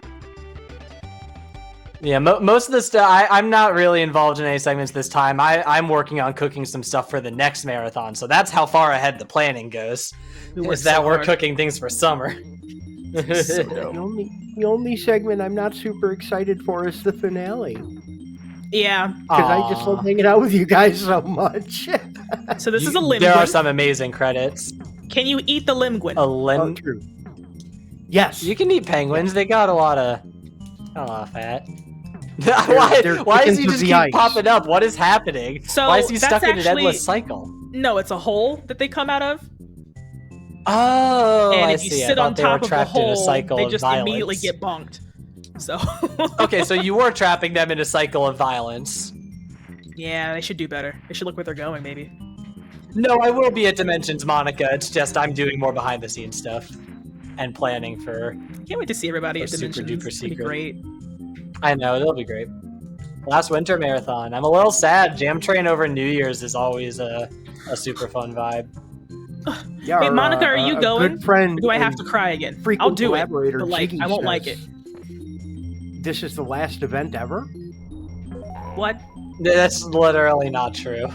Yeah, most of the stuff, I'm not really involved in any segments this time. I'm working on cooking some stuff for the next marathon, so that's how far ahead the planning goes. We're cooking things for summer. The only segment I'm not super excited for is the finale. Yeah. Because I just love hanging out with you guys so much. So this is a limguin. There are some amazing credits. Can you eat the limguin? Oh, true. Yes. You can eat penguins. They got a lot of fat. They're why does he just keep ice. popping up? What is happening? So why is he stuck in an actually, endless cycle? No, it's a hole that they come out of. Oh, and I if you see. sit on top of the hole, they just violence. immediately get bonked. So. Okay, so you were trapping them in a cycle of violence. Yeah, they should do better. They should look where they're going, maybe. No, I will be at Dimensions, Monica. It's just I'm doing more behind the scenes stuff and planning for. Can't wait to see everybody at Dimensions. Super duper secret. secret. Great. I know it'll be great. Last winter marathon. I'm a little sad. Jam Train over New Year's is always a super fun vibe. Yeah, hey, Monica, are you going? Good friend. Or do I have to cry again? I'll do it, but like I won't like it. This is the last event ever? What? That's literally not true.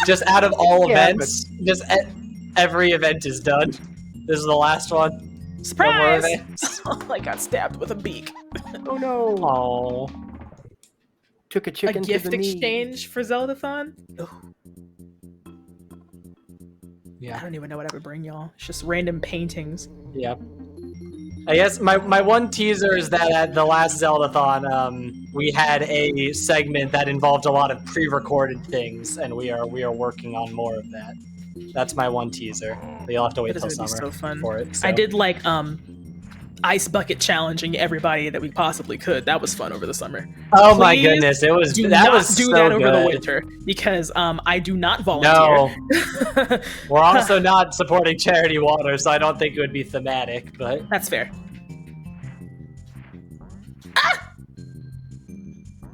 Just out of all events, just every event is done. This is the last one. Surprise! I got stabbed with a beak. Oh no! Oh. Took a chicken a gift to the exchange for Zeldathon? Ugh. Yeah. I don't even know what I would bring y'all. It's just random paintings. Yeah. I guess my one teaser is that at the last Zeldathon, we had a segment that involved a lot of pre-recorded things, and we are working on more of that. That's my one teaser. But you'll have to wait till summer for it. So. I did like ice bucket challenging everybody that we possibly could. That was fun over the summer. Oh my goodness, that was do that over the winter because I do not volunteer. No, we're also not supporting charity water, so I don't think it would be thematic. But that's fair.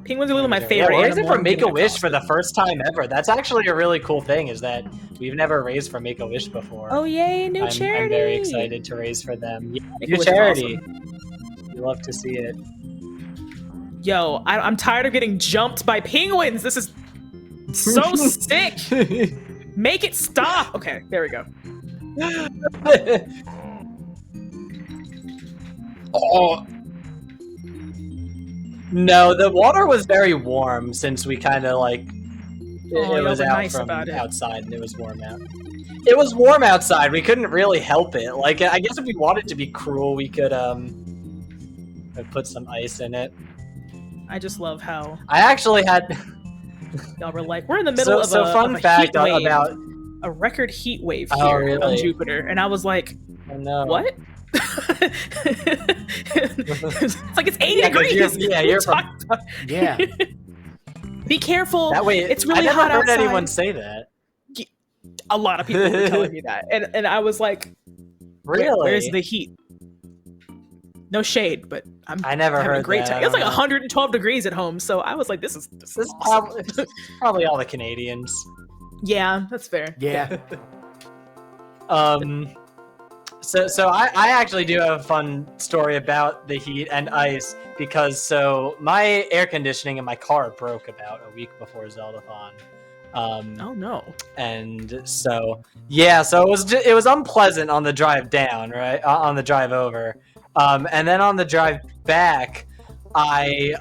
Penguins are one of my favorite. Yeah, we're raising for Make-A-Wish for the first time ever. That's actually a really cool thing, is that we've never raised for Make-A-Wish before. Oh yay, new charity! I'm very excited to raise for them. Yeah, new charity. Awesome. You love to see it. Yo, I'm tired of getting jumped by penguins. This is so sick. Make it stop. Okay, there we go. Oh. No, the water was very warm since we kind of like it was out nice from outside and it was warm out. It was warm outside. We couldn't really help it. Like I guess if we wanted to be cruel, we could put some ice in it. I just love how I actually had. Y'all were like, we're in the middle of fun fact about a record heat wave here on Jupiter, and I was like, oh, no. What? It's like it's 80 degrees. You're from. Yeah. Be careful. That way, it's really hot outside. I never heard anyone say that. A lot of people were telling me that, and I was like, really? Where's the heat? No shade, but I never heard a great that. time. It was like 112 degrees at home, so I was like, this is awesome. probably all the Canadians. Yeah, that's fair. Yeah. So I actually do have a fun story about the heat and ice, because my air conditioning in my car broke about a week before Zeldathon. Oh no. And so it was unpleasant on the drive down, right? On the drive over. And then on the drive back, I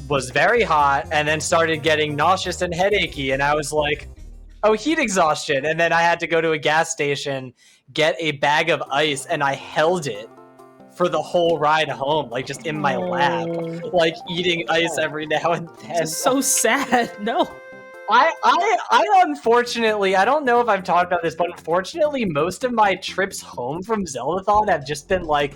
was very hot and then started getting nauseous and headachy, and I was like, oh, heat exhaustion. And then I had to go to a gas station, get a bag of ice, and I held it for the whole ride home, like just in my lap, like eating ice every now and then. It's so sad. No. I unfortunately, I don't know if I've talked about this, but unfortunately, most of my trips home from Zeldathon have just been like,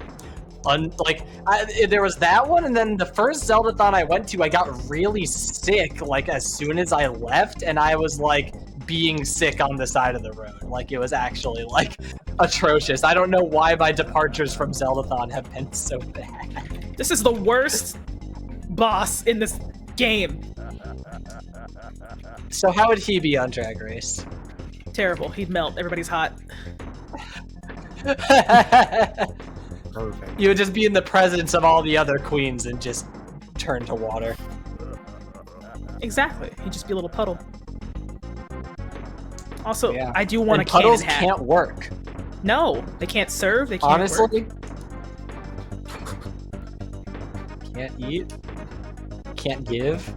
there was that one, and then the first Zeldathon I went to, I got really sick, like as soon as I left, and I was like being sick on the side of the road. Like it was actually like atrocious. I don't know why my departures from Zeldathon have been so bad. This is the worst boss in this game. So how would he be on Drag Race? Terrible. He'd melt. Everybody's hot. Perfect. You would just be in the presence of all the other queens and just turn to water. Exactly. He'd just be a little puddle. Also, yeah. I do want a puddles cannon hat. Can't work. No, they can't serve. They can't honestly work. Can't eat. can't give.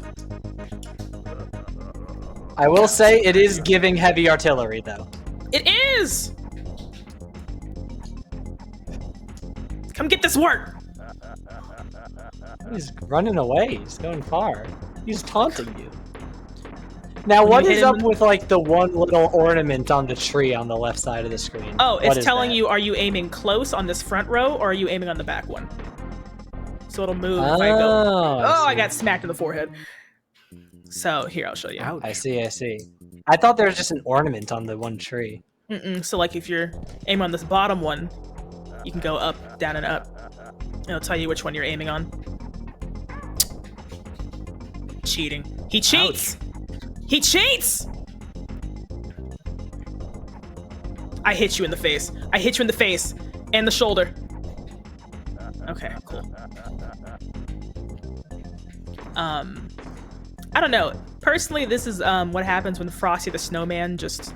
I will say it is giving heavy artillery, though. It is! Come get this work! He's running away. He's going far. He's taunting you. Now, what is up with, like, the one little ornament on the tree on the left side of the screen? Oh, it's telling you, are you aiming close on this front row, or are you aiming on the back one? So it'll move if I go... Oh, I got smacked in the forehead. So, here, I'll show you. Ouch. I see. I thought there was just an ornament on the one tree. So, like, if you're aiming on this bottom one, you can go up, down, and up. It'll tell you which one you're aiming on. Cheating. He cheats! Ouch. He cheats! I hit you in the face. I hit you in the face. And the shoulder. Okay, cool. I don't know. Personally, this is what happens when Frosty the Snowman just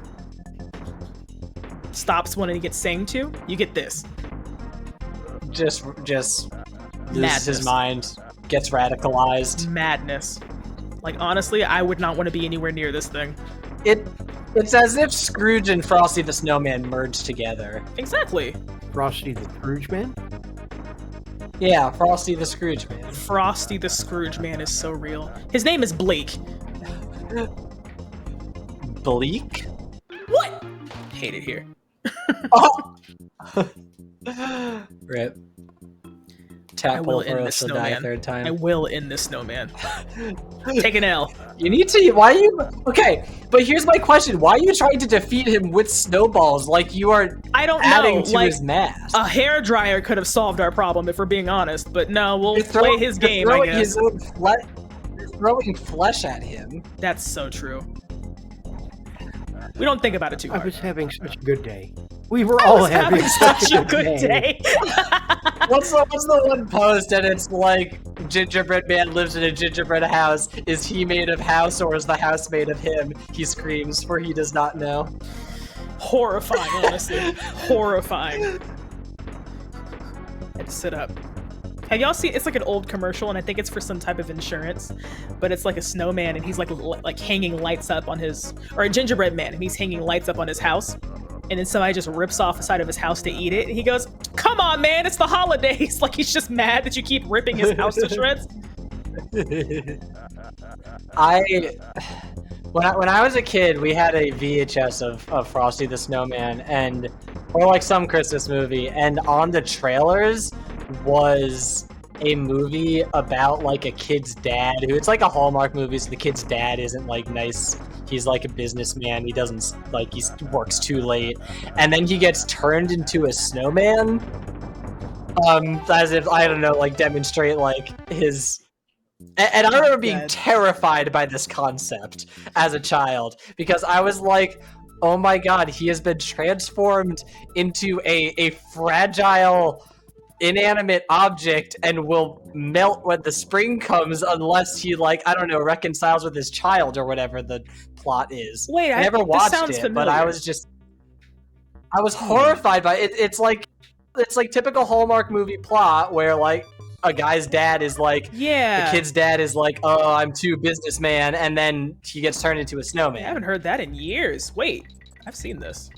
stops when he gets sang to. You get this. Just loses his mind, gets radicalized. Madness. Like, honestly, I would not want to be anywhere near this thing. It's as if Scrooge and Frosty the Snowman merged together. Exactly. Frosty the Scrooge Man? Yeah, Frosty the Scrooge Man. Frosty the Scrooge Man is so real. His name is Blake. Bleak? What? Hate it here. Oh! Rip. I will end this snowman. Third time. I will end this snowman. Take an L. You need to. Why are you? Okay, but here's my question: why are you trying to defeat him with snowballs? Like you are. I don't adding know. To like his mass. A hairdryer could have solved our problem, if we're being honest. But no, we'll play his game. I guess. You're throwing flesh at him. That's so true. We don't think about it too hard. I was having such a good day. We were all having such a good day. What's the one post and it's like gingerbread man lives in a gingerbread house. Is he made of house or is the house made of him? He screams for he does not know. Horrifying, honestly. Horrifying. I had to sit up. Have y'all seen? It's like an old commercial, and I think it's for some type of insurance. But it's like a snowman, and he's like hanging lights up on his, or a gingerbread man, and he's hanging lights up on his house. And then somebody just rips off the side of his house to eat it. And he goes, "Come on, man! It's the holidays!" Like he's just mad that you keep ripping his house to shreds. When I was a kid, we had a VHS of Frosty the Snowman, or like some Christmas movie, and on the trailers was a movie about like a kid's dad who, it's like a Hallmark movie, so the kid's dad isn't like nice. He's like a businessman. He doesn't like, he works too late, and then he gets turned into a snowman, as if, I don't know, like demonstrate like his. And I remember being terrified by this concept as a child, because I was like, oh my god, he has been transformed into a fragile, inanimate object and will melt when the spring comes unless he, like, I don't know, reconciles with his child or whatever the plot is. Wait, I never watched it, familiar. But I was horrified by it. It's like typical Hallmark movie plot where like a guy's dad is like, the kid's dad is like, oh, I'm too businessman, and then he gets turned into a snowman. I haven't heard that in years. Wait, I've seen this.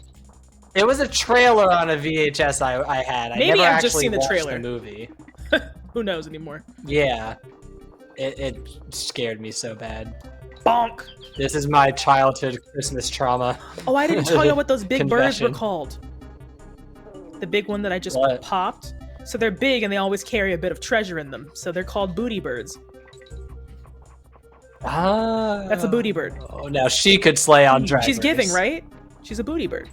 It was a trailer on a VHS I had. Maybe I never I've just actually seen the watched trailer. The movie. Who knows anymore? Yeah, it scared me so bad. Bonk. This is my childhood Christmas trauma. Oh, I didn't tell you what those big birds were called. The big one that I just popped. So they're big and they always carry a bit of treasure in them. So they're called booty birds. Ah, that's a booty bird. Oh, now she could slay on Drag She's Race. giving, right? She's a booty bird.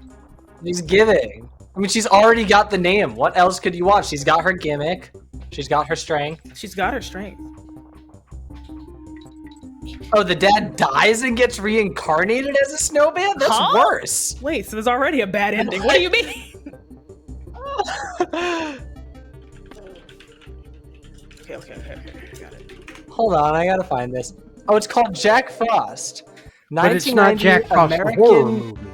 She's giving. I mean, she's already got the name. What else could you want? She's got her gimmick. She's got her strength. She's got her strength. Oh, the dad dies and gets reincarnated as a snowman? That's worse. Wait, so there's already a bad ending. What do you mean? Okay. Got it. Hold on, I gotta find this. Oh, it's called Jack Frost. But it's not Jack Frost, American... the horror movie.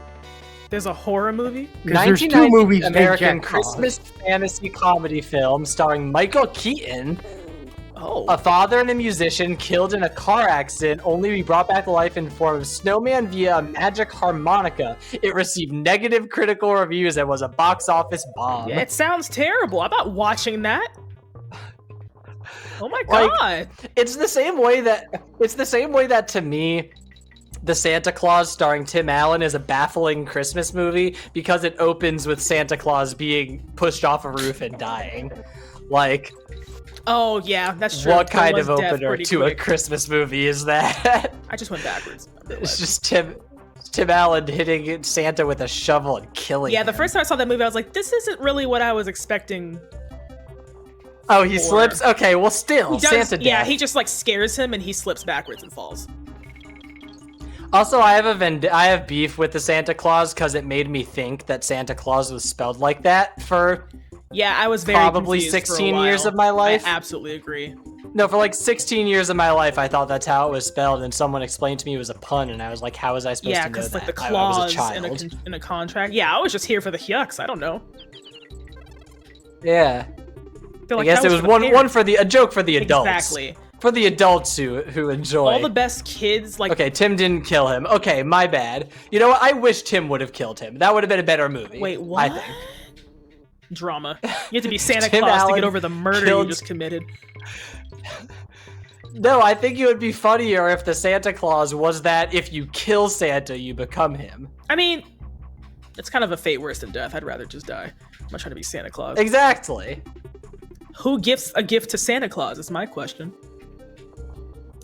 There's a horror movie? Because there's two movies American Jack Frost. Christmas fantasy comedy film starring Michael Keaton. Oh. A father and a musician killed in a car accident, only to be brought back to life in the form of snowman via a magic harmonica. It received negative critical reviews and was a box office bomb. Yeah, it sounds terrible. I'm not watching that. Oh my god. It's the same way that to me, The Santa Claus starring Tim Allen is a baffling Christmas movie because it opens with Santa Claus being pushed off a roof and dying. Like, oh yeah, that's true. What kind of opener to a Christmas movie is that? I just went backwards. It's just Tim Allen hitting Santa with a shovel and killing him. The first time I saw that movie, I was like, this isn't really what I was expecting. Oh, he slips? Okay, well still, Santa death. Yeah, he just like scares him and he slips backwards and falls. Also, I have beef with the Santa Claus because it made me think that Santa Claus was spelled like that for I was very probably confused 16 for a years while. of my life. I absolutely agree. No, for like 16 years of my life, I thought that's how it was spelled, and someone explained to me it was a pun, and I was like, how was I supposed to know that? Yeah, because like the I was a clause child. in a contract. Yeah, I was just here for the yucks. I don't know. Yeah. Like I guess it was a joke for the adults. Exactly. For the adults who enjoy. All the best kids, like... Okay, Tim didn't kill him. Okay, my bad. You know what? I wish Tim would have killed him. That would have been a better movie. Wait, what? I think. Drama. You have to be Santa Tim Claus Allen to get over the murder you just committed. No, I think it would be funnier if the Santa Claus was that if you kill Santa, you become him. I mean, it's kind of a fate worse than death. I'd rather just die. I'm not trying to be Santa Claus. Exactly. Who gives a gift to Santa Claus is my question.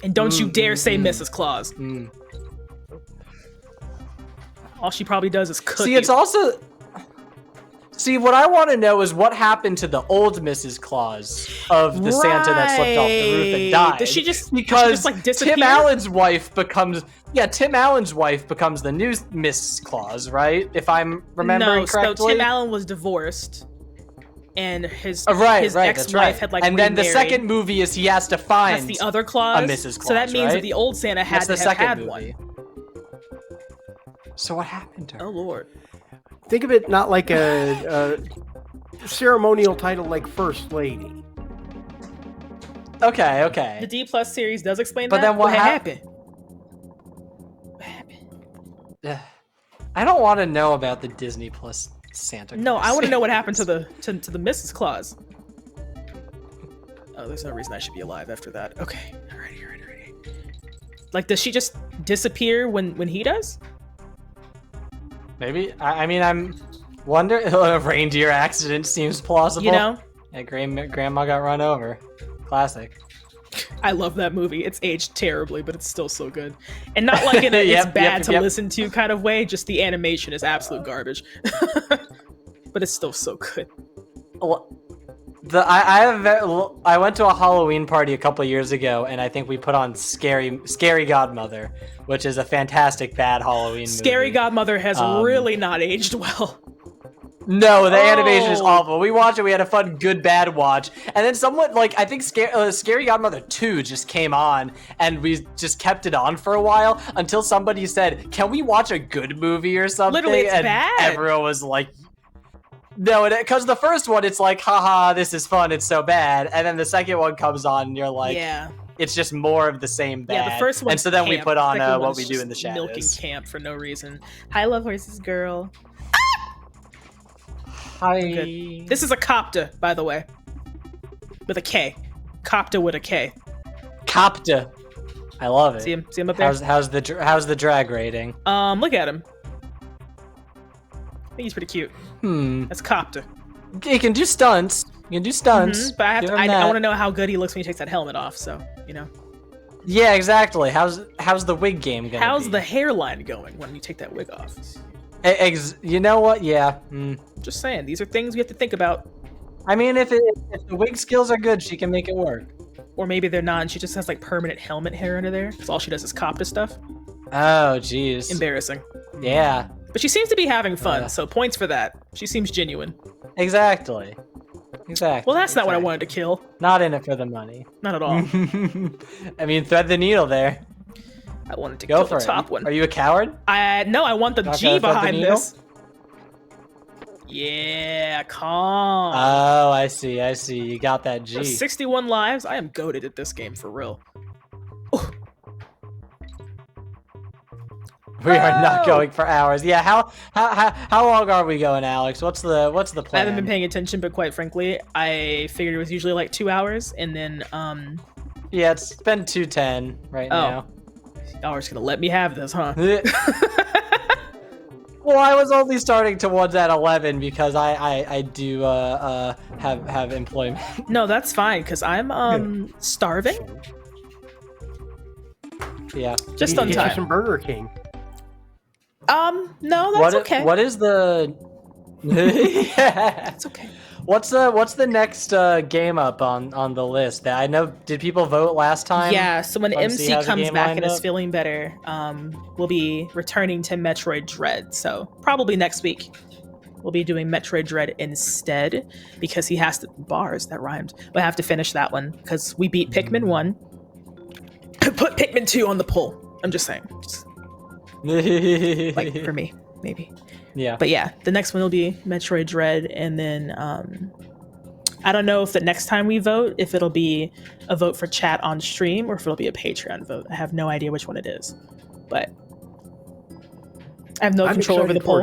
And don't you dare say Mrs. Claus. All she probably does is cook. See, it's also... See, what I want to know is what happened to the old Mrs. Claus of the Santa that slipped off the roof and died. Does she just like disappear? Tim Allen's wife becomes the new Miss Claus, right? If I'm remembering correctly. So Tim Allen was divorced, and his ex-wife had like and then the second movie is he has to find the other Claus, a Mrs. Claus, so that means right? that the old Santa had to have had one. So what happened to her? Oh Lord. Think of it not like a ceremonial title like First Lady. Okay. The D+ series does explain but that. Then what happened? What happened? I don't want to know about the Disney Plus Santa Claus. No, I want to know what happened to the Mrs. Claus. Oh, there's no reason I should be alive after that. Okay, alrighty. Like, does she just disappear when he does? Maybe. I mean, I'm wondering. A reindeer accident seems plausible. You know? Yeah, grandma got run over. Classic. I love that movie. It's aged terribly, but it's still so good. And not like in a it's bad to listen to kind of way, just the animation is absolute garbage. But it's still so good. Well, I went to a Halloween party a couple years ago, and I think we put on Scary Godmother, which is a fantastic bad Halloween movie. Scary Godmother has really not aged well. No, the animation is awful. We watched it. We had a fun good bad watch, and then someone I think Scary Godmother 2 just came on, and we just kept it on for a while until somebody said, "Can we watch a good movie or something?" Literally, it's bad. Everyone was like. No, because the first one, it's like, haha, this is fun, it's so bad. And then the second one comes on, and you're like, yeah, it's just more of the same bad. Yeah, the first one. And so then camp. we put on What We just Do in the Shadows. Milking camp for no reason. Hi, Love Horses Girl. Hi. Good. This is a Copta, by the way. With a K. Copta with a K. Copta. I love it. See him up there? How's the drag rating? Look at him. I think he's pretty cute. That's Copta. He can do stunts. But I want to know how good he looks when he takes that helmet off. So Yeah, exactly. How's the wig game going? How's the hairline going when you take that wig off? You know what? Yeah. Just saying, these are things we have to think about. I mean, if the wig skills are good, she can make it work. Or maybe they're not, and she just has like permanent helmet hair under there, because all she does is Copta stuff. Oh, jeez. Embarrassing. Yeah. But she seems to be having fun, so points for that. She seems genuine. Exactly. Well, that's not what I wanted to kill. Not in it for the money. Not at all. I mean, thread the needle there. I wanted to kill the top one. Are you a coward? No, I want the G behind this. Yeah, calm. Oh, I see. You got that G. 61 lives. I am goated at this game for real. We are not going for hours. Yeah, how long are we going, Alex? What's the plan? I haven't been paying attention, but quite frankly, I figured it was usually like 2 hours, and then yeah, it's been 2:10 right now. Y'all are just gonna let me have this, huh? Well, I was only starting towards at 11 because I do have employment. No, that's fine because I'm starving. Yeah, just on time. Some Burger King. No, that's okay. What is the? Yeah, it's okay. What's the next game up on the list? That I know. Did people vote last time? Yeah. So when MC comes back and is feeling better, we'll be returning to Metroid Dread. So probably next week, we'll be doing Metroid Dread instead because he has to bars that rhymed. We'll have to finish that one because we beat Pikmin 1. Put Pikmin 2 on the poll. I'm just saying. Like for me, maybe. Yeah. But yeah, the next one will be Metroid Dread, and then I don't know if the next time we vote, if it'll be a vote for chat on stream or if it'll be a Patreon vote. I have no idea which one it is, but I have no control over the poll.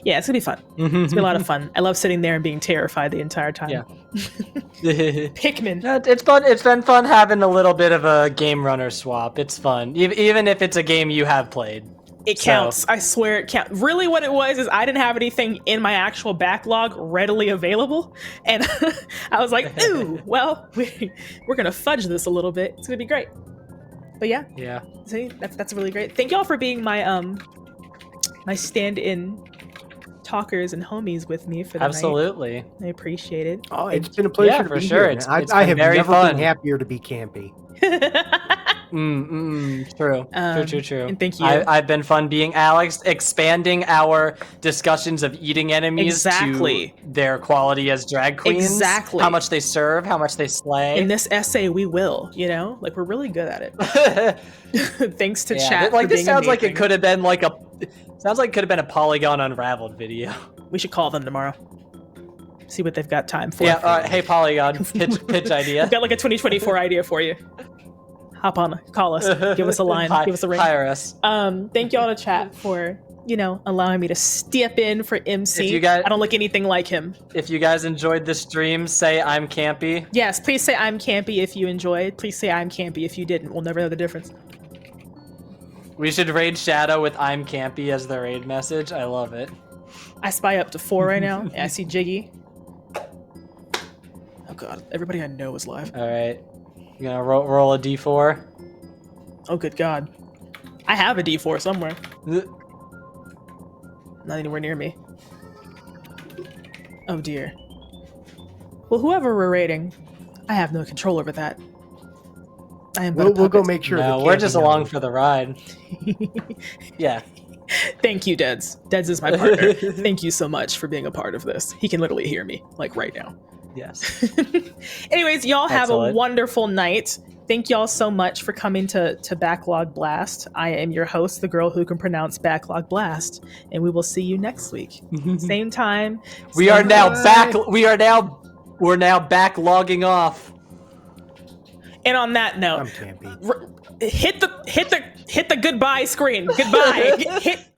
Yeah, it's gonna be fun. It's gonna be a lot of fun. I love sitting there and being terrified the entire time. Yeah. Pikmin. It's fun. It's been fun having a little bit of a game runner swap. It's fun, even if it's a game you have played. It counts. I swear it counts. Really what it was is I didn't have anything in my actual backlog readily available. And I was like, ooh, well, we're going to fudge this a little bit. It's going to be great. But yeah. Yeah. See, that's really great. Thank y'all for being my my stand-in talkers and homies with me for the Absolutely. night. I appreciate it. Oh, it's been a pleasure to be here. I have never been happier to be Kampy. True. True. And thank you. I've been fun being Alex, expanding our discussions of eating enemies to their quality as drag queens. Exactly. How much they serve, how much they slay. In this essay, we will, like we're really good at it. Thanks to chat. Like this sounds amazing. like it could have been like a Polygon Unraveled video. We should call them tomorrow. See what they've got time for. Yeah. Hey Polygon, pitch idea. We've got like a 2024 idea for you. Hop on, call us, give us a line, give us a ring. Hire us. Thank y'all to chat for, allowing me to step in for MC. I don't look anything like him. If you guys enjoyed the stream, say I'm Kampy. Yes, please say I'm Kampy if you enjoyed. Please say I'm Kampy if you didn't. We'll never know the difference. We should raid Shadow with I'm Kampy as the raid message. I love it. I spy up to 4 right now. I see Jiggy. Oh god, everybody I know is live. All right. You gonna roll a d4? Oh, good God. I have a d4 somewhere. Not anywhere near me. Oh, dear. Well, whoever we're raiding, I have no control over that. I am We'll go make sure. No, we're just along for the ride. Yeah. Thank you, Deds. Deds is my partner. Thank you so much for being a part of this. He can literally hear me, like right now. Yes. Anyways, y'all have a wonderful night. Thank y'all so much for coming to Backlog Blast. I am your host, the girl who can pronounce Backlog Blast, and we will see you next week. Same time. We're now backlogging off. And on that note, hit the goodbye screen. Goodbye. hit